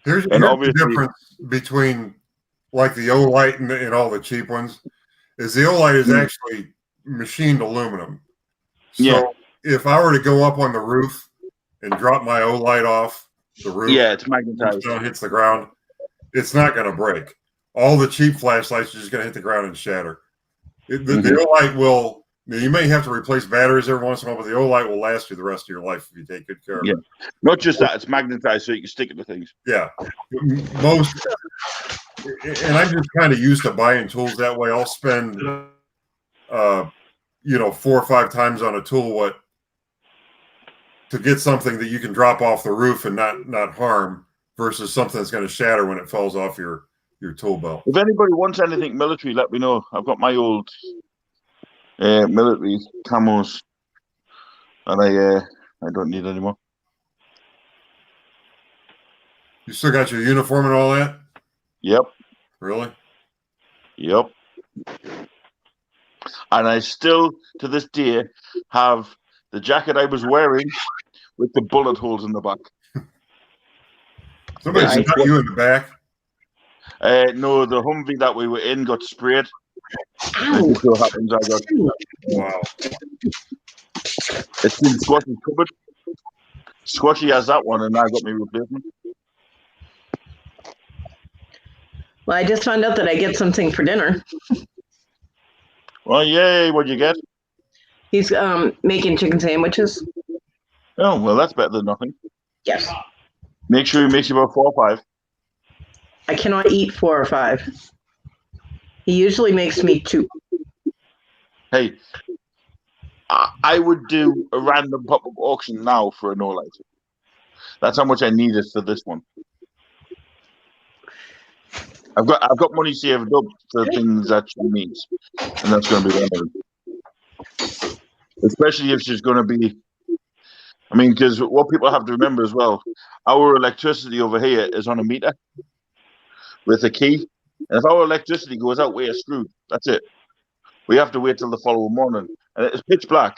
Here's And the obviously- difference between like the O-Light and all the cheap ones is the O-Light is actually machined aluminum. So Yeah. if I were to go up on the roof and drop my O-Light off the roof, Yeah, it's magnetized. stone hits the ground, it's not going to break. All the cheap flashlights are just going to hit the ground and shatter. The O-Light will You may have to replace batteries every once in a while, but the Olight will last you the rest of your life if you take good care of Yeah. it. Not just that, it's magnetized so you can stick it to things. Yeah. Most, and I'm just kind of used to buying tools that way. I'll spend, 4 or 5 times on a tool to get something that you can drop off the roof and not harm versus something that's going to shatter when it falls off your tool belt. If anybody wants anything military, let me know. I've got my old military camos, and I don't need any more. You still got your uniform and all that? Yep. Really? Yep. And I still, to this day, have the jacket I was wearing with the bullet holes in the back. Somebody shot you in the back? No, the Humvee that we were in got sprayed. Ow. It so happens I got. Wow. It's in Squashy's cupboard. Squashy has that one, and I got me replacement. Well, I just found out that I get something for dinner. Well, yay! What'd you get? He's making chicken sandwiches. Oh, well, that's better than nothing. Yes. Make sure he makes you about 4 or 5. I cannot eat 4 or 5. He usually makes me 2. Hey, I would do a random pop-up auction now for a no-light. That's how much I needed for this one. I've got money saved up for things that she needs, and that's going to be one of them. Especially if she's going to be. I mean, because what people have to remember as well, our electricity over here is on a meter with a key, and if our electricity goes out, we are screwed. That's it. We have to wait till the following morning, and it's pitch black.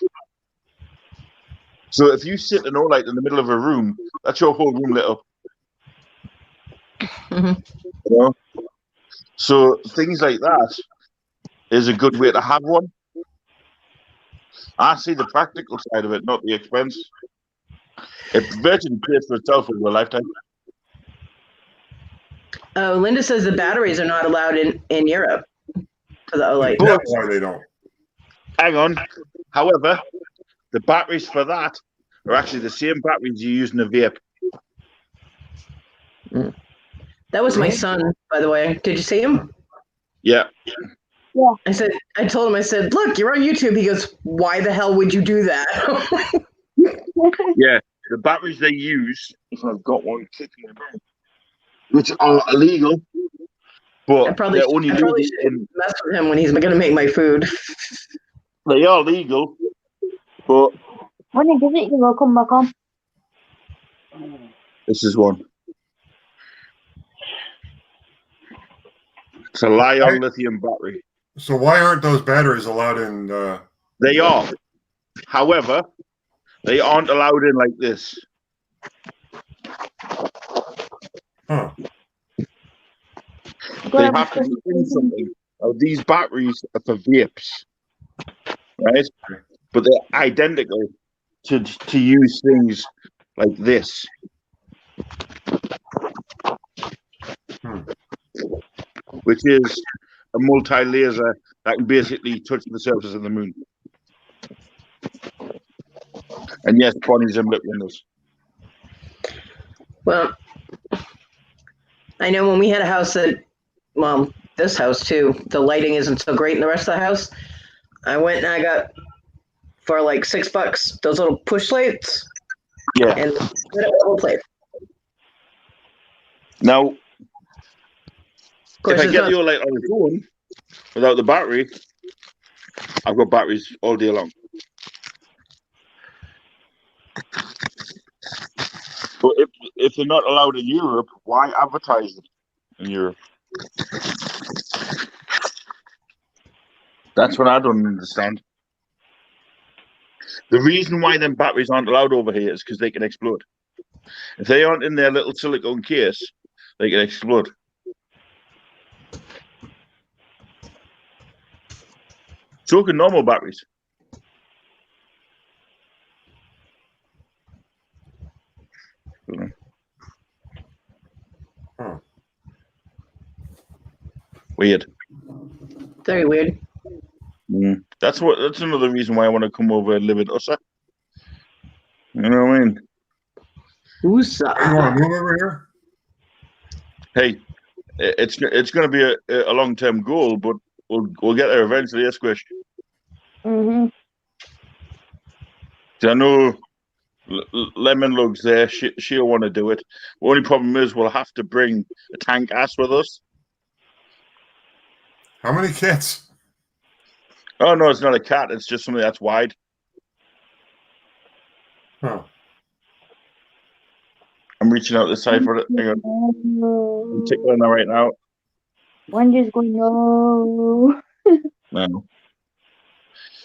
So if you sit an light in the middle of a room, that's your whole room lit up. Mm-hmm. You know? So things like that is a good way to have one. I see the practical side of it, not the expense. It virtually pays for itself over a lifetime. Oh, Linda says the batteries are not allowed in Europe for the Olight. That's why they don't. Hang on. However, the batteries for that are actually the same batteries you use in a vape. That was my son, by the way. Did you see him? Yeah. I told him, I said, look, you're on YouTube. He goes, why the hell would you do that? Yeah. The batteries they use, if I've got one kicking about, which are illegal, but they're only legal in. Mess with him when he's going to make my food. They are legal, but When he does it, he will come back on. this is one. It's a Li-ion lithium battery. So why aren't those batteries allowed in? They are. However, they aren't allowed in like this. Huh. They have to be in something. Now, these batteries are for vapes, right? But they're identical to use things like this. Which is a multi-laser that can basically touch the surface of the moon. And yes, Bonnie's in lit windows. Well, I know when we had a house this house too, the lighting isn't so great in the rest of the house. I went and I got, for like $6, those little push lights. Yeah. And lit up the whole place. Now, Of course, if I get the light on its own without the battery, I've got batteries all day long. But if they're not allowed in Europe, why advertise them in Europe? That's what I don't understand. The reason why them batteries aren't allowed over here is because they can explode. If they aren't in their little silicone case, they can explode. So can normal batteries. Huh. Weird. very weird. Mm. That's another reason why I want to come over and live in Ussa. You know what I mean? Who's You want to move over here? Hey, it's going to be a long term goal, but we'll get there eventually. Yes, Squish. Mm-hmm. I know Lemon Lug's there. She'll want to do it. The only problem is we'll have to bring a tank ass with us. How many kids? Oh no, it's not a cat. It's just something that's wide. Huh. I'm reaching out this side for it. Hang on. I'm tickling her right now. Wendy's going, no. No.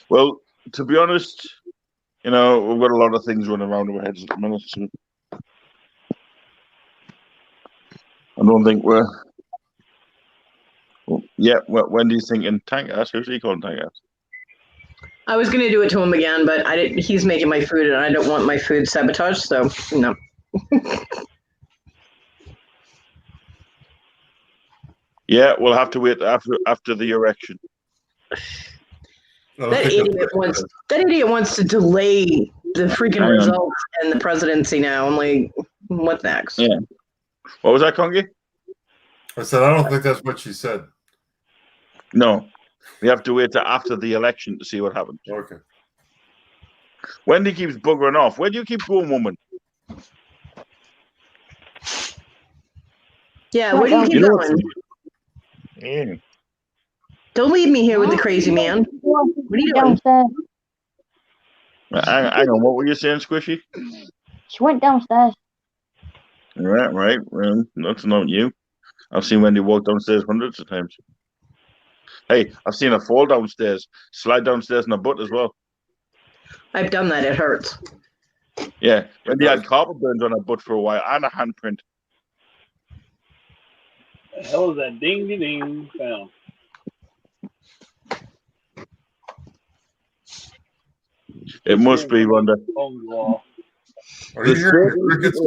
Well, to be honest, we've got a lot of things running around our heads at the minute. So I don't think we're. Yeah, Wendy's thinking tank ass. Who's he calling tank ass? I was gonna do it to him again, but I didn't. He's making my food, and I don't want my food sabotaged. So no. Yeah, we'll have to wait after the erection. That idiot wants to delay the freaking results and the presidency now. I'm like, what next? Yeah. What was that, Congy? I said, I don't think that's what she said. No. We have to wait till after the election to see what happens. Okay. Wendy keeps buggering off. Where do you keep going, woman? Yeah, where do you keep going? Yeah. Don't leave me here with the crazy man. What are you doing? Downstairs. Hang on, what were you saying, Squishy? She went downstairs. Right. That's not you. I've seen Wendy walk downstairs hundreds of times. Hey, I've seen her fall downstairs, slide downstairs in her butt as well. I've done that. It hurts. Yeah, Wendy had carpet burns on her butt for a while and a handprint. The hell is that ding-ding sound? It must be, Wanda. Are you hearing the crickets?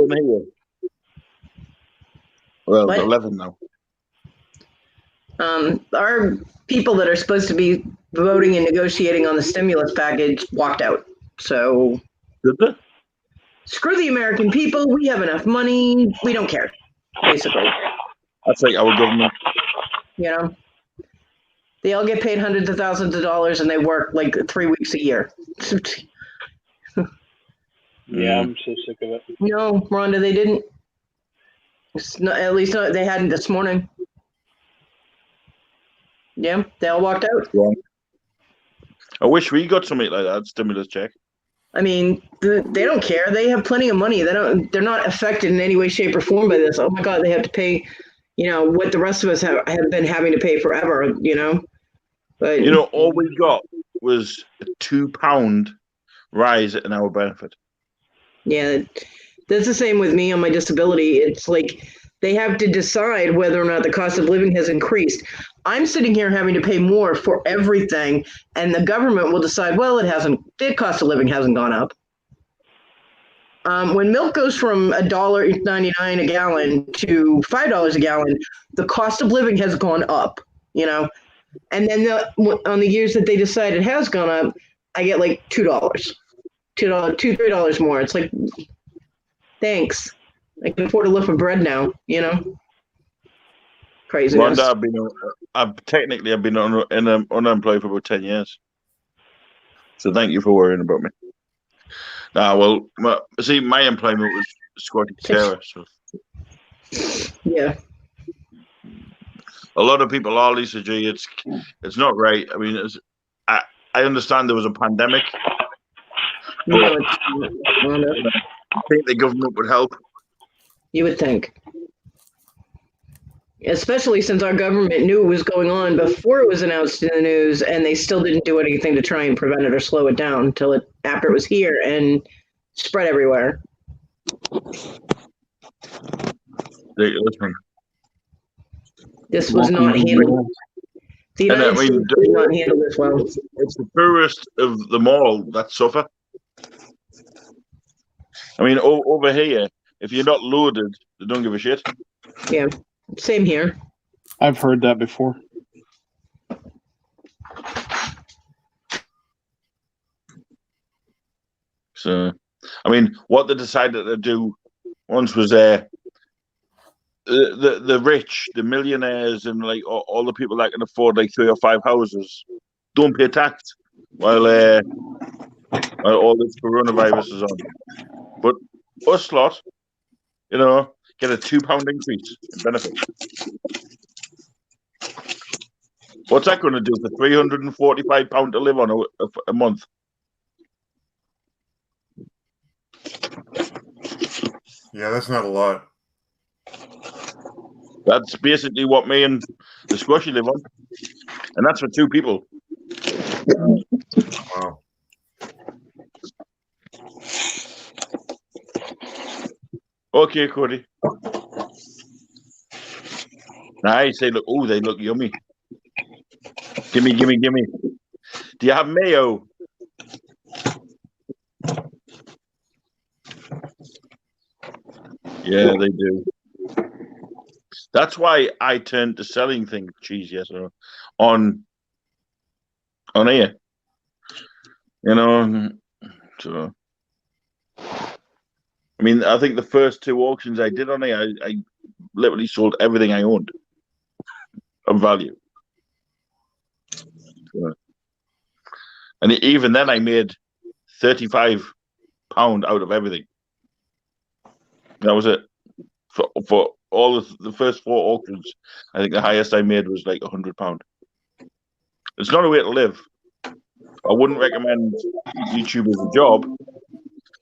Well, What? 11 now. Our people that are supposed to be voting and negotiating on the stimulus package walked out. So Did they? screw the American people. We have enough money. We don't care, basically. That's like our government. You know, they all get paid hundreds of thousands of dollars and they work like 3 weeks a year. Yeah, I'm so sick of it. No, Rhonda, they didn't. At least they hadn't this morning. Yeah, they all walked out. Yeah. I wish we got something like that, stimulus check. I mean, they don't care. They have plenty of money. They're not affected in any way, shape, or form by this. Oh my God, they have to pay, what the rest of us have been having to pay forever. But all we got was a £2 rise in our benefit. Yeah, that's the same with me on my disability. It's like they have to decide whether or not the cost of living has increased. I'm sitting here having to pay more for everything, and the government will decide, well, it hasn't. The cost of living hasn't gone up. When milk goes from $1.99 a gallon to $5 a gallon, the cost of living has gone up. And then on the years that they decide it has gone up, I get like $2, $3 more. It's like, thanks. I can afford a loaf of bread now. Crazy. Wanda, I've been unemployed for about 10 years. So thank you for worrying about me. My employment was Scottish Terror. So yeah. A lot of people are, Lisa G. It's not right. I mean, I understand there was a pandemic. No, I think the government would help. You would think. Especially since our government knew it was going on before it was announced in the news, and they still didn't do anything to try and prevent it or slow it down until after it was here and spread everywhere. This was not handled. The United States did not handle this well. It's the poorest of them all that suffer. I mean, over here, if you're not loaded, they don't give a shit. Yeah, same here. I've heard that before. So, I mean, what they decided to do once was the rich, the millionaires, and like all the people that can afford like 3 or 5 houses don't pay tax while all this coronavirus is on. But us lot, get a £2 increase in benefit. What's that going to do for £345 to live on a month? Yeah, that's not a lot. That's basically what me and the Squashy live on, and that's for 2 people. Wow. Okay, Cody. I say, look, oh, they look yummy. Gimme. Do you have mayo? Yeah, they do. That's why I turned to selling cheese yesterday on air. So I mean, I think the first 2 auctions I did on air, I literally sold everything I owned of value. So, and even then, I made £35 out of everything. That was it for all of the first 4 auctions. I think the highest I made was like £100. It's not a way to live. I wouldn't recommend YouTube as a job,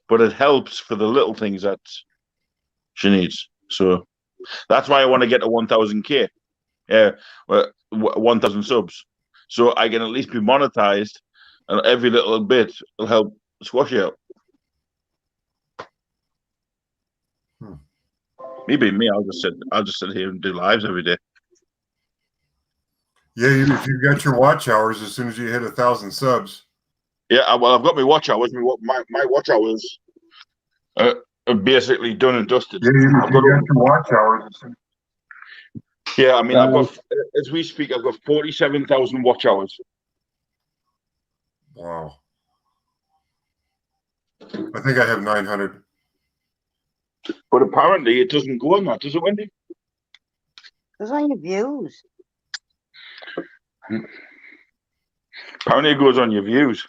but it helps for the little things that she needs. So that's why I want to get to 1,000K. Yeah, 1,000 subs. So I can at least be monetized, and every little bit will help Squashy out. Me being me, I'll just sit here and do lives every day. Yeah, if you've got your watch hours, as soon as you hit 1,000 subs. Yeah, well, I've got my watch hours. My watch hours are basically done and dusted. Yeah, you've got your watch hours. Yeah, I mean, I've got, as we speak, I've got 47,000 watch hours. Wow. I think I have 900. But apparently it doesn't go on that, does it, Wendy? It goes on your views. Apparently it goes on your views.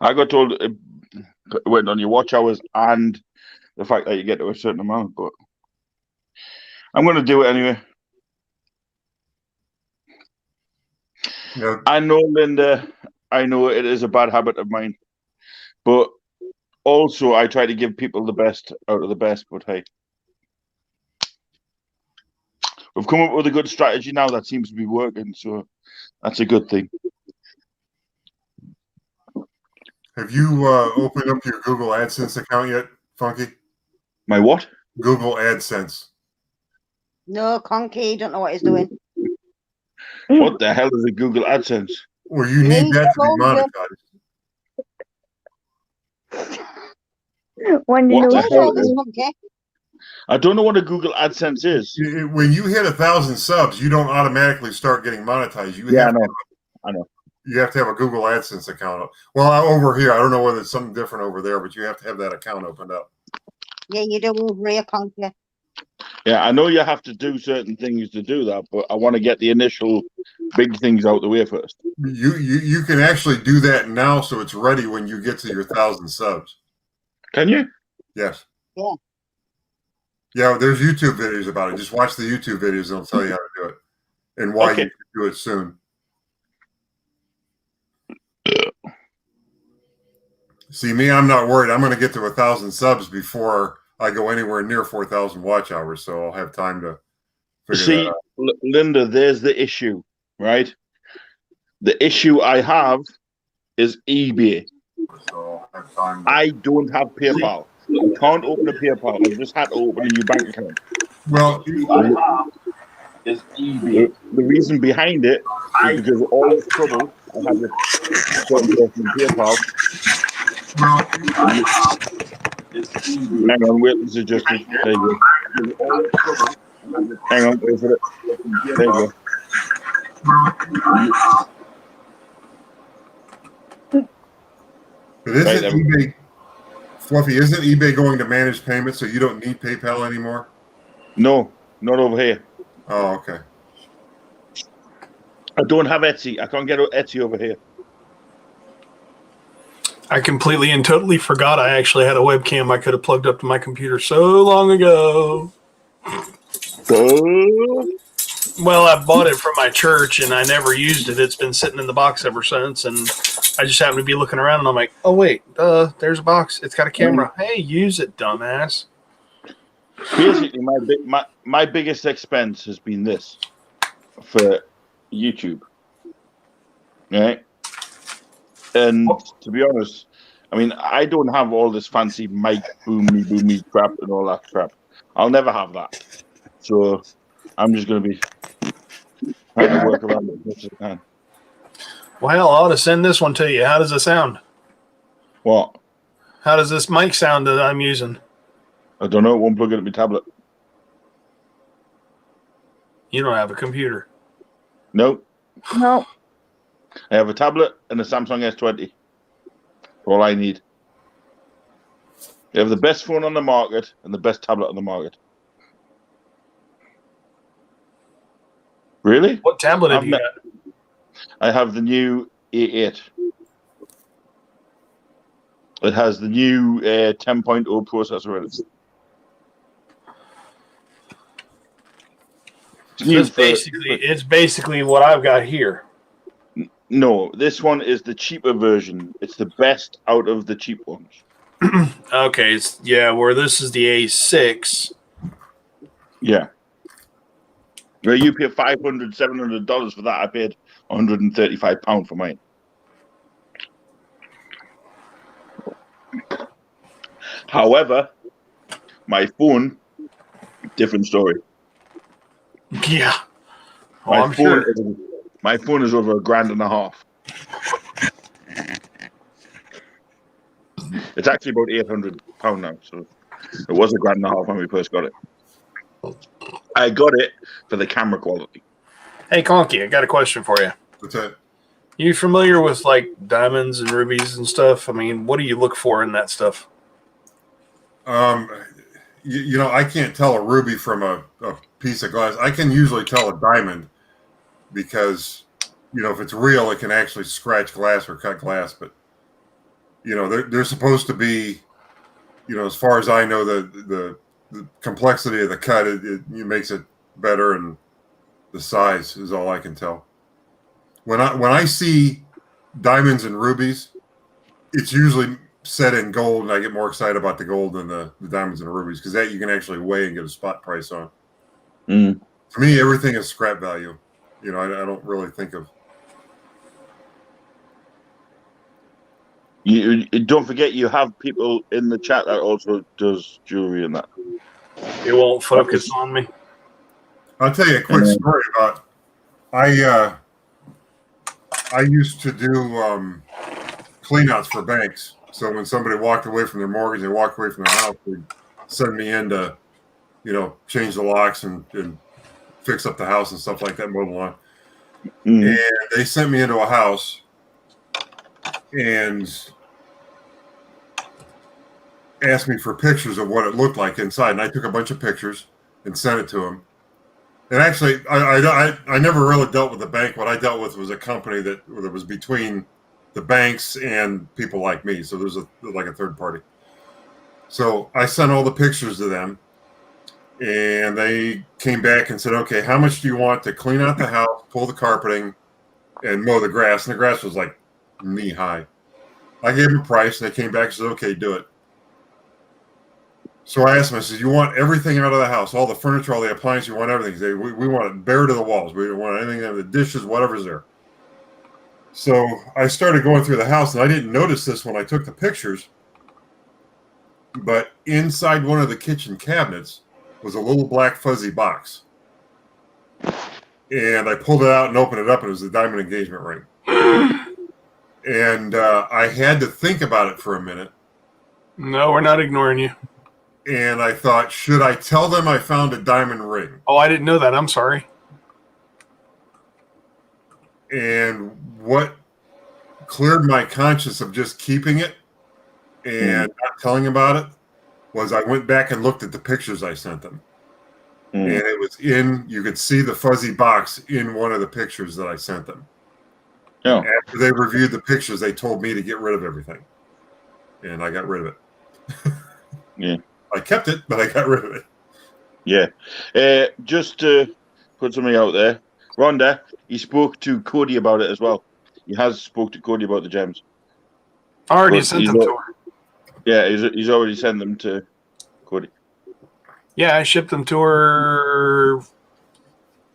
I got told it went on your watch hours and the fact that you get to a certain amount, but I'm going to do it anyway. Yeah. I know, Linda, I know it is a bad habit of mine, but also I try to give people the best out of the best, but hey. We've come up with a good strategy now that seems to be working, so that's a good thing. Have you opened up your Google AdSense account yet, Funky? My what? Google AdSense. No, Conky, don't know what he's doing. What the hell is a Google AdSense? Well, you need that to be monetized. When you What know the hell This is- Conky. I don't know what a Google AdSense is. When you hit 1,000 subs, you don't automatically start getting monetized. Yeah, I know. You have to have a Google AdSense account. Well, over here, I don't know whether it's something different over there, but you have to have that account opened up. Yeah, you do over here, Conky. Yeah, I know you have to do certain things to do that, but I want to get the initial big things out the way first. You can actually do that now, so it's ready when you get to your 1,000 subs. Can you? Yes. Yeah. Yeah, there's YouTube videos about it. Just watch the YouTube videos; they'll tell you how to do it and why Okay. you should do it soon. See, me, I'm not worried. I'm going to get to 1,000 subs before I go anywhere near 4,000 watch hours, so I'll have time to figure See, that out. Linda, there's the issue, right? The issue I have is eBay. So I'll have time. I don't have PayPal. I can't open a PayPal. I just had to open a new bank account. Well, Is eBay. The reason behind it is because of all this trouble I had with certain person in PayPal. Hang on, wait, this is just there you go. All this trouble Hang on, wait for it. There you go. But isn't Right, then. eBay, Fluffy, isn't eBay going to manage payments so you don't need PayPal anymore? No, not over here. Oh, okay. I don't have Etsy. I can't get Etsy over here. I completely and totally forgot I actually had a webcam I could have plugged up to my computer so long ago. Well, I bought it from my church and I never used it. It's been sitting in the box ever since. And I just happened to be looking around and I'm like, oh, wait, there's a box. It's got a camera. Hey, use it, dumbass. Basically, my biggest expense has been this for YouTube. Right? And to be honest, I mean, I don't have all this fancy mic, boomy crap and all that crap. I'll never have that. So I'm just going to be trying to work around it as much as I can. Well, I ought to send this one to you. How does it sound? What? How does this mic sound that I'm using? I don't know. It won't plug into my tablet. You don't have a computer. No. No. I have a tablet and a Samsung S20. All I need. They have the best phone on the market and the best tablet on the market. Really? What tablet have you got? I have the new A8. It has the new 10.0 processor in it. It's basically what I've got here. No, this one is the cheaper version. It's the best out of the cheap ones. Okay, where this is the A6. Yeah. Where you pay $500, $700 for that, I paid £135 for mine. However, my phone, different story. Yeah. I'm sure. My phone is over $1,500. It's actually about £800 now, so it was $1,500 when we first got it. I got it for the camera quality. Hey, Conky, I got a question for you. What's that? You familiar with like diamonds and rubies and stuff? I mean, what do you look for in that stuff? You know, I can't tell a ruby from a piece of glass. I can usually tell a diamond because, you know, if it's real, it can actually scratch glass or cut glass. But, you know, they're supposed to be, you know, as far as I know, the complexity of the cut, it makes it better, and the size is all I can tell. When I see diamonds and rubies, it's usually set in gold, and I get more excited about the gold than the diamonds and rubies because that you can actually weigh and get a spot price on. Mm. To me, everything is scrap value. You know, I don't really think of. You don't forget you have people in the chat that also does jewelry and that. It won't focus on me. I'll tell you a quick story about. I used to do cleanouts for banks. So when somebody walked away from their mortgage, they walked away from their house, they'd send me in to, you know, change the locks and fix up the house and stuff like that, mow the lawn. Mm-hmm. And they sent me into a house and asked me for pictures of what it looked like inside. And I took a bunch of pictures and sent it to them. And actually, I never really dealt with the bank. What I dealt with was a company that was between the banks and people like me. So there's like a third party. So I sent all the pictures to them, and they came back and said, okay, how much do you want to clean out the house, pull the carpeting, and mow the grass? And the grass was like knee high. I gave them a price, and they came back and said, okay, do it. So I asked them, I said, you want everything out of the house, all the furniture, all the appliances, you want everything? They, we want it bare to the walls. We don't want anything in the dishes, whatever's there. So I started going through the house, and I didn't notice this when I took the pictures, but inside one of the kitchen cabinets was a little black fuzzy box. And I pulled it out and opened it up, and it was a diamond engagement ring. And I had to think about it for a minute. No, we're not ignoring you. and I thought, should I tell them I found a diamond ring? Oh, I didn't know that. I'm sorry. And what cleared my conscience of just keeping it and not telling about it was I went back and looked at the pictures I sent them. And it was you could see the fuzzy box in one of the pictures that I sent them. Yeah. After they reviewed the pictures, they told me to get rid of everything. And I got rid of it. Yeah. I kept it, but I got rid of it. Yeah. Just to put something out there, Rhonda, he spoke to Cody about it as well. He has spoke to Cody about the gems. I already But sent them to her. Yeah, he's already sent them to Cody. Yeah, I shipped them to her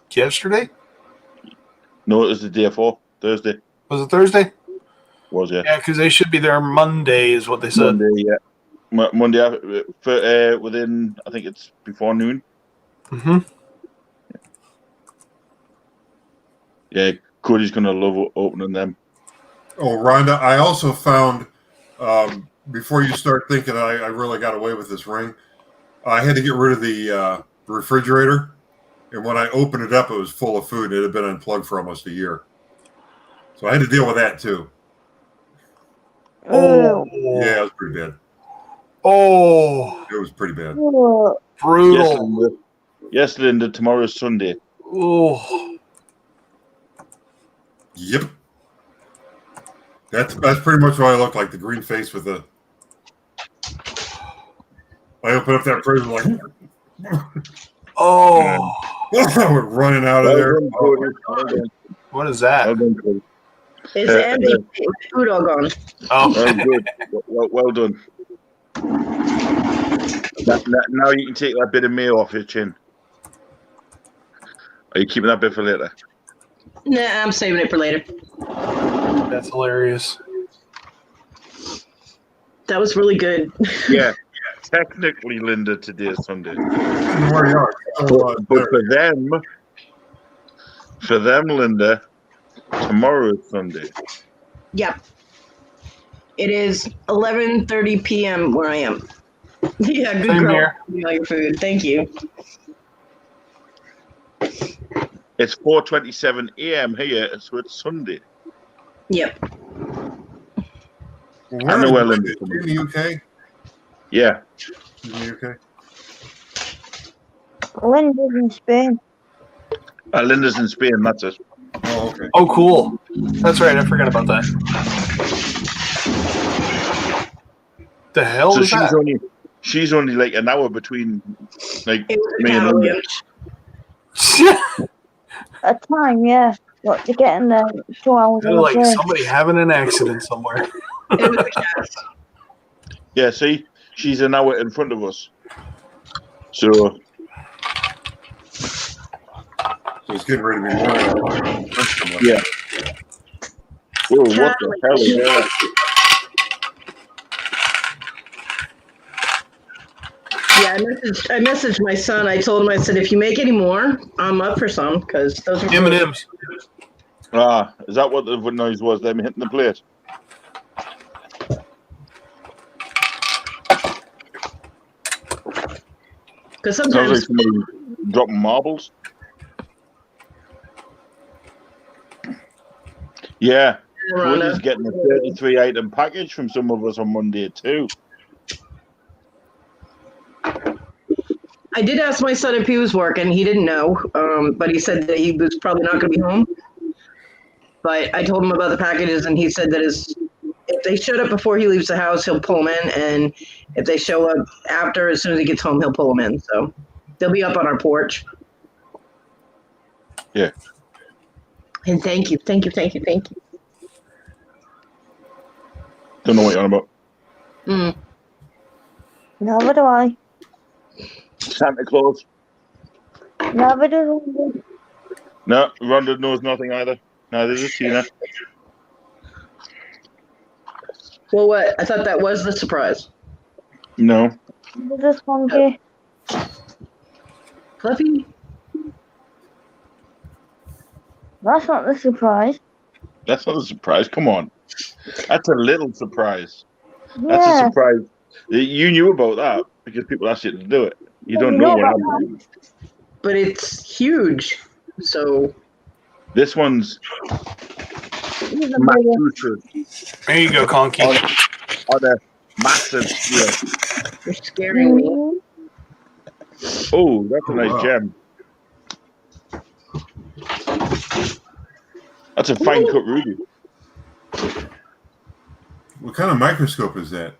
yesterday. No, it was the day before, Thursday. Was it Thursday? Was, yeah. Yeah, because they should be there Monday, is what they said. Monday, yeah. Monday after, within, I think it's before noon. Mm-hmm. Yeah, Cody's going to love opening them. Oh, Rhonda, I also found, before you start thinking I really got away with this ring, I had to get rid of the refrigerator. And when I opened it up, it was full of food. It had been unplugged for almost a year. So I had to deal with that, too. Oh. Yeah, it was pretty bad. Oh. It was pretty bad. Brutal. Yes, Linda, tomorrow's Sunday. Oh. Yep. That's pretty much what I look like, the green face with the... I open up that fridge like... Oh. We're running out of there. What is that? It's empty. Food all gone. Oh, good. Well done. Now you can take that bit of meal off your chin. Are you keeping that bit for later? Nah, I'm saving it for later. That's hilarious. That was really good. Yeah. Technically, Linda, today is Sunday. Where you are. But for them, Linda, tomorrow is Sunday. Yep. It is 11:30 p.m. where I am. Yeah, good Same girl. here. All your food. Thank you. It's 4:27 a.m. here, so it's Sunday. Yep. Well, I know where Linda Linda's in the UK. Yeah. In the UK. Linda's in Spain. Linda's in Spain, that's it. Oh, okay. Oh, cool. That's right. I forgot about that. The hell So is that? she's only like an hour between like It was me and Linda. A time, yeah. What, to get in there 2 hours They're on the like plane. somebody having an accident somewhere. It was a cat. Yeah, see, she's an hour in front of us. So it's getting ready to be morning. yeah. Whoa, what the hell is that? Yeah, I messaged my son. I told him, I said, if you make any more, I'm up for some, because those are M&M's. Ah, is that what the noise was? Them hitting the plate? Because Sounds like sometimes somebody dropping marbles. Yeah, Cody's getting a 33-item package from some of us on Monday too. I did ask my son if he was working. He didn't know, but he said that he was probably not going to be home. But I told him about the packages, and he said that if they showed up before he leaves the house, he'll pull them in, and if they show up after, as soon as he gets home, he'll pull them in. So they'll be up on our porch. Yeah. And thank you. Don't know what you're on about. Never do I. Santa Claus. Never do. No, Rhonda knows nothing either. Neither does Tina. Well, what? I thought that was the surprise. No. This one here. Fluffy? That's not the surprise. That's not a surprise. Come on. That's a little surprise. Yeah. That's a surprise You knew about that because people asked you to do it. You Yeah, don't you know know what about I'm doing. But it's huge. So This one's He's a baby. massive There you go, Conky. on a massive scale. you're scaring me. Mhm. Oh, that's a Oh, nice wow. gem. That's a fine cut ruby. What kind of microscope is that?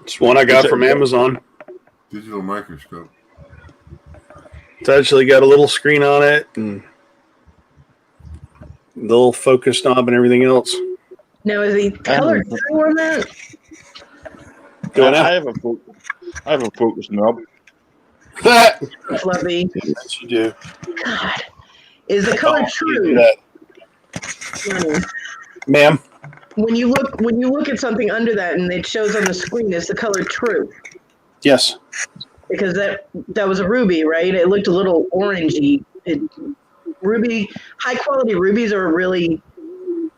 It's one I got from Amazon. Digital microscope. It's actually got a little screen on it and the little focus knob and everything else. Now, is the color true on that? Go now. I have a focus knob. Fluffy. Yes, you do. God. Is the color Oh, you do true? that. Lenny? Ma'am? When you look at something under that and it shows on the screen, is the color true? Yes. Because that was a ruby, right? It looked a little orangey. High quality rubies are really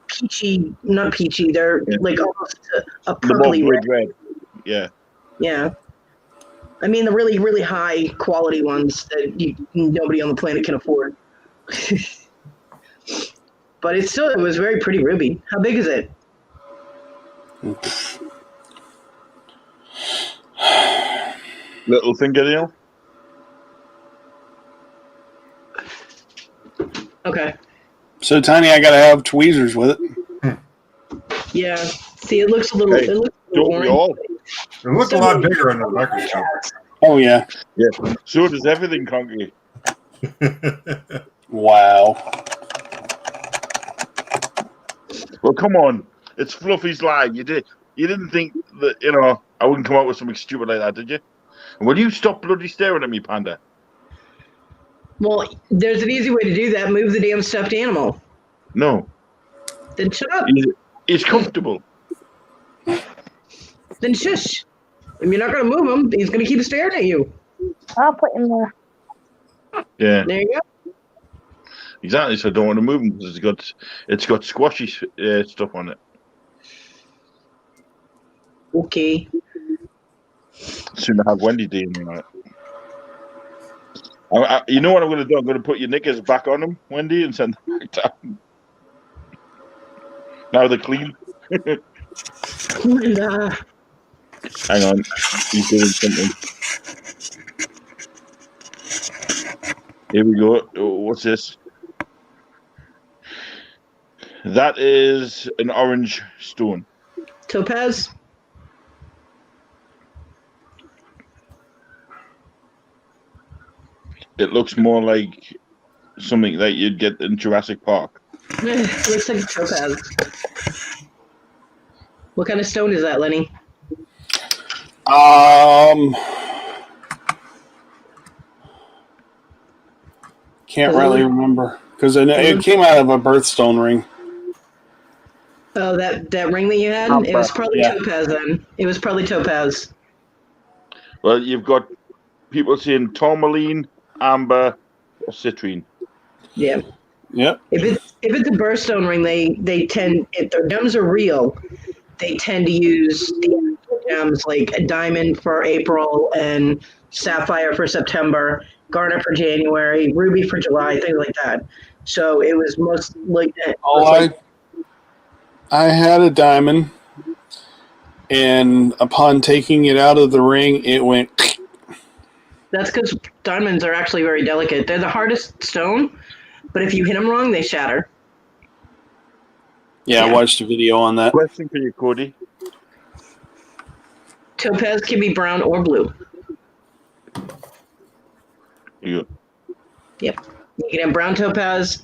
peachy, not peachy. They're like almost a The more purpley red. blood red. Yeah. Yeah. I mean the really, really high quality ones that nobody on the planet can afford. But it was very pretty ruby. How big is it? Little fingernail. Okay. So tiny, I gotta have tweezers with it. Yeah. See, it looks a little. Hey, it looks a don't little we orange. all? It looked a lot bigger under the microscope. Oh yeah. Yeah. So does everything, Conky. Wow. Well, come on. It's Fluffy's lie. You didn't think that, I wouldn't come up with something stupid like that, did you? And will you stop bloody staring at me, Panda? Well, there's an easy way to do that. Move the damn stuffed animal. No. Then shut up. He's comfortable. Then shush. If you're not going to move him, he's going to keep staring at you. I'll put him there. Yeah. There you go. Exactly. So I don't want to move him because it's got squashy stuff on it. Okay. Soon I have Wendy DNA on it. You know what I'm going to do? I'm going to put your knickers back on them, Wendy, and send them back down. Now they're clean. And, Hang on. He's doing something. Here we go. Oh, what's this? That is an orange stone. topaz. It looks more like something that you'd get in Jurassic Park. Looks like a topaz. What kind of stone is that, Lenny? Can't really remember because it came out of a birthstone ring. Oh, that ring that you had? It was probably topaz then. It was probably topaz. Well, you've got people saying tourmaline, amber, or citrine. Yeah. Yep. If it's a birthstone ring, they tend, if their gems are real, they tend to use the gems like a diamond for April and sapphire for September, garnet for January, ruby for July, things like that. So it was most like that. I had a diamond, and upon taking it out of the ring, it went. That's because diamonds are actually very delicate. They're the hardest stone, but if you hit them wrong, they shatter. Yeah, I watched a video on that. Question for you, Cody. Topaz can be brown or blue. You Yep. You can have brown topaz,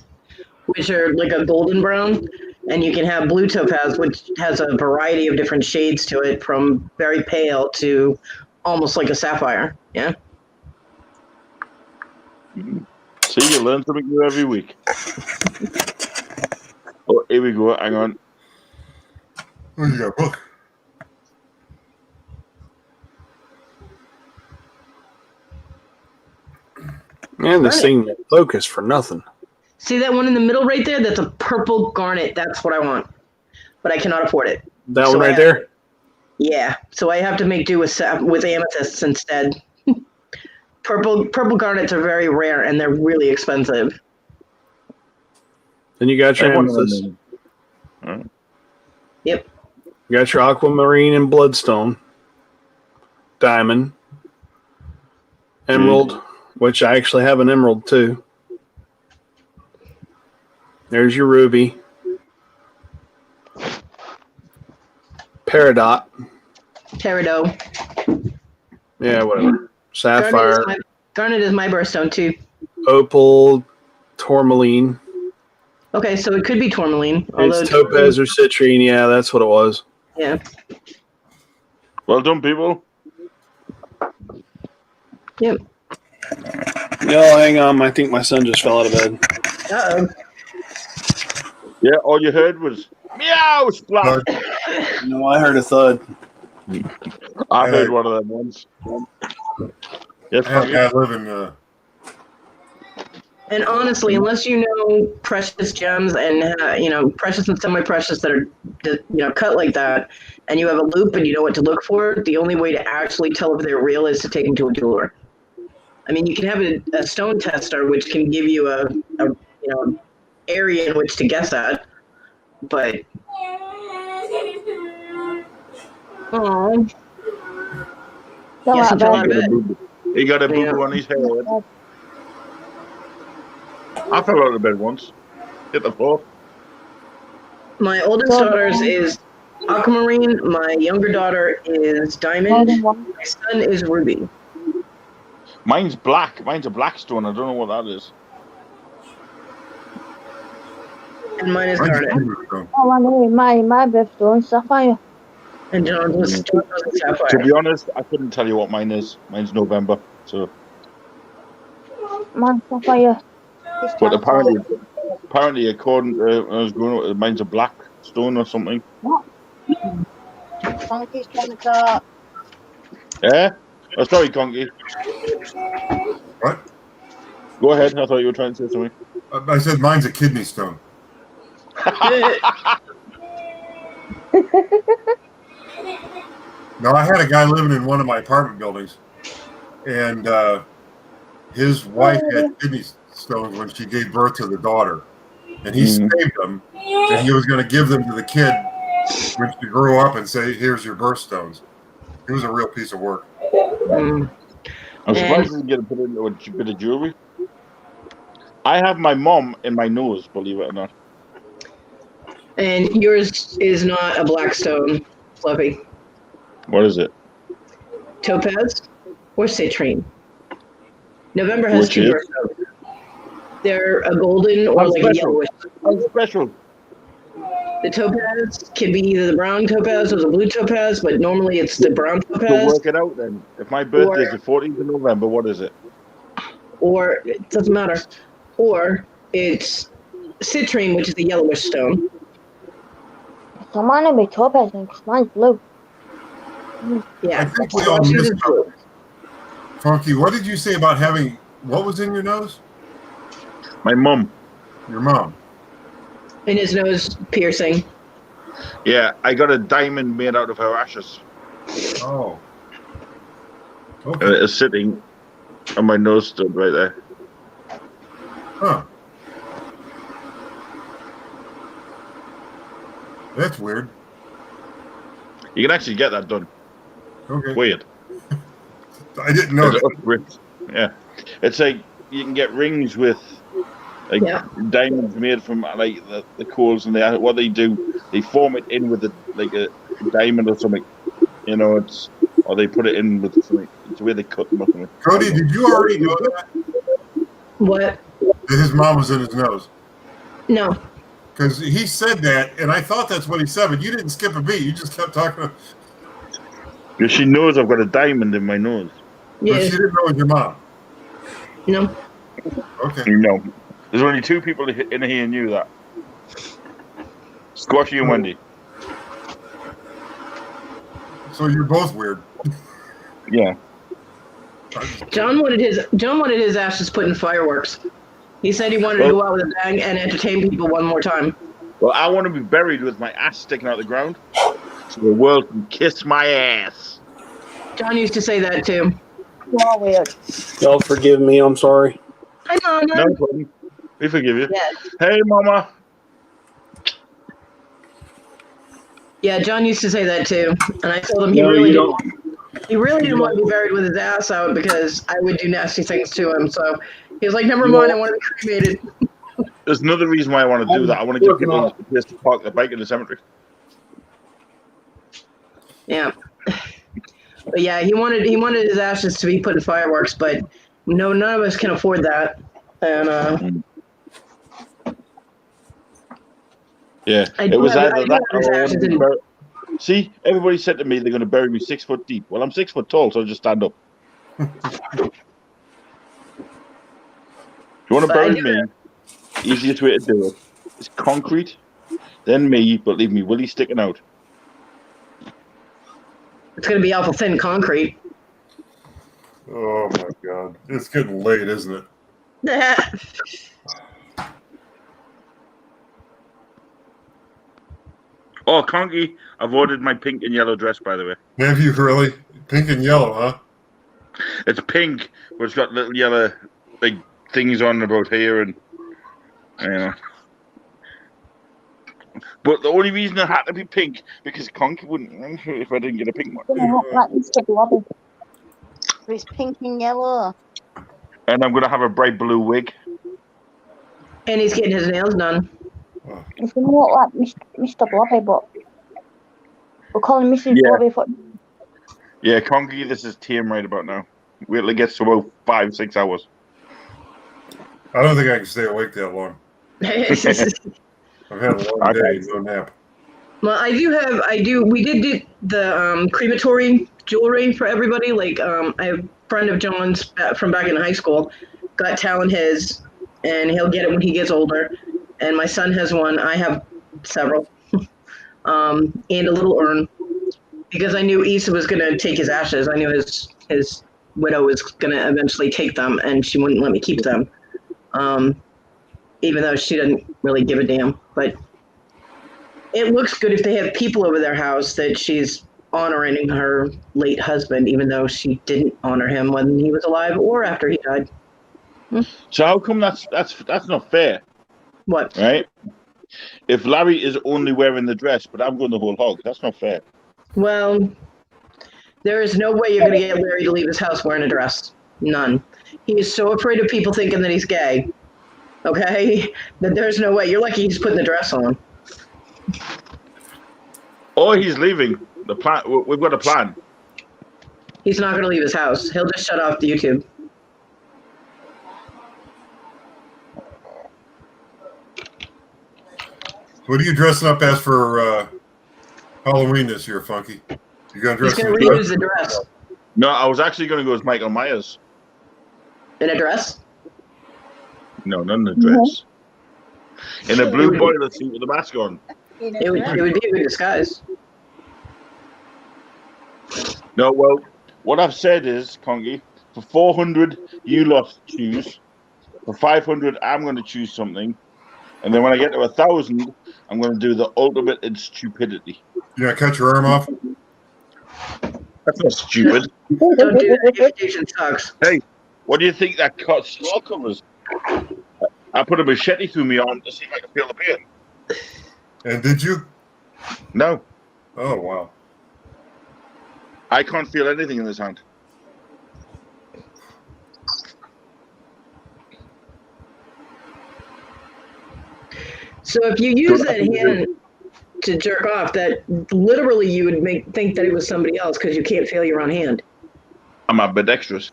which are like a golden brown, and you can have blue topaz, which has a variety of different shades to it, from very pale to almost like a sapphire. Yeah. See, you learn something new every week. Oh, here we go. Hang on. Oh, you got a book. Man, this thing focused for nothing. See that one in the middle right there? That's a purple garnet. That's what I want, but I cannot afford it. That So one I right have- there. Yeah, so I have to make do with amethysts instead. Purple garnets are very rare and they're really expensive. Then you got your Everyone in amethyst. the- Yep. You got your aquamarine and bloodstone, diamond, emerald, which I actually have an emerald too. There's your ruby, peridot, Peridot. yeah, whatever, sapphire, Garnet is my birthstone too. opal, tourmaline. Okay, so it could be tourmaline. Although It's topaz or citrine. Yeah, that's what it was. Yeah. Well done, people. Yep. No, hang on. I think my son just fell out of bed. Uh-oh. Yeah, all you heard was meow splash. No, I heard a thud. I heard one of them once. Yes, I live in. And honestly, unless you know precious gems and precious and semi-precious that are cut like that, and you have a loop and you know what to look for, the only way to actually tell if they're real is to take them to a jeweler. I mean, you can have a stone tester, which can give you a area in which to guess at, but oh, Don't yes, like until I that. bet. He got a boo boo on his head. I fell out of bed once. Hit the floor. My oldest daughter's is aquamarine. My younger daughter is diamond. My son is ruby. Mine's black. Mine's a black stone. I don't know what that is. And mine is garnet. Oh, I know. My birthstone's sapphire. And John's was To sapphire. be honest, I couldn't tell you what mine is. Mine's November. So, Mine's sapphire. but apparently, according to I was growing up, mine's a black stone or something. Funky's trying to talk. Eh? Oh, sorry, Conky. What? Go ahead. I thought you were trying to say something. I said mine's a kidney stone. No, I had a guy living in one of my apartment buildings, and his wife had kidney stones when she gave birth to the daughter, and he saved them, and he was going to give them to the kid when she grew up and say, "Here's your birthstones." It was a real piece of work. Mm. I'm surprised you didn't get it put into a bit of jewelry. I have my mom in my nose, believe it or not. And yours is not a black stone, Fluffy. What is it? Topaz or citrine. November has Which two is? birthstones. They're a golden or How like a special? yellowish. How special? The topaz can be either the brown topaz or the blue topaz, but normally it's the brown So topaz. work it out then. If my birthday is the 14th of November, what is it? Or it doesn't matter. Or it's citrine, which is the yellowish stone. So mine will be topaz because mine's blue. I Yeah. think we all missed out. Funky, what did you say about having what was in your nose? My mum. Your mom. And his nose piercing. Yeah, I got a diamond made out of her ashes. Oh. And Okay. it is sitting on my nose stud right there. Huh. That's weird. You can actually get that done. Okay. Weird. I didn't know It's that. upright. Yeah. It's like you can get rings with like Yeah. diamonds made from like the coals, and what they do, they form it in with like a diamond or something. You know, or they put it in with something. It's the way they cut them or something. Cody, did you already know that? What? That his mom was in his nose? No. Because he said that, and I thought that's what he said, but you didn't skip a beat. You just kept talking. Because she knows I've got a diamond in my nose. But Yeah. she didn't know it was your mom. No. Okay. No. There's only two people in here who knew that. Squashy and Wendy. So you're both weird. Yeah. John wanted his ashes put in fireworks. He said he wanted to go out with a bang and entertain people one more time. Well, I want to be buried with my ass sticking out the ground, so the world can kiss my ass. John used to say that too. You are weird. Y'all forgive me. I'm sorry. Hi, Mama. No problem. We forgive you. Yeah. Hey, Mama. Yeah, John used to say that too, and I told him he No, really you didn't. don't. He really didn't want to be buried with his ass out because I would do nasty things to him. So he was like, "Never mind, I want to be cremated." There's another reason why I want to do that. I want to give people a place to park their bike in the cemetery. Yeah, but yeah, he wanted his ashes to be put in fireworks, but no, none of us can afford that, and Yeah, I it do was have- either I do that have his or I ashes wanted to in- bury- See, everybody said to me they're going to bury me 6 foot deep. Well, I'm 6 foot tall, so I just stand up. You want to But I bury do me? Easiest way to do it is concrete, then me, but leave me willy sticking out. it's going to be awful thin concrete. Oh my God, it's getting late, isn't it? Oh, Conky, I've ordered my pink and yellow dress, by the way. Have you really? Pink and yellow, huh? It's pink, but it's got little yellow big things on about here, and you know. But the only reason it had to be pink because Conky wouldn't if I didn't get a pink one. Gonna look like Mr. Blobby. It's pink and yellow. And I'm gonna have a bright blue wig. And he's getting his nails done. It's gonna look like Mr. Blobby, but we're calling Mrs. Yeah. Blobby for Yeah, Conky, this is tame right about now. Wait till it gets to about 5-6 hours. I don't think I can stay awake that long. I've had a long day, no nap. Well, we did the crematory jewelry for everybody. Like, I have a friend of John's from back in high school got Talon his, and he'll get it when he gets older. And my son has one. I have several. And a little urn. Because I knew Issa was going to take his ashes. I knew his widow was going to eventually take them, and she wouldn't let me keep them. Even though she doesn't really give a damn. But it looks good if they have people over their house that she's honoring her late husband, even though she didn't honor him when he was alive or after he died. So how come that's not fair, What? right? If Larry is only wearing the dress, but I'm going the whole hog, that's not fair. Well, there is no way you're going to get Larry to leave his house wearing a dress. None. He is so afraid of people thinking that he's gay. Okay? That there's no way. You're lucky he's putting the dress on. Or he's leaving. The plan. We've got a plan. He's not going to leave his house. He'll just shut off the YouTube. What are you dressing up as for Halloween this year, Funky? You gonna He's dress going to in a reuse dress? the dress. No, I was actually going to go as Michael Myers. In a dress? No, not in the dress. In a blue boiler suit with a mask on. It would be a good disguise. No, well, what I've said is, Congy, for 400, you lot choose. For 500, I'm going to choose something. And then when I get to 1,000, I'm going to do the ultimate in stupidity. You gonna cut your arm off? That's not stupid. Don't do that. Invitation sucks. Hey, what do you think that cut skull covers? I put a machete through my arm to see if I can feel the pain. And did you? No, Oh wow. I can't feel anything in this hand. So if you use that hand to jerk off, that literally you would think that it was somebody else because you can't feel your own hand. I'm ambidextrous,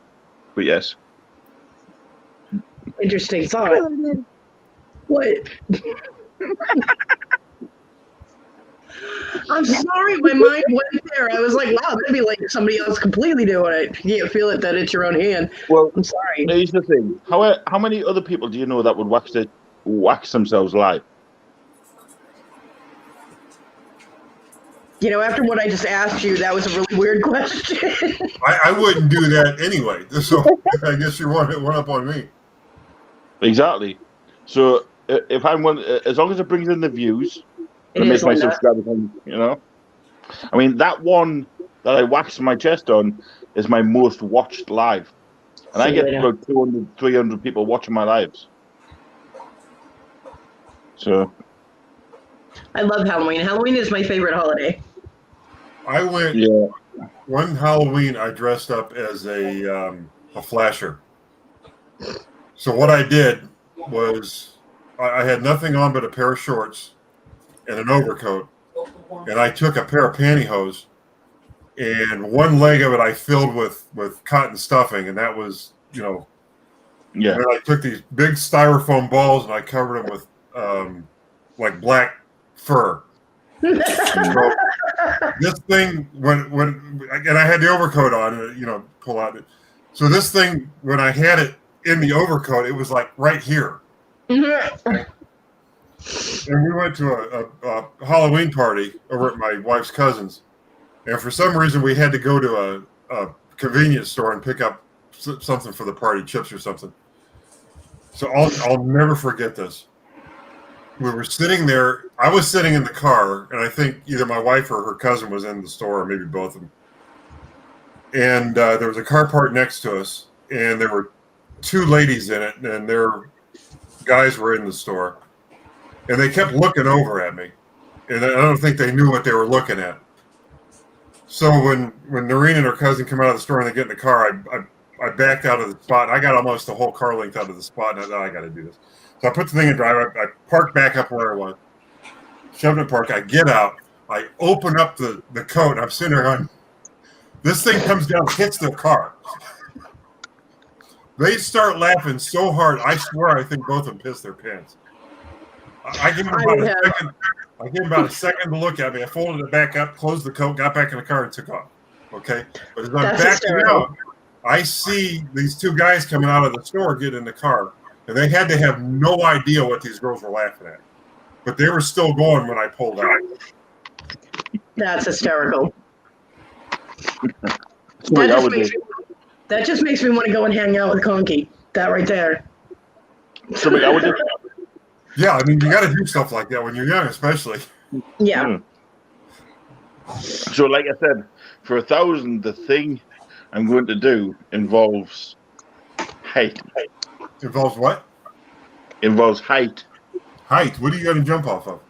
but yes. Interesting thought. What? I'm sorry, my mind went there. I was like, wow, that'd be like somebody else completely doing it. You can't feel it that it's your own hand. Well, I'm sorry. here's the thing. How many other people do you know that would wax themselves live? You know, after what I just asked you, that was a really weird question. I wouldn't do that anyway. So I guess you want one up on me. Exactly. So if I'm one, as long as it brings in the views, It it makes is, my Linda. subscribers, you know. I mean, that one that I waxed my chest on is my most watched live, and I See get you later. about 200, 300 people watching my lives. So I love Halloween. Halloween is my favorite holiday. I went yeah, one Halloween. I dressed up as a flasher. So what I did was I had nothing on but a pair of shorts and an overcoat, and I took a pair of pantyhose, and one leg of it I filled with cotton stuffing, and that was, you know. yeah. And then I took these big styrofoam balls and I covered them with like black fur. So this thing when and I had the overcoat on, and you know, pull out it. So this thing, when I had it in the overcoat, it was like right here. And we went to a Halloween party over at my wife's cousin's, and for some reason we had to go to a convenience store and pick up something for the party, chips or something. So I'll never forget this. We were sitting there. I was sitting in the car, and I think either my wife or her cousin was in the store, or maybe both of them. And there was a car parked next to us, and there were two ladies in it, and their guys were in the store. And they kept looking over at me, and I don't think they knew what they were looking at. So when Noreen and her cousin come out of the store and they get in the car, I backed out of the spot. I got almost the whole car length out of the spot, and I thought, I got to do this. So I put the thing in drive. I parked back up where I was, shoved it in park. I get out. I open up the coat, and I'm sitting there going, this thing comes down, hits their car. They start laughing so hard, I swear I think both of them pissed their pants. I gave them about a second to look at me. I folded it back up, closed the coat, got back in the car, and took off. Okay? But as I'm That's backing hysterical. out, I see these two guys coming out of the store get in the car, and they had to have no idea what these girls were laughing at. But they were still going when I pulled out. That's hysterical. Wait, That just makes me want to go and hang out with Conky. That right there. I would just, Yeah, I mean, you got to do stuff like that when you're young, especially. Yeah. So, like I said, for 1,000, the thing I'm going to do involves height. Involves what? Involves height. Height. What are you going to jump off of?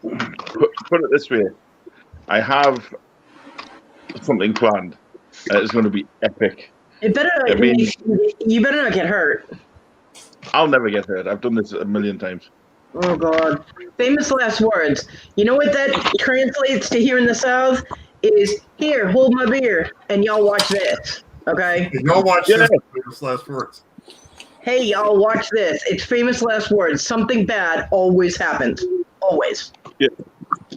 Put it this way, I have something planned. It's going to be epic. It better not, I mean- you better not get hurt. I'll never get hurt. I've done this a million times. Oh, God. Famous last words. You know what that translates to here in the South? Is, here, hold my beer, and y'all watch this. Okay? And y'all watch Yeah. this famous last words. Hey, y'all watch this. It's famous last words. Something bad always happens. Always.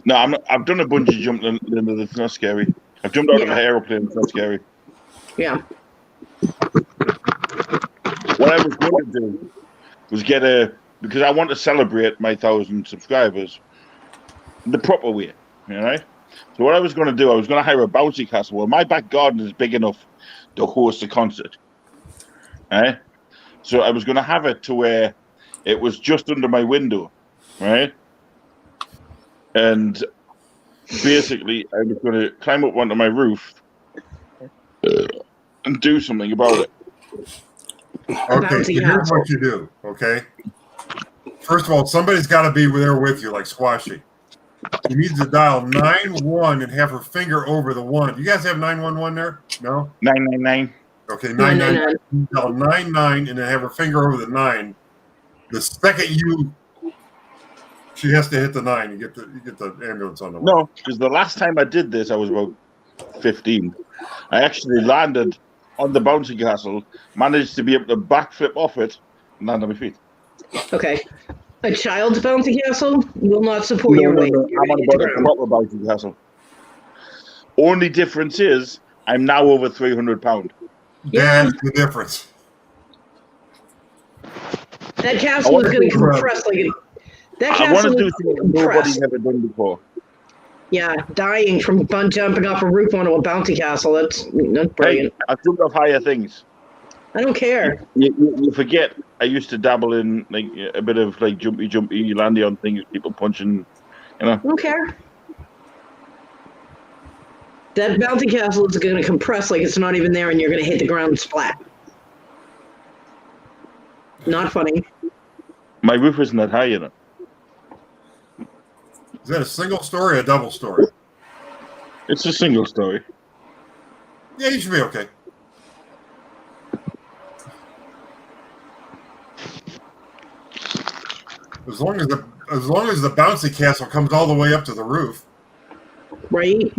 No, I'm not, I've done a bungee jump, Linda. That's not scary. I've jumped out of Yeah. an aeroplane. It's not scary. Yeah. What I was going to do was because I want to celebrate my 1,000 subscribers the proper way, you know? So what I was going to do, I was going to hire a bouncy castle. Well, my back garden is big enough to host a concert, right? So I was going to have it to where it was just under my window, right? And basically, I was going to climb up onto my roof and do something about it. Okay, so here's what you do, okay? First of all, somebody's got to be there with you, like Squashy. You need to dial 9-1 and have her finger over the 1. You guys have 911 there? No? 999. Okay, 999. Dial 99 and then have her finger over the 9. The second she has to hit the 9. You get the ambulance on the way. No, because the last time I did this, I was about 15. I actually landed on the bouncy castle, managed to be able to backflip off it, and land on my feet. Okay. A child's bouncy castle will not support your weight. I'm on about a proper bouncy castle. Only difference is I'm now over 300 pounds. That's the difference. That castle is going to compress like that I want castle to do is something compress. nobody's ever done before. Yeah, dying from jumping off a roof onto a bouncy castle. That's Hey, brilliant. I've jumped off higher things. I don't care. You forget. I used to dabble in like a bit of like jumpy, landy on things, people punching. You know. I don't care. That bouncy castle is going to compress like it's not even there, and you're going to hit the ground splat. Not funny. My roof isn't that high, you know. Is that a single story or a double story? It's a single story. Yeah, you should be okay. As long as the bouncy castle comes all the way up to the roof. Right?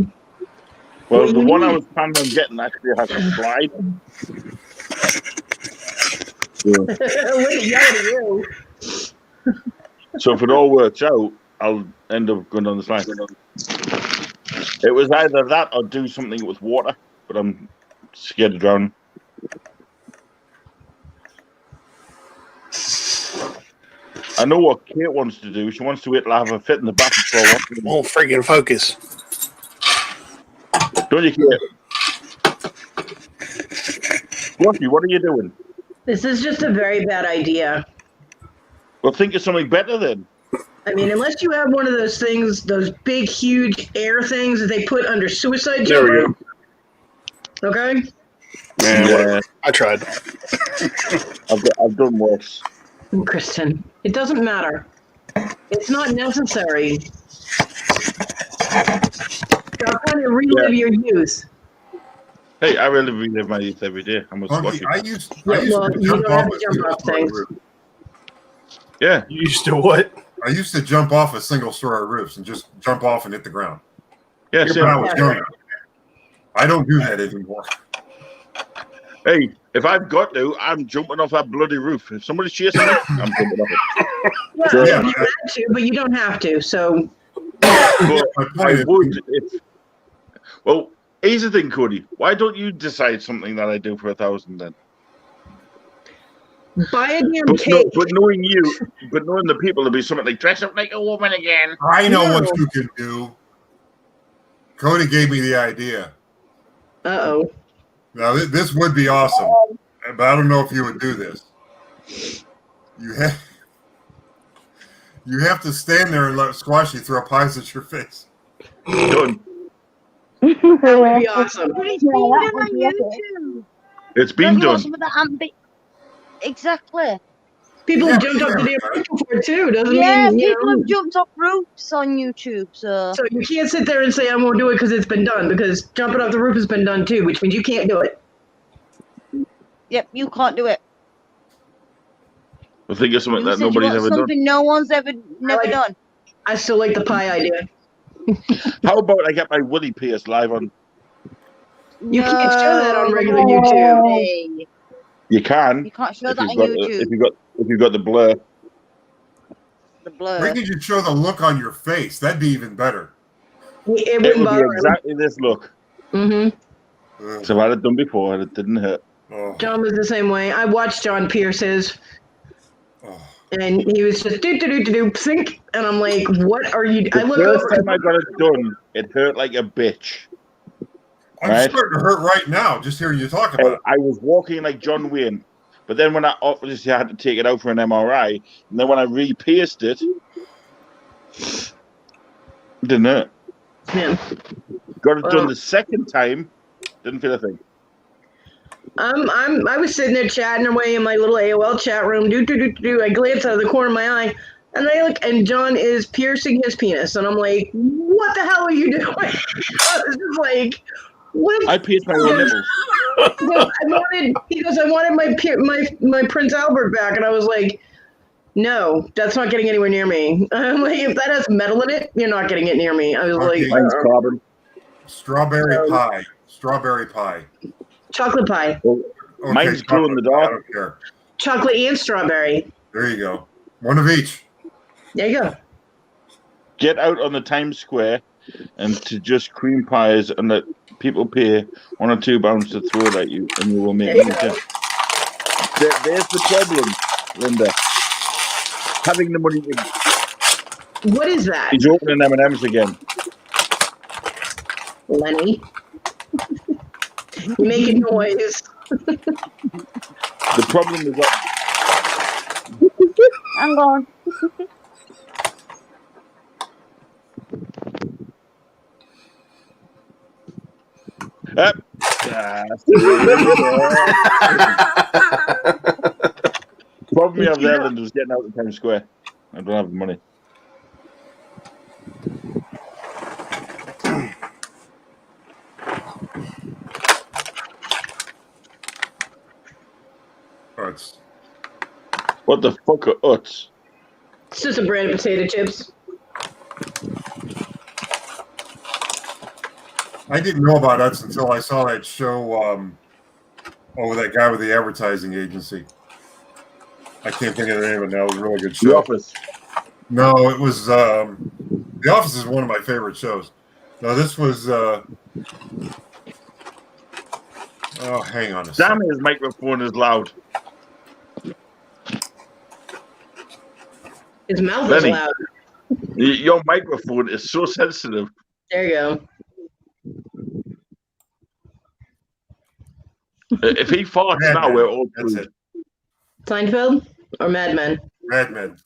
Well, What the you one I need- was planning on getting actually has a slide. So, Look at you. so if it all works out, I'll end up going down the slide. It was either that or do something with water, but I'm scared of drowning. I know what Kate wants to do. She wants to have a fit in the back for one. Won't freaking focus. Don't you, Kate? Lucky, what are you doing? This is just a very bad idea. Well, think of something better then. I mean, unless you have one of those things, those big, huge air things that they put under suicide There we jumper. Okay? Yeah, I tried. I've done worse. Kristen, it doesn't matter. It's not necessary. Stop trying to relive your youth. Hey, I really relive my youth every day. I'm Funky, lucky. I used Well, to you jump don't have off to a jump single off story things. roof. Yeah. You used to what? I used to jump off a single story roofs and just jump off and hit the ground. Yeah, When I same. was younger. I don't do that anymore. Hey, if I've got to, I'm jumping off that bloody roof. If somebody's chasing me, I'm jumping off it. Yeah, Yeah. you had to, but you don't have to. So, But My I point is, would if. Well, here's the thing, Cody. Why don't you decide something that I do for 1,000 then? buy a damn But, cake. but knowing you, but knowing the people, there'll be something like dress up like a woman again. I know No. what you can do. Cody gave me the idea. Uh-oh. Now, this would be awesome, but I don't know if you would do this. You have to stand there and let Squashy throw pies at your face. Done. That would be awesome. But it's been done on YouTube. It's been Don't you want done. some of that Exactly. People Yeah, have jumped off the yeah. damn roof before, too. Doesn't Yeah, mean, you people know. have jumped off roofs on YouTube, so So you can't sit there and say, I won't do it because it's been done, because jumping off the roof has been done, too, which means you can't do it. yep, you can't do it. I think it's something You that said you nobody's want ever done. something no one's never like- done. I still like the pie idea. How about I get my Willie pierced live on? You can't show that on regular No. YouTube. You can. You can't show If that on you've got YouTube. if you've got the blur. The blur. Maybe you show the look on your face. That'd be even better. It It wouldn't would be bother him. exactly this look. Mm-hmm. Ugh. So I've had it done before and it didn't hurt. Oh, John was the same way. I watched John Pierce's, oh. and he was just do think, and I'm like, what are you? I The look first over. time I got it done, it hurt like a bitch. I'm Right. starting to hurt right now just hearing you talk about it. I was walking like John Wayne, but then when I obviously had to take it out for an MRI, and then when I re-pierced it, it didn't hurt. Man, Got it Wow. done the second time, didn't feel a thing. I was sitting there chatting away in my little AOL chat room. I glance out of the corner of my eye, and I look, and John is piercing his penis, and I'm like, what the hell are you doing? I was just like, what? I pierced my own nipples. He goes, I wanted my Prince Albert back, and I was like, no, that's not getting anywhere near me. I'm like, if that has metal in it, you're not getting it near me. I was Okay. like, Mine's carbon. Strawberry pie. Strawberry pie. chocolate pie, Okay, Mine's glow in the chocolate pie, I dark. don't care. chocolate and strawberry. There you go. One of each. There you go. Get out on the Times Square and to just cream pies and let people pay £1 or £2 to throw it at you, and you will make There you money. There's the problem, Linda. Having the money. What is that, He's opening M&M's again. Lenny? You making noise. The problem is that Hang on. the problem we have there, Linda, is getting out of Times Square. I don't have the money. Uts. What the fuck are Uts? It's just a brand of potato chips. I didn't know about Uts until I saw that show. That guy with the advertising agency. I can't think of the name of it now. It was a really good show. The Office. No, it was The Office is one of my favorite shows. No, this was hang on a second. Damn, his microphone is loud. His mouth Lenny. is loud. Your microphone is so sensitive. There you go. If he farts Mad now, Men. we're all That's screwed. it. Seinfeld or Mad Men? Mad Men.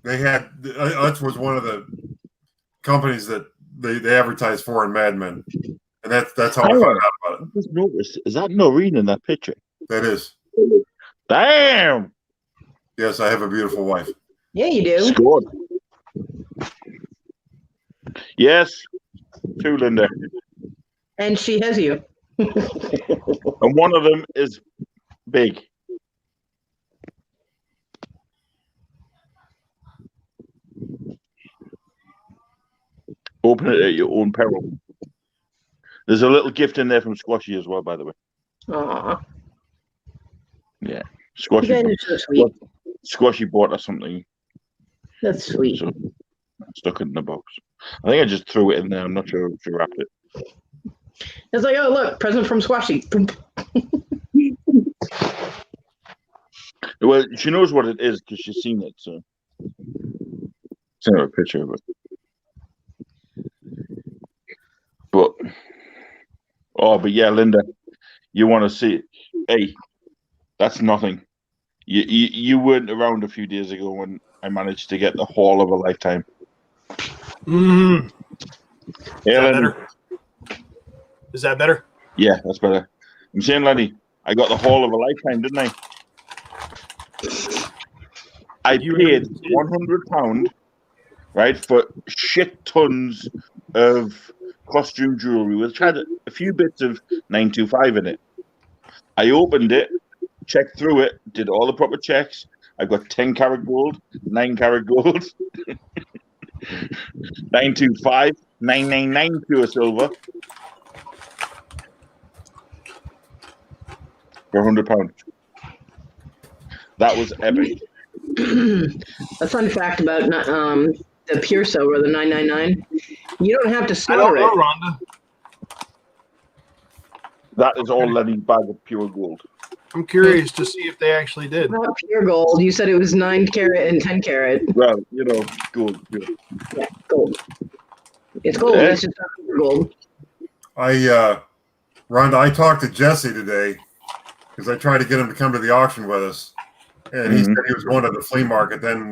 They had Uts was one of the companies that they advertised for in Mad Men, and that's how I found out about it. I just noticed. Is that Noreen in that picture? That is. Damn. Yes, I have a beautiful wife. Yeah, you do. Scored. Yes. Two, Linda. And she has you. And one of them is big. Open it at your own peril. There's a little gift in there from Squashy as well, by the way. Aw. Yeah. You guys Squashy, are so sweet. Squashy bought us something, That's sweet. so I stuck it in the box. I think I just threw it in there. I'm not sure if she wrapped it. It's like, oh, look, present from Squashy. Well, she knows what it is because she's seen it, so send her a picture of it. But yeah, Linda, you want to see it? Hey, that's nothing. You weren't around a few days ago when I managed to get the haul of a lifetime. Mm. Hey, Is that Lenny. better? Is that better? Yeah, that's better. I'm saying, Lenny, I got the haul of a lifetime, didn't I? I paid £100, right, for shit tons of costume jewelry, which had a few bits of 925 in it. I opened it, checked through it, did all the proper checks. I got 10 karat gold, 9 karat gold, 925, 999 pure silver for £100. That was epic. A fun fact about the pure silver, the 999. You don't have to I don't solder know, it. Rhonda. That is all Lenny's bag of pure gold. I'm curious to see if they actually did. Not pure gold. You said it was 9 carat and 10 carat. Well, gold. Pure. Yeah, gold. It's gold. Yeah. It's just not pure gold. Rhonda, I talked to Jesse today because I tried to get him to come to the auction with us, and he said he was going to the flea market. Then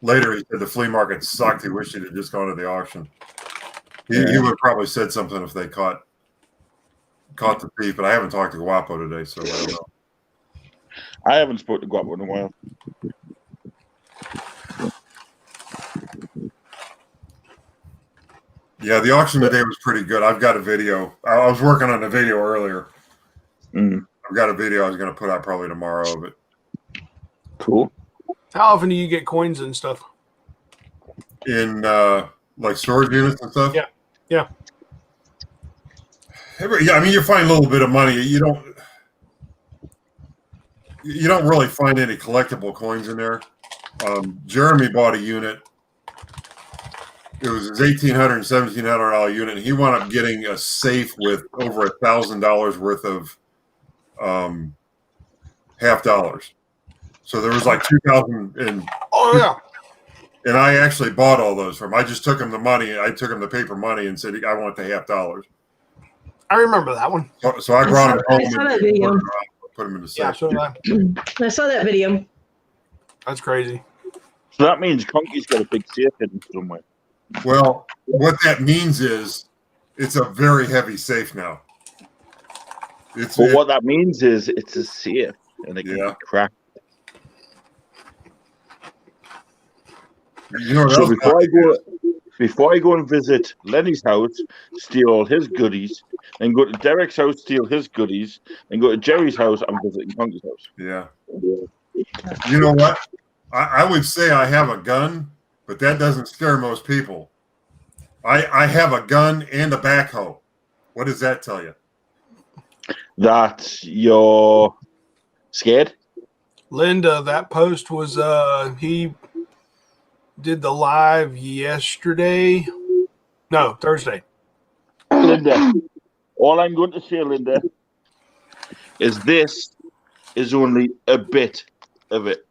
later he said the flea market sucked. He wished he had just gone to the auction. He would have probably said something if they caught the thief, but I haven't talked to Guapo today, so I don't know. I haven't spoken to Guapo in a while. Yeah, the auction today was pretty good. I've got a video. I was working on a video earlier. I've got a video I was going to put out probably tomorrow of it. Cool. How often do you get coins and stuff? In like storage units and stuff? Yeah. Yeah. Yeah, I mean, you find a little bit of money. You don't really find any collectible coins in there. Jeremy bought a unit. It was his $1,800, $1,700 unit. And he wound up getting a safe with over $1,000 worth of half dollars. So there was like 2,000 in. Oh yeah. And I actually bought all those from him. I just took him the money. I took him the paper money and said, I want the half dollars. I remember that one. So I brought him home. I saw that video. put them in the Yeah, sack. so did I. I saw that video. That's crazy. So that means Conky's got a big safe hidden somewhere. Well, what that means is it's a very heavy safe now. But what that means is it's a safe and it can Yeah. be cracked. You know what So else before I go and visit Lenny's house, steal all his goodies, then go to Derek's house, steal his goodies, then go to Jerry's house, I'm visiting Conky's house. Yeah. You know what? I would say I have a gun, but that doesn't scare most people. I have a gun and a backhoe. What does that tell you? That you're scared? Linda, that post was he did the live yesterday. No, Thursday. Linda, all I'm going to say, Linda, is this is only a bit of it.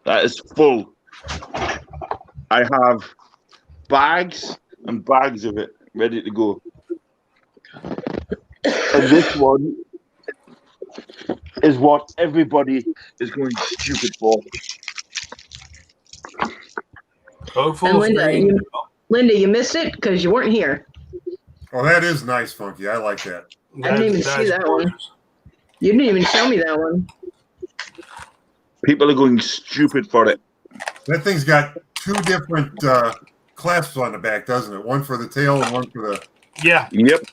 That is full. I have bags and bags of it ready to go. And this one is what everybody is going stupid for. Oh, full And Linda, screen. you missed it because you weren't here. Oh, that is nice, Funky. I like that. I didn't even see that one. You didn't even show me that one. People are going stupid for it. That thing's got two different clasps on the back, doesn't it? One for the tail and one for the... Yeah. Yep.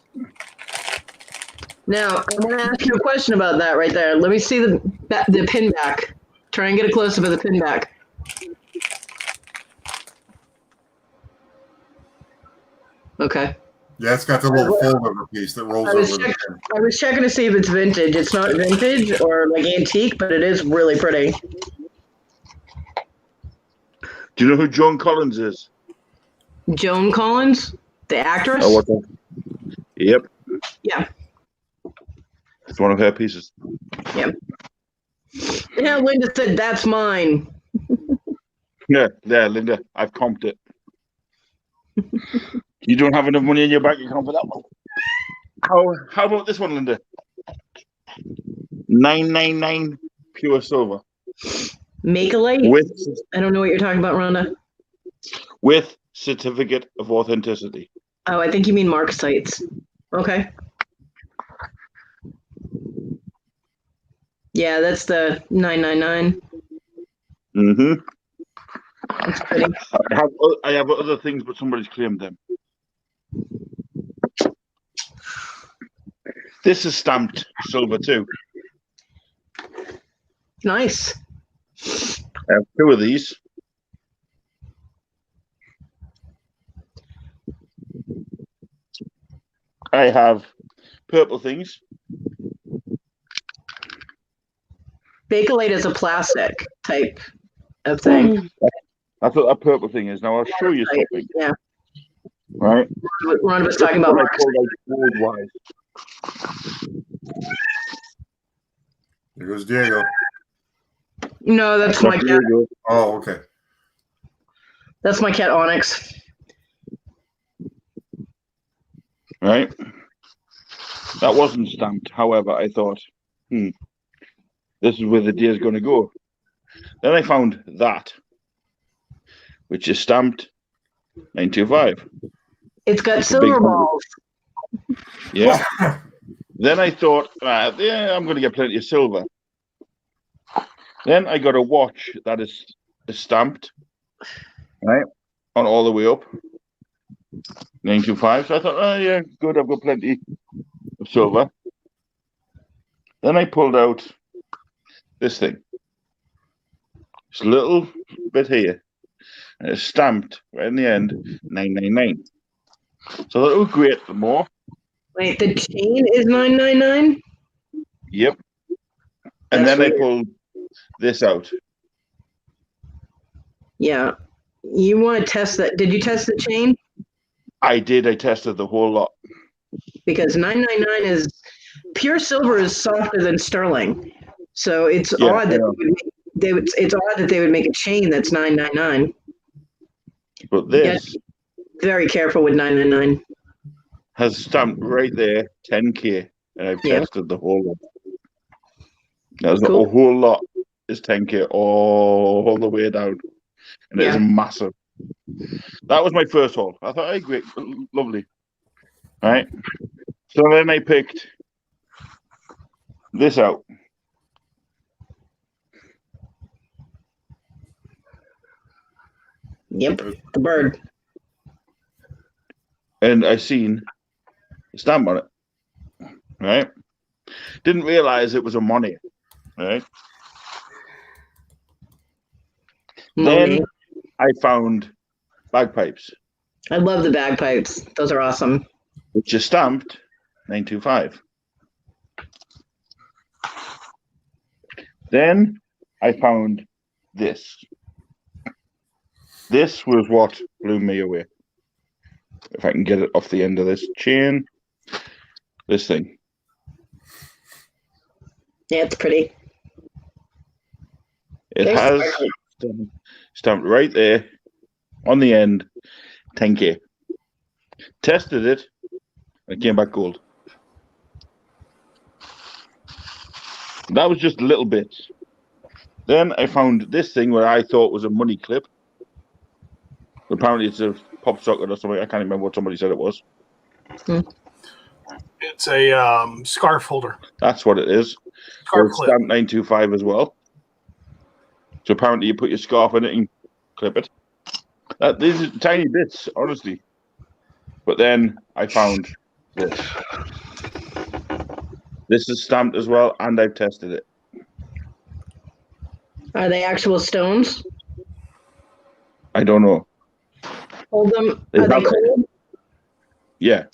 Now, I'm going to ask you a question about that right there. Let me see the pin back. Try and get a close-up of the pin back. Okay. Yeah, it's got the little fold-over piece that rolls over the pin. I was checking to see if it's vintage. It's not vintage or like antique, but it is really pretty. Do you know who Joan Collins is? Joan Collins, the actress? Oh, what the? Yep. Yeah. It's one of her pieces. Yeah. Yeah, Linda said, that's mine. Yeah, there, Linda. I've comped it. You don't have enough money in your bank account for that one. How about this one, Linda? 999 pure silver. Make-a-late? I don't know what you're talking about, Rhonda. With certificate of authenticity. Oh, I think you mean mark sites. Okay. Yeah, that's the 999. Mm-hmm. That's pretty. I have other things, but somebody's claimed them. This is stamped silver too. Nice. I have two of these. I have purple things. Bakelite is a plastic type of thing. That's what that purple thing is. Now I'll show you something. Yeah. Right? Rhonda was talking about mark gold-wise. There goes Diego. No, that's my cat. Oh, okay. That's my cat Onyx. Right? That wasn't stamped. However, I thought, this is where the deer is going to go. Then I found that, which is stamped 925. It's got silver balls. Yeah. Then I thought, yeah, I'm going to get plenty of silver. Then I got a watch that is stamped, right, on all the way up. 925. So I thought, oh, yeah, good, I've got plenty of silver. Then I pulled out this thing. It's a little bit here. And it's stamped right in the end, 999. So that would great for more. Wait, the chain is 999? Yep. And That's then I weird. pulled this out. Yeah. You want to test that? Did you test the chain? I did. I tested the whole lot. Because 999 is pure silver is softer than sterling, so it's Yeah, odd that yeah. it's odd that they would make a chain that's 999. But this Very careful with 999. has stamped right there 10K. and I've Yeah. tested the whole lot. There's Cool. a whole lot is 10K all the way down, and it is Yeah. massive. That was my first haul. I thought, hey, great, lovely. All right. So then I picked this out. Yep. The bird. And I seen a stamp on it. Right? Didn't realize it was a money. Right? Monet. Then I found bagpipes, I love the bagpipes. Those are awesome. which is stamped 925. Then I found this. This was what blew me away. If I can get it off the end of this chain, this thing. Yeah, it's pretty. It There's has the stamped right there on the end, 10K. Tested it, and it came back gold. That was just little bits. Then I found this thing where I thought was a money clip. Apparently it's a pop socket or something. I can't remember what somebody said it was. It's a scarf holder. That's what it is. Scarf It's clip. stamped 925 as well. So apparently you put your scarf in it and clip it. These are tiny bits, honestly. But then I found this. This is stamped as well, and I've tested it. Are they actual stones? I don't know. Hold them. They Are they have- cold? Yeah.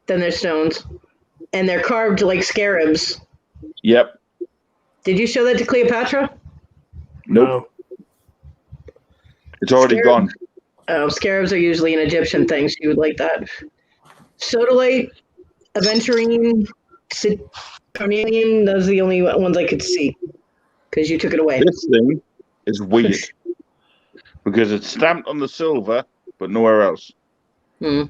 Then they're stones. And they're carved like scarabs. Yep. Did you show that to Cleopatra? Nope. It's already Scarab- gone. Oh, scarabs are usually an Egyptian thing. She would like that. Sodalite, aventurine, carnelian, those are the only ones I could see. Because you took it away. This thing is weird because it's stamped on the silver, but nowhere else. Hmm.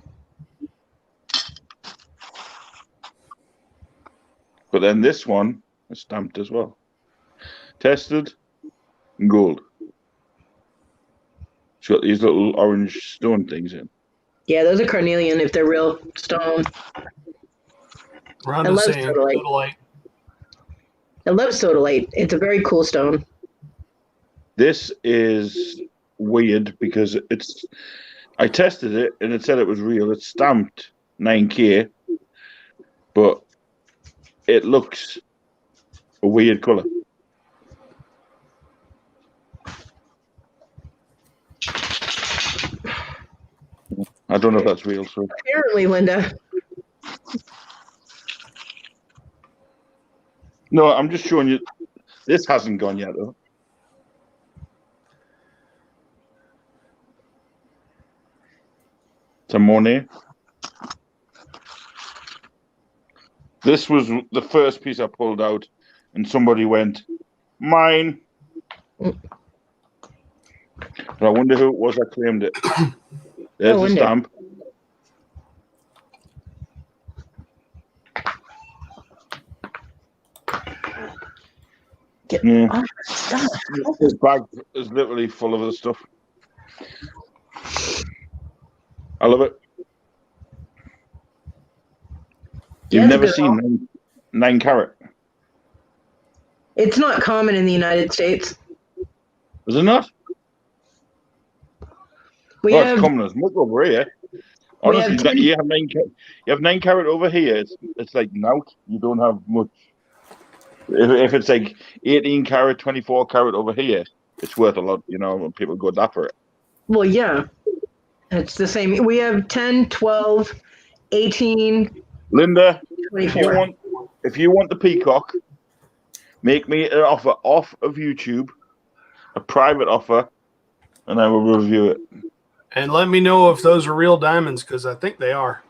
But then this one is stamped as well. Tested, gold. It's got these little orange stone things in. Yeah, those are carnelian if they're real stone. Rhonda's I love saying sodalite. sodalite. I love sodalite. It's a very cool stone. This is weird because I tested it and it said it was real. It's stamped 9K, but it looks a weird color. I don't know if that's real. So Apparently, Linda. no, I'm just showing you. This hasn't gone yet, though. It's a Monet. This was the first piece I pulled out, and somebody went, "Mine." But I wonder who it was that claimed it. There's the wonder. stamp. Get Yeah. off the stuff. This bag is literally full of the stuff. I love it. Yeah, You've it's never good seen 9 carat, It's not common in the United States. is it not? We Well, have it's common as much over here. we Honestly, have 10 you have 9 carat over here. It's like now you don't have much. If it's like 18 carat, 24 carat over here, it's worth a lot. You know, when people go that for it. well, yeah. It's the same. We have 10, 12, 18, Linda, 24. if you want the peacock, make me an offer off of YouTube, a private offer, and I will review it. And let me know if those are real diamonds, because I think they are.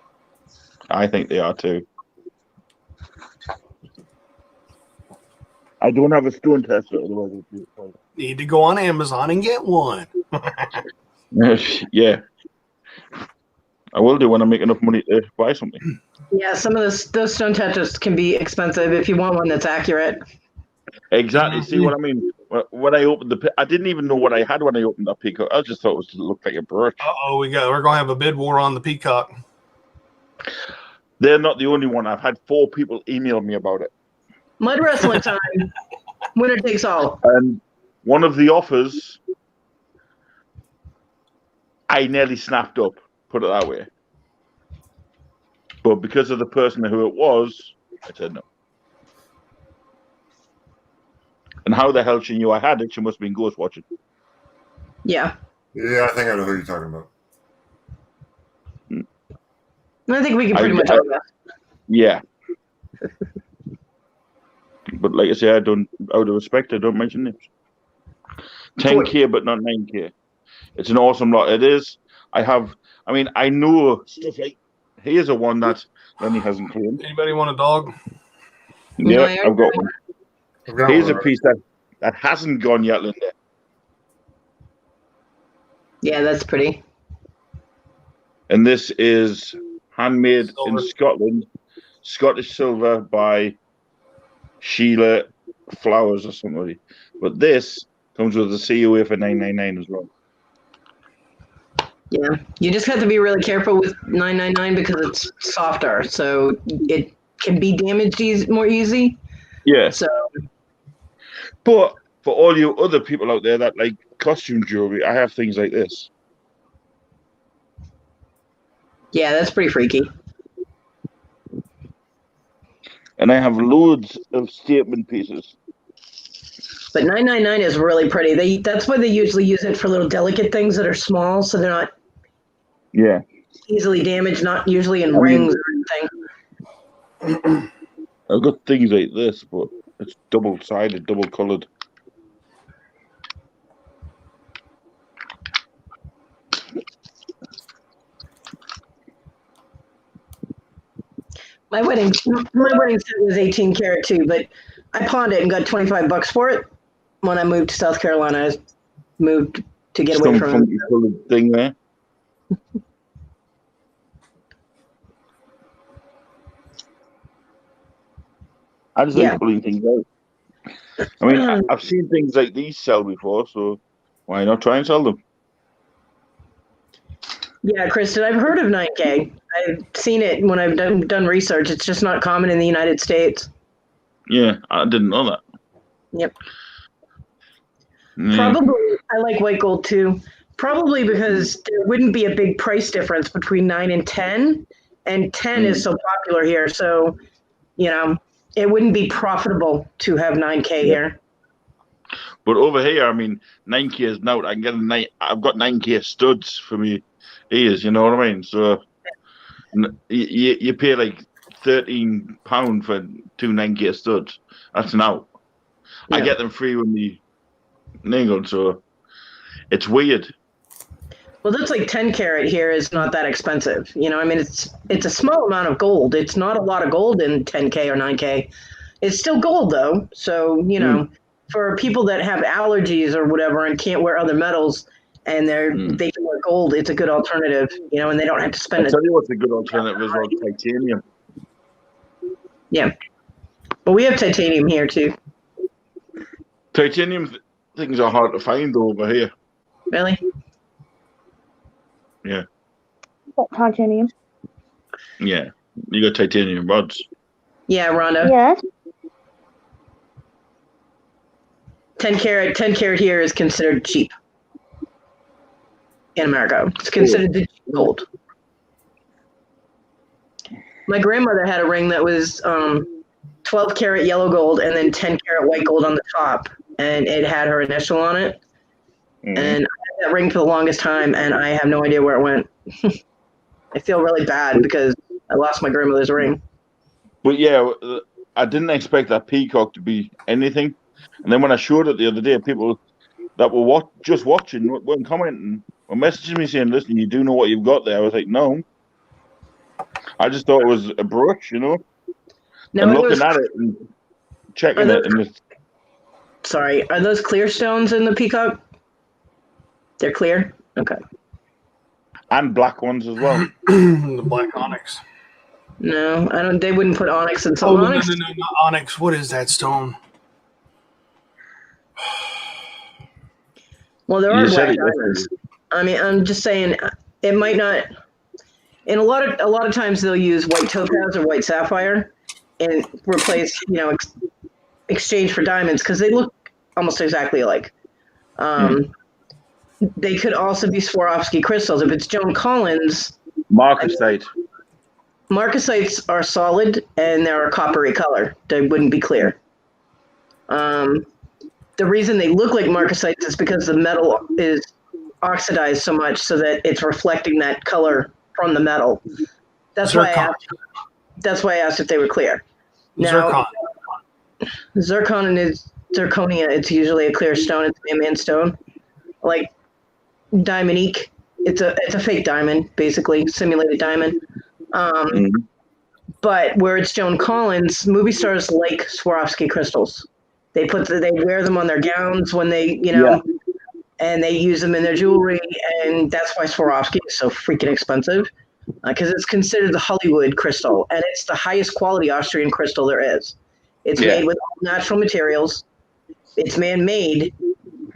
I think they are too. I don't have a stone tester, otherwise it'd be Need to go on Amazon and get one. yeah. I will do when I make enough money to buy something. Yeah, some of those stone tetras can be expensive if you want one that's accurate. Exactly. See what I mean? When I opened I didn't even know what I had when I opened that peacock. I just thought it looked like a brooch. Uh-oh, we're gonna have a bid war on the peacock. They're not the only one. I've had 4 people email me about it. Mud wrestling time. Winner takes all. And one of the offers, I nearly snapped up, put it that way. But because of the person who it was, I said no. And how the hell she knew I had it, she must have been ghost watching. Yeah. Yeah, I think I know who you're talking about. I think we can pretty much all that. Yeah. But like I say, I don't, out of respect, I don't mention names. 10K, but not 9K. It's an awesome lot. It is. I know stuff like, here's a one that Lenny hasn't claimed. Anybody want a dog? Yeah, No, I've got one. Here's a piece that hasn't gone yet, Linda. Yeah, that's pretty. And this is handmade in Silver. Scotland, Scottish silver by Sheila Flowers or somebody. But this comes with a COA for $9.99 as well. Yeah, you just have to be really careful with 999 because it's softer, so it can be damaged more easy. Yeah. So, But for all you other people out there that like costume jewelry, I have things like this. yeah, that's pretty freaky. And I have loads of statement pieces. But 999 is really pretty. That's why they usually use it for little delicate things that are small, so they're not Yeah. easily damaged. Not usually in rings or anything. I've got things like this, but it's double-sided, double-colored. My wedding set was 18 karat too, but I pawned it and got $25 for it. When I moved to South Carolina, I moved to get away Some from funky colored thing there. I just like pulling things out. I mean, I've seen things like these sell before, so why not try and sell them? Yeah, Kristen, I've heard of 9K. I've seen it when I've done research. It's just not common in the United States. Yeah, I didn't know that. Yep. Yeah. Probably, I like white gold too. Probably because there wouldn't be a big price difference between 9 and 10, and 10 is so popular here. So, it wouldn't be profitable to have 9K here. But over here, I mean, 9K is now. I can get I've got 9K studs for me ears. You know what I mean? So you pay like £13 for 2 9K studs. That's now. Yeah. I get them free when we mingle, so it's weird. Well, that's like 10 karat here is not that expensive. I mean, it's a small amount of gold. It's not a lot of gold in 10K or 9K. It's still gold though. So, for people that have allergies or whatever and can't wear other metals and they can wear gold, it's a good alternative, and they don't have to spend I'll tell you what's a good alternative as well, titanium. Yeah. Well, we have titanium here too. Titanium things are hard to find over here. Really? Yeah. What, titanium? Yeah. You got titanium rods. Yeah, Rhonda. Yes. 10 karat here is considered cheap in America. It's considered the cheap gold. My grandmother had a ring that was 12 karat yellow gold and then 10 karat white gold on the top, and it had her initial on it. And I had that ring for the longest time, and I have no idea where it went. I feel really bad because I lost my grandmother's ring. But yeah, I didn't expect that peacock to be anything. And then when I showed it the other day, people that were just watching weren't commenting or messaging me saying, listen, you do know what you've got there. I was like, no. I just thought it was a brooch, No, and looking at it and checking it. And sorry, are those clear stones in the peacock? They're clear? Okay. And black ones as well. The black onyx. No, I don't. They wouldn't put onyx in some Oh, no, onyx. no, not onyx. What is that stone? Well, there You are said black it yesterday. diamonds. I mean, I'm just saying it might not. In a lot of times they'll use white topaz or white sapphire and replace, exchange for diamonds because they look almost exactly alike. They could also be Swarovski crystals. If it's Joan Collins, Marcasite. marcasites are solid and they're a coppery color. They wouldn't be clear. The reason they look like marcasites is because the metal is oxidized so much so that it's reflecting that color from the metal. That's why I asked if they were clear. Now, zirconia, it's usually a clear stone. It's a man stone. Like diamondique, it's a fake diamond, basically simulated diamond. But where it's Joan Collins, movie stars like Swarovski crystals. They wear them on their gowns when they, and they use them in their jewelry, and that's why Swarovski is so freaking expensive, because it's considered the Hollywood crystal, and it's the highest quality Austrian crystal there is. It's made with natural materials. It's man-made,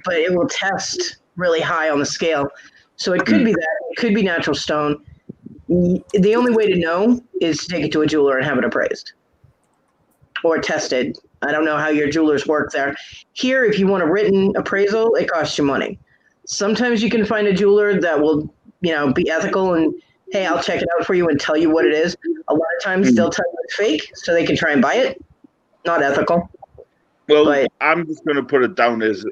but it will test really high on the scale. So it could be that. It could be natural stone. The only way to know is to take it to a jeweler and have it appraised or tested. I don't know how your jewelers work there. Here, if you want a written appraisal, it costs you money. Sometimes you can find a jeweler that will, be ethical and, hey, I'll check it out for you and tell you what it is. A lot of times they'll tell you it's fake so they can try and buy it. Not ethical. Well, but, I'm just going to put it down as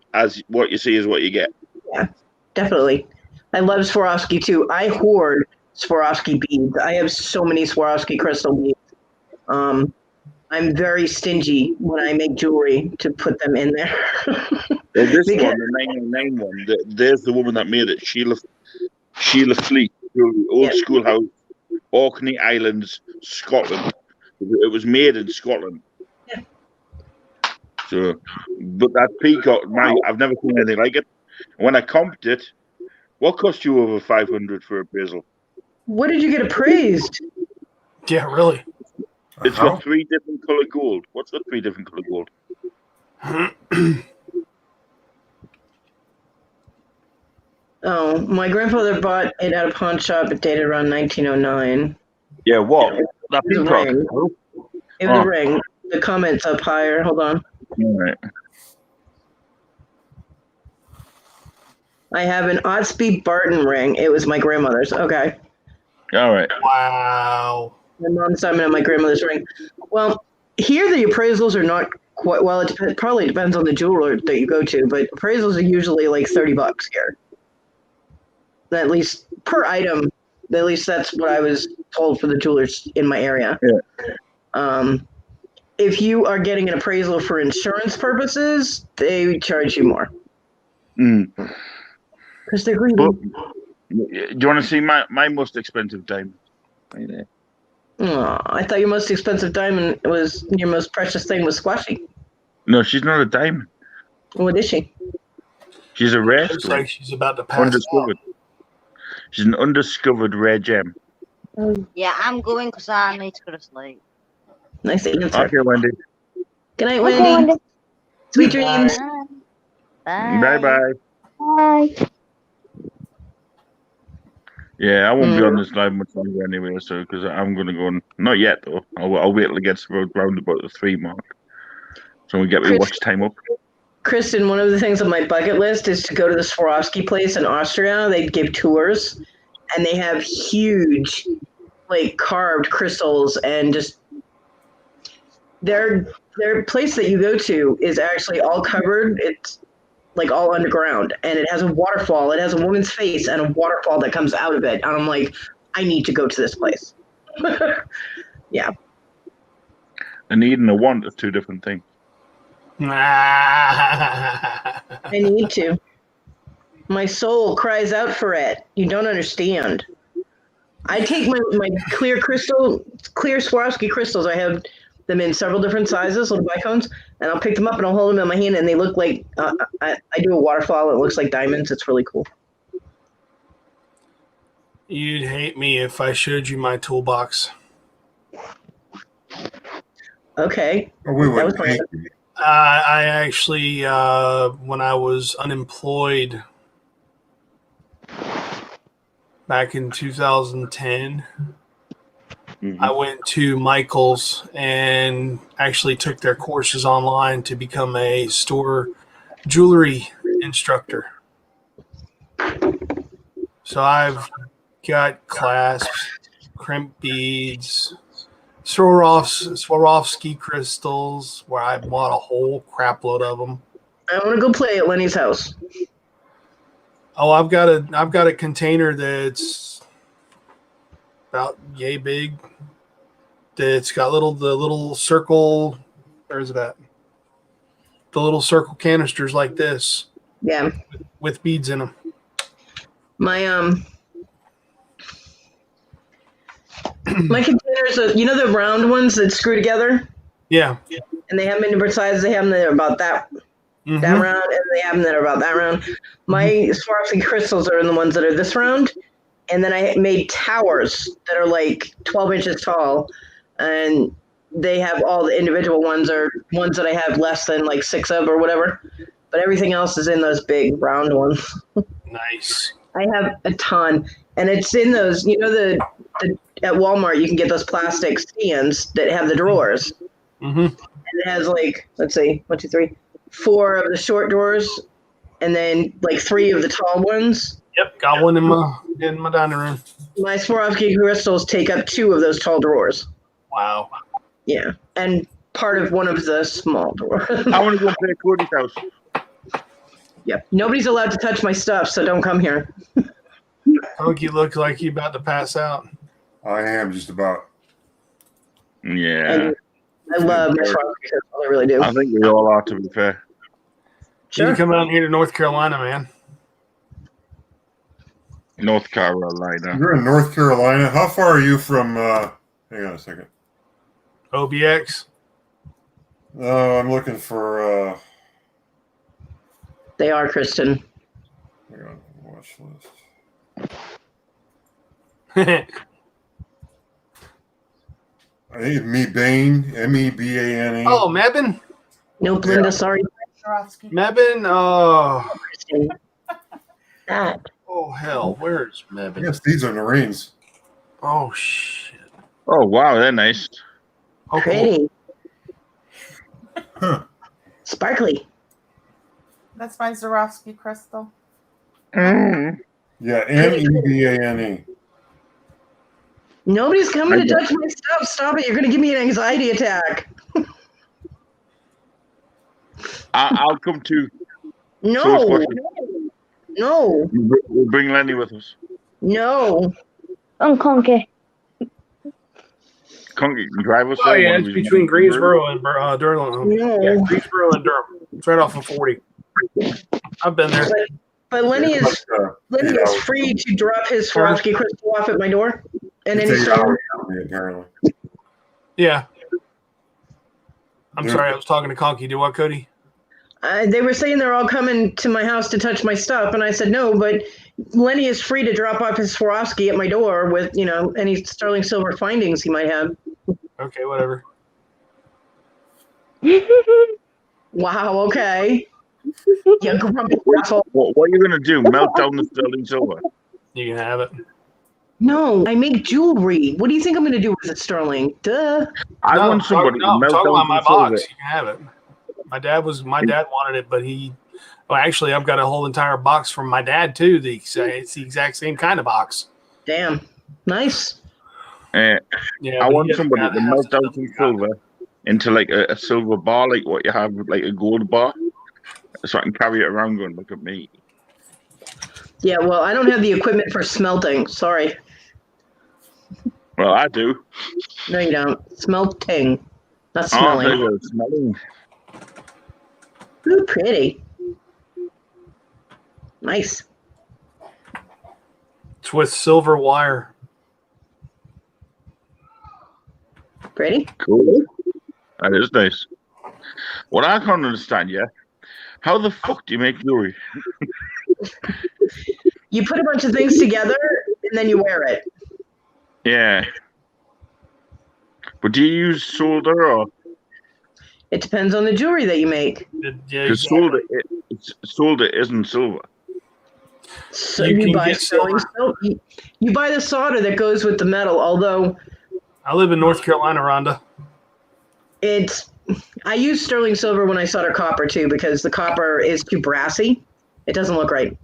what you see is what you get. Yeah, definitely. I love Swarovski too. I hoard Swarovski beads. I have so many Swarovski crystal beads. I'm very stingy when I make jewelry to put them in there. Well, this one, the 999 one, there's the woman that made it, Sheila Fleet, old schoolhouse, Orkney Islands, Scotland. It was made in Scotland. Yeah. So, but that peacock, I've never seen anything like it. When I comped it, what cost you over 500 for appraisal? What did you get appraised? Yeah, really. It's got 3 different color gold. What's got 3 different color gold? Oh, my grandfather bought it at a pawn shop. It dated around 1909. Yeah, what? That It was a peacock. ring. It was a ring. The comments up higher. Hold on. All right. I have an Otsby Barton ring. It was my grandmother's. Okay. All right. Wow. My mom's diamond and my grandmother's ring. Well, here the appraisals are not quite well. It probably depends on the jeweler that you go to, but appraisals are usually like $30 here. At least per item. At least that's what I was told for the jewelers in my area. Yeah. If you are getting an appraisal for insurance purposes, they charge you more because they're greedy. But, do you want to see my most expensive diamond? Right there. Aw, I thought your most expensive diamond was your most precious thing was Squashy. No, she's not a diamond. What is she? She's a rare Looks stone. like she's about to pass Undiscovered. She's an undiscovered rare gem. Yeah, I'm going because I need to go to sleep. Nice answer. Okay, Wendy. Good night, Okay, Wendy. Wendy. Sweet dreams. Bye. Bye-bye. Bye. Yeah, I won't be on this live much longer anyway, so because I'm going to go on. Not yet, though. I'll wait till it gets around about the 3 mark. So we get my watch time up. Kristen, one of the things on my bucket list is to go to the Swarovski place in Austria. They give tours, and they have huge, carved crystals, and just their place that you go to is actually all covered. It's all underground, and it has a waterfall. It has a woman's face and a waterfall that comes out of it. And I'm like, I need to go to this place. Yeah. A need and a want are 2 different things. I need to. My soul cries out for it. You don't understand. I take my clear Swarovski crystals. I have them in several different sizes, little bicones, and I'll pick them up and I'll hold them in my hand, and they look like I do a waterfall. It looks like diamonds. It's really cool. You'd hate me if I showed you my toolbox. Okay. Oh, we That would was thank you. I actually, when I was unemployed back in 2010, I went to Michael's and actually took their courses online to become a store jewelry instructor. So I've got clasps, crimp beads, Swarovski crystals, where I bought a whole crap load of them. I want to go play at Lenny's house. Oh, I've got a container that's about yay big. That's got the little circle. Where is it at? The little circle canisters like this Yeah. with beads in them. My my containers are, you know, the round ones that screw together, Yeah. and they have them in different sizes. They have them that are about that Mhm. round, and they have them that are about that round. My Swarovski crystals are in the ones that are this round, and then I made towers that are like 12 inches tall, and they have all the individual ones or ones that I have less than like 6 of or whatever, but everything else is in those big round ones. Nice. I have a ton, and it's in those, you know, the at Walmart you can get those plastic stands that have the drawers, Mm-hmm. and it has like, let's see, 1, 2, 3, 4 of the short drawers, and then like 3 of the tall ones. Yep, got one in my dining room. My Swarovski crystals take up 2 of those tall drawers. Wow. Yeah, and part of one of the small drawers. I want to go play at Cody's house. Yeah, nobody's allowed to touch my stuff, so don't come here. Honky, you look like you about to pass out. I am just about. Yeah, And I love my Swarovski crystals, I really do. I think we all are, to be fair. You Sure. can come out here to North Carolina, man. North Carolina. You're in North Carolina. How far are you from? Hang on a second. OBX. I'm looking for. They are, Kristen. Hang on, watch list. I think it's Mebane, M-E-B-A-N-E. Oh, Mebane? Nope, Linda, sorry. Mebane? Oh. Kristen. That. Oh, hell. Where's I Mebane? guess these are Marines. Oh, shit. Oh, wow, they're nice. Oh, cool. Pretty. Huh. Sparkly. That's my Swarovski crystal. Mm. Yeah, M-E-B-A-N-E. Nobody's coming to touch my stuff. Stop it. You're going to give me an anxiety attack. I'll come too. No. So it's No. We'll bring Lenny with us. No. Conky. Conky can drive us. Oh, there, yeah, one it's of these between mornings. Greensboro and Durham. No. Yeah, Greensboro and Durham. It's right off of 40. I've been there. But Lenny Yeah, is Lenny yeah. is free to drop his Swarovski crystal off at my door. And It's any 8 store. hours on me, apparently. Yeah. I'm Yeah. sorry, I was talking to Conky. Do what, Cody? They were saying they're all coming to my house to touch my stuff, and I said no, but Lenny is free to drop off his Swarovski at my door with, you know, any sterling silver findings he might have. Okay, whatever. Wow, okay. You grumpy asshole. What are you going to do? Melt down the sterling silver? You can have it. No, I make jewelry. What do you think I'm going to do with it, sterling? Duh. I want somebody to I'm melt talking down about my some silver. box. You can have it. My dad wanted it, but well, actually, I've got a whole entire box from my dad too. It's the exact same kind of box. Damn. Nice. Yeah, I but want he somebody doesn't to have melt down stuff some you got. silver into like a silver bar, like what you have, like a gold bar, so I can carry it around going, look at me. Yeah, well, I don't have the equipment for smelting. Sorry. Well, I do. No, you don't. Smelting. Not Oh, there smelling. you go, smelling. Ooh, pretty. Nice. It's with silver wire. Pretty. Cool. That is nice. What I can't understand, yeah, how the fuck do you make jewelry? You put a bunch of things together and then you wear it. Yeah. But do you use solder or? It depends on the jewelry that you make. Yeah, Because exactly. solder isn't silver. So You you, can buy get sterling silver. You buy the solder that goes with the metal. Although I live in North Carolina, Rhonda. I use sterling silver when I solder copper too, because the copper is too brassy. It doesn't look right.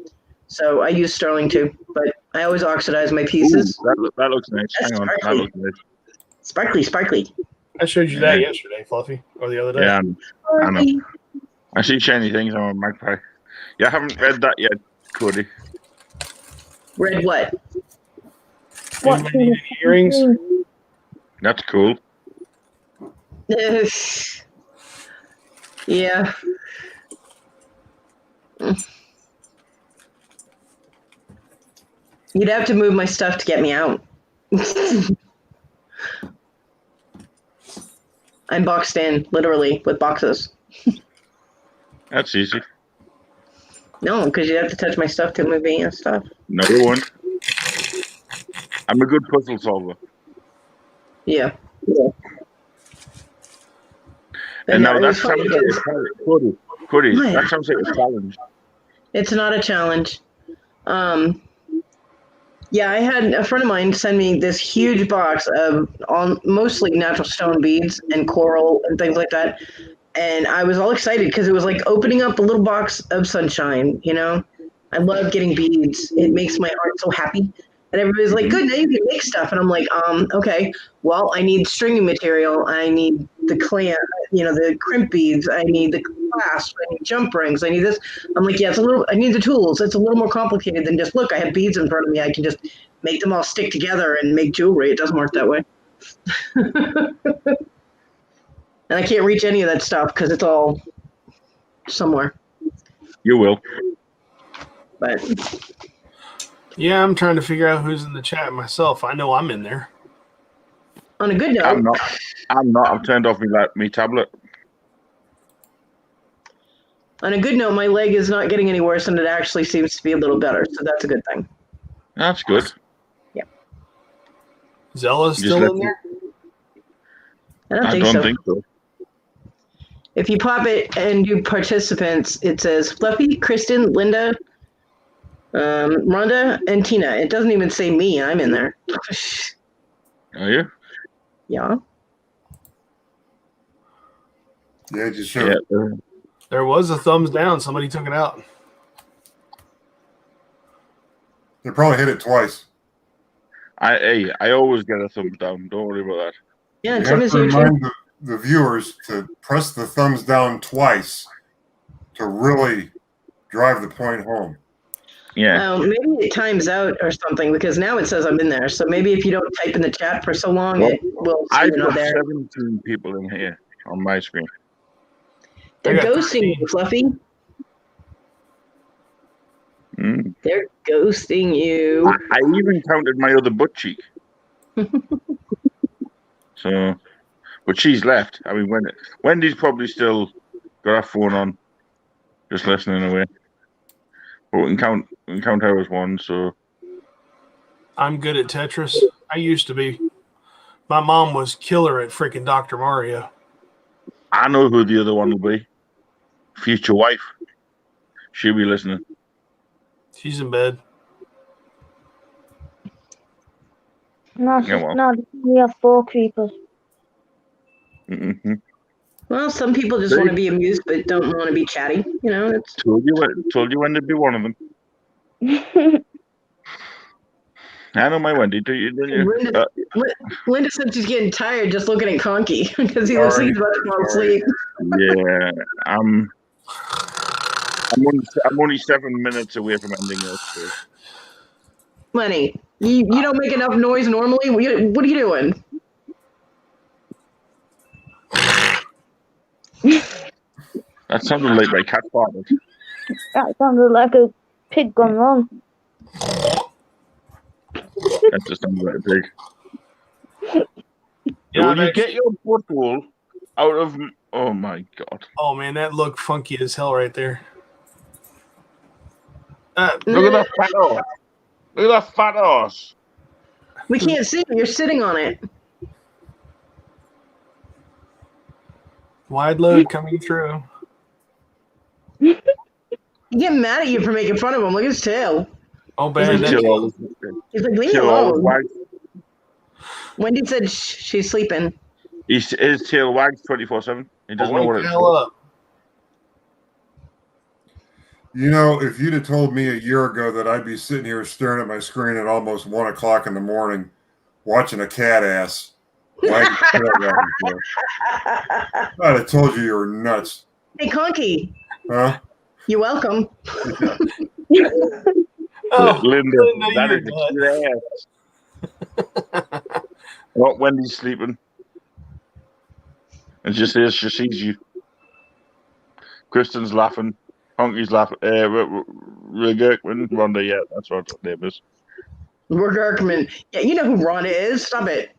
So I use sterling too, but I always oxidize my pieces. Ooh, that looks nice. That's Hang on, that sparkly. looks nice. Sparkly, sparkly. I showed you that yesterday, Fluffy, or the other day. Yeah, I know. I see shiny things on a magpie. Yeah, I haven't read that yet, Cody. Read what? Anybody need any earrings? That's cool. Yeah. You'd have to move my stuff to get me out. I'm boxed in, literally, with boxes. That's easy. No, because you have to touch my stuff to move me and stuff. No, you won't. I'm a good puzzle solver. Yeah. And now it that was funny sounds like a challenge. Cody, What? that sounds like a challenge. It's not a challenge. Yeah, I had a friend of mine send me this huge box of mostly natural stone beads and coral and things like that. And I was all excited because it was like opening up a little box of sunshine, you know? I love getting beads. It makes my heart so happy. And everybody's like, good, now you can make stuff. And I'm like, okay, well, I need stringing material. I need the the crimp beads. I need the clasp. I need jump rings. I need this. I'm like, yeah, I need the tools. It's a little more complicated than just, look, I have beads in front of me. I can just make them all stick together and make jewelry. It doesn't work that way. And I can't reach any of that stuff because it's all somewhere. You will. But Yeah, I'm trying to figure out who's in the chat myself. I know I'm in there. on a good note, I'm not. I've turned off my tablet. On a good note, my leg is not getting any worse, and it actually seems to be a little better. So that's a good thing. That's good. Zella's Just still let in there? I don't I think don't so. think so. If you pop it and do participants, it says Fluffy, Kristen, Linda, Rhonda, and Tina. It doesn't even say me. I'm in there. Are you? Yeah. Yeah, just showed. Yeah. There was a thumbs down. Somebody took it out. They probably hit it twice. I always get a thumbs down. Don't worry about that. Yeah, You Tim have is to here too. remind the viewers to press the thumbs down twice to really drive the point home. Yeah. Maybe it times out or something because now it says I'm in there. So maybe if you don't type in the chat for so long, Well, it will say I've you're not got there. 17 people in here on my screen. They're I got ghosting you, Fluffy. Mm. They're ghosting you. I even counted my other butt cheek. So, but she's left. I mean, Wendy's probably still got her phone on, just listening away. But we can count her as one. So I'm good at Tetris. I used to be. My mom was killer at freaking Dr. Mario. I know who the other one will be. Future wife. She'll be listening. She's in bed. No, Yeah, well. no, we have 4 creepers. Mm-hmm. Well, some people just want to be amused but don't want to be chatty. You know, it's Told you when to be one of them. I know my Wendy. Do you? Linda said she's getting tired just looking at Conky because he looks like he's about to fall asleep. Yeah, I'm only 7 minutes away from ending this. So. Lenny, you don't make enough noise normally. What are you doing? That sounded like my cat farted. That sounded like a pig gone wrong. That just sounded like a pig. Yeah, Will you get your butthole out of? Oh my god! Oh man, that looked funky as hell right there. Look at that fellow. Look at that fat ass. We can't see you. You're sitting on it. Wide load coming through. He's getting mad at you for making fun of him. Look at his tail. Oh, He's like, man. Kill always, He's like, leave me Kill always alone. wags. Wendy said she's sleeping. His tail wags 24/7. He doesn't know Wake what the it's hell for. up. You know, if you'd have told me a year ago that I'd be sitting here staring at my screen at almost 1 o'clock in the morning watching a cat ass, wagging its tail around the floor, I'd have told you were nuts. Hey, Conky. Huh? You're welcome. Oh, Linda, that you're is a cute ass. Well, Wendy's sleeping. And she says she sees you. Kristen's laughing. Honky's laughing. Regurkman, Rhonda, yeah, that's what her name is. We're Gerkman. Yeah, you know who Rhonda is. Stop it.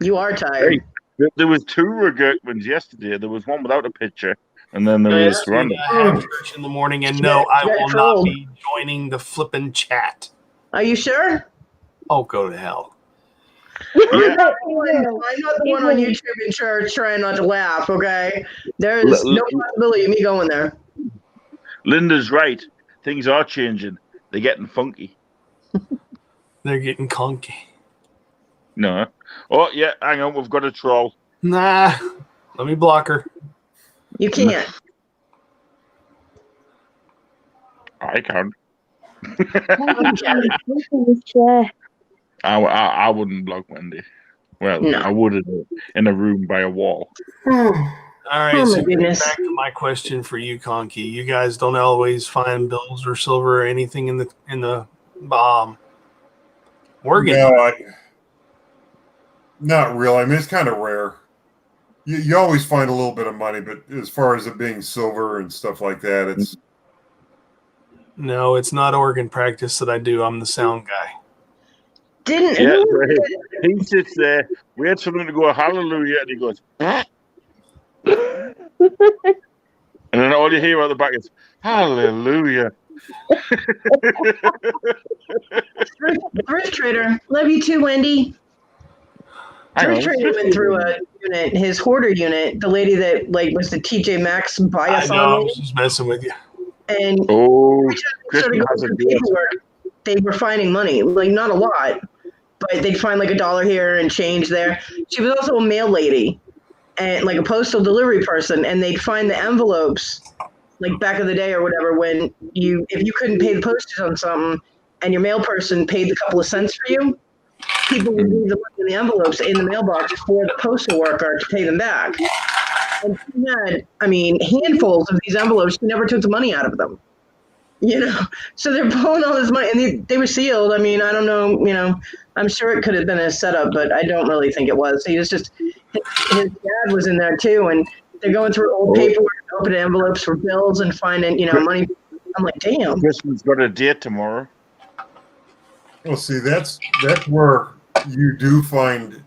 You are tired. Hey, there was 2 Regurkmans yesterday. There was one without a picture, and then there was Rhonda. I have church in the morning, and no, I will not be joining the flippin' chat. Are you sure? Oh, go to hell. I'm not the one on YouTube in church trying not to laugh, okay? There's no possibility of me going there. Linda's right. Things are changing. They're getting funky. They're getting conky. No. Oh, yeah, hang on. We've got a troll. Nah, let me block her. You can't. I can't. Chair. I wouldn't block Wendy. Well, No. I would in a room by a wall. All right, Oh, so my goodness. back to my question for you, Conky. You guys don't always find bills or silver or anything in the Morgan. No, not really. I mean, it's kind of rare. You always find a little bit of money, but as far as it being silver and stuff like that, it's No, it's not organ practice that I do. I'm the sound guy. Didn't Yeah, who- he sits there, waits for them to go hallelujah, and he goes, and then all you hear out the back is hallelujah. Thrift Trader. Love you too, Wendy. Hang Thrift on. Trader went through a unit, his hoarder unit, the lady that was the TJ Maxx I bias know, I on was just messing with you. and Oh, started Kristen going has a through deal. paperwork. They were finding money, like not a lot, but they'd find like $1 here and change there. She was also a mail lady and like a postal delivery person, and they'd find the envelopes like back in the day or whatever when if you couldn't pay the postage on something and your mail person paid a couple of cents for you, people would leave the money in the envelopes in the mailbox for the postal worker to pay them back. And she had, handfuls of these envelopes. She never took the money out of them. So they're pulling all this money, and they were sealed. I don't know, I'm sure it could have been a setup, but I don't really think it was. He was just, his dad was in there too, and they're going through old paperwork, opening envelopes for bills and finding, money. I'm like, damn. Kristen's got a date tomorrow. well. See, that's where you do find,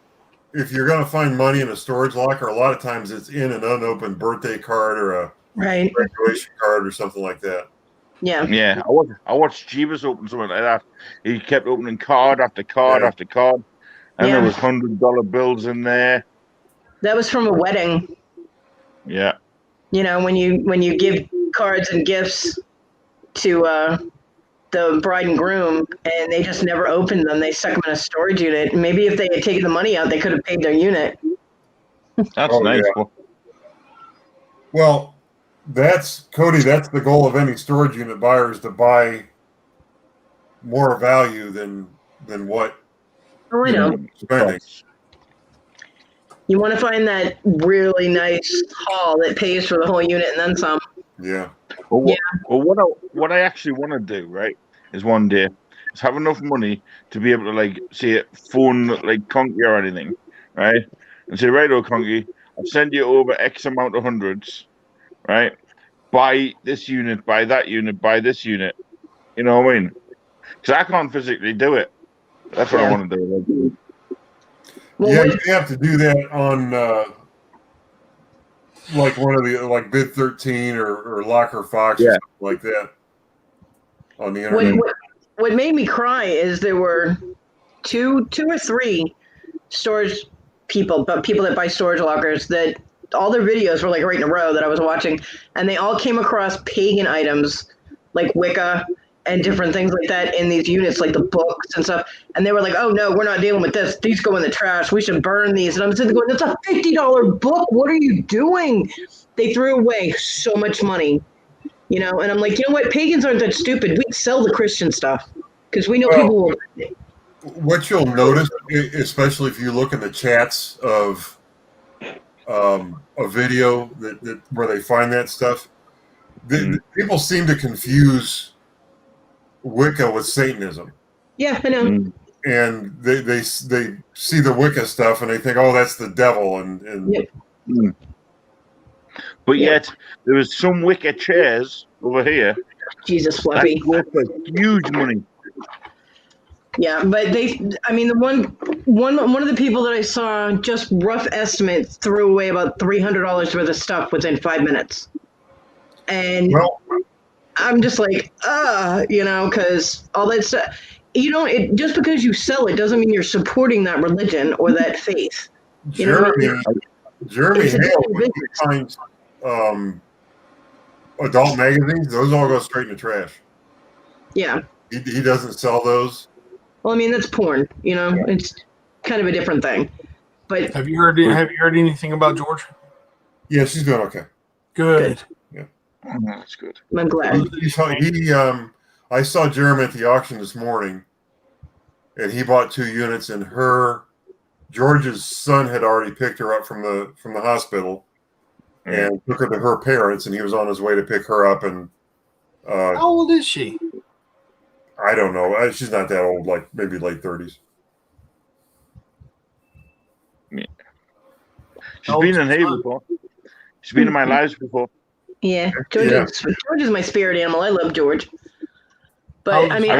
if you're going to find money in a storage locker, a lot of times it's in an unopened birthday card or a Right. graduation card or something like that. Yeah. Yeah, I watched Jeebus open something like that. He kept opening card after card Yeah. after card, and Yeah. there was $100 bills in there. That was from a wedding. Yeah, When you give cards and gifts to the bride and groom, and they just never opened them. They stuck them in a storage unit. Maybe if they had taken the money out, they could have paid their unit. that's Oh, nice. yeah. Well, that's the goal of any storage unit buyer, is to buy more value than what Oh, I know. you're spending. You want to find that really nice haul that pays for the whole unit and then some. Yeah. Well, what I actually want to do, right, is one day is have enough money to be able to say phone Conky or anything, right, and say, right, Conky, I'll send you over X amount of hundreds, right? Buy this unit, buy that unit, buy this unit. You know what I mean? Because I can't physically do it. That's what I want to do. Well, Yeah, what- you have to do that on one of the Bid 13 or Locker Fox or Yeah. something like that on the What, internet. what made me cry is there were two or three storage people, but people that buy storage lockers, that all their videos were like right in a row that I was watching, and they all came across pagan items like Wicca and different things like that in these units, like the books and stuff. And they were like, "Oh no, we're not dealing with this. These go in the trash. We should burn these." And I'm sitting there going, "That's a $50 book. What are you doing?" They threw away so much money, you know. And I'm like, you know what? Pagans aren't that stupid. We sell the Christian stuff because we know people will. What you'll notice, especially if you look in the chats of a video that where they find that stuff, people seem to confuse Wicca with Satanism. Yeah, I know. And they see the Wicca stuff and they think, oh, that's the devil. And But yet, there was some Wicca chairs over here. Jesus, Fluffy. That go for huge money. Yeah, but the one of the people that I saw, just rough estimate, threw away about $300 worth of stuff within 5 minutes. And I'm just like, because all that stuff, just because you sell it doesn't mean you're supporting that religion or that faith. Jeremy Hale, when he finds adult magazines, those all go straight in the trash. Yeah. He doesn't sell those. Well, I mean, that's porn, it's kind of a different thing. But have you heard anything about George? Yeah, she's doing okay. Good. Yeah. That's good. I'm glad. I saw Jeremy at the auction this morning, and he bought 2 units, and George's son had already picked her up from the hospital and took her to her parents, and he was on his way to pick her up. And how old is she? I don't know. She's not that old, like maybe late 30s. Yeah. She's been in here before. She's been in my lives before. Yeah, George is my spirit animal. I love George. But I mean,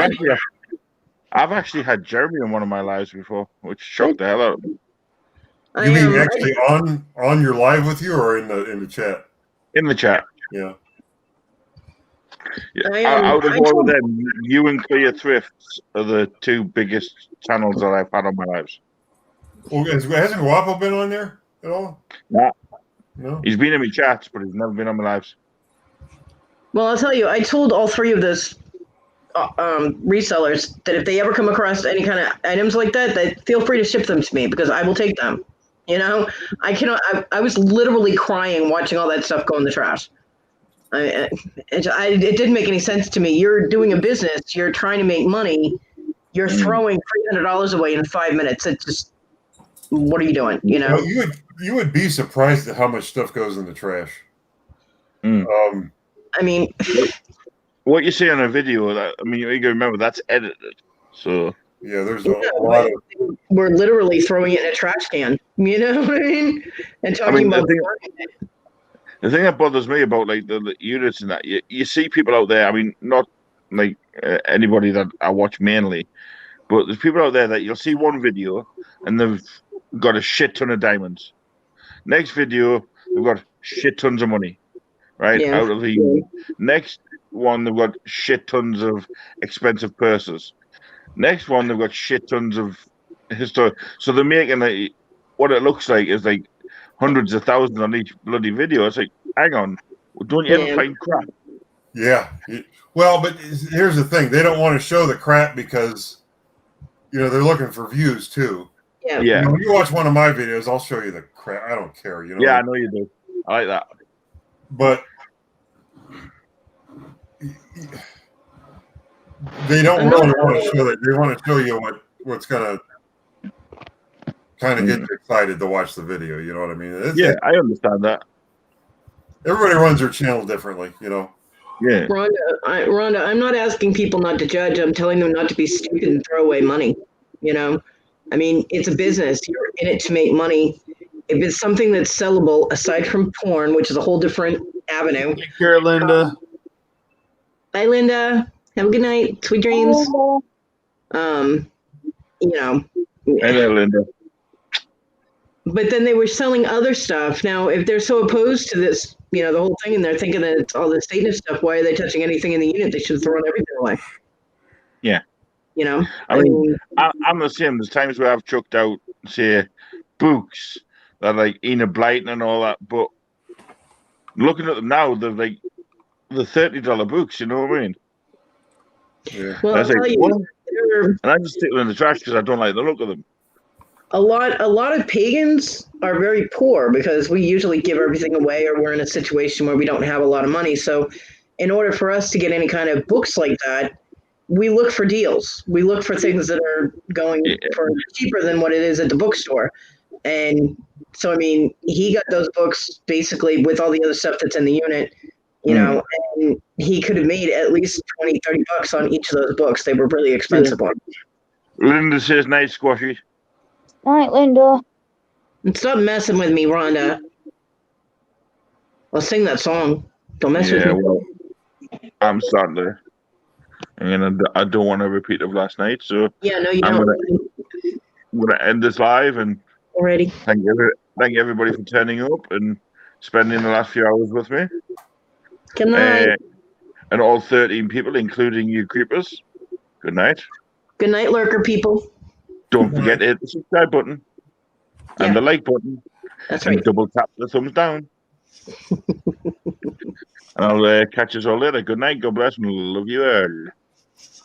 I've actually had Jeremy in one of my lives before, which shocked the hell out of me. You mean actually on your live with you, or in the chat? In the chat. Yeah. Yeah. Out of all of them, you and Clear Thrifts are the 2 biggest channels that I've had on my lives. Well, hasn't Guapo been on there at all? No. He's been in my chats, but he's never been on my lives. Well, I'll tell you, I told all 3 of those resellers that if they ever come across any kind of items like that feel free to ship them to me, because I will take them. I cannot. I was literally crying watching all that stuff go in the trash. It didn't make any sense to me. You're doing a business. You're trying to make money. You're throwing $300 away in 5 minutes. It's just, what are you doing? You would be surprised at how much stuff goes in the trash. I mean, what you see on a video, you gotta remember that's edited. So yeah, there's a lot of. We're literally throwing it in a trash can. You know what I mean? And talking about the thing that bothers me about like the units and that, you see people out there. I mean, not like anybody that I watch mainly, but there's people out there that you'll see one video and they've got a shit ton of diamonds. Next video, they've got shit tons of money, right? Yeah. Out of the unit. Next one, they've got shit tons of expensive purses. Next one, they've got shit tons of history. So they're making what it looks like is like hundreds of thousands on each bloody video. It's like, hang on, don't you ever find crap? Yeah. Well, but here's the thing: they don't want to show the crap because they're looking for views too. Yeah. When you watch one of my videos, I'll show you the crap. I don't care. Yeah, I know you do. I like that. But they don't really want to show that. They want to show you what's gonna kind of get you excited to watch the video. You know what I mean? I understand that. Everybody runs their channel differently, Yeah. Rhonda, I'm not asking people not to judge. I'm telling them not to be stupid and throw away money. I mean, it's a business. You're in it to make money. If it's something that's sellable, aside from porn, which is a whole different avenue. Take care, Linda. Bye, Linda. Have a good night. Sweet dreams. Hello, Linda. But then they were selling other stuff. Now, if they're so opposed to this, the whole thing, and they're thinking that it's all the Satanist stuff, why are they touching anything in the unit? They should have thrown everything away. Yeah. You know, I mean, I'm the same. There's times where I've chucked out, say, books that are like Enid Blyton and all that, but looking at them now, they're like the $30 books. You know what I mean? Yeah. well, I I'll was like, tell you, what? there are And I just stick them in the trash because I don't like the look of them. a lot of pagans are very poor because we usually give everything away, or we're in a situation where we don't have a lot of money. So, in order for us to get any kind of books like that, we look for deals. We look for things that are going for cheaper than what it is at the bookstore. And so, I mean, he got those books basically with all the other stuff that's in the unit, you know, and he could have made at least $20-$30 on each of those books. They were really expensive ones. Linda says, nice squashy. Night, Linda. And stop messing with me, Rhonda. I'll sing that song. Don't mess with Yeah, me. well, I'm starting to. And I don't want to repeat of last night, so Yeah, no, you I'm don't. gonna end this live and Already. thank everybody for turning up and spending the last few hours with me. Good night. And all 13 people, including you creepers. Good night. Good night, lurker people. Don't forget to hit the subscribe button Yeah. and the like button. That's and right. double tap the thumbs down. And I'll catch us all later. Good night. God bless and love you all.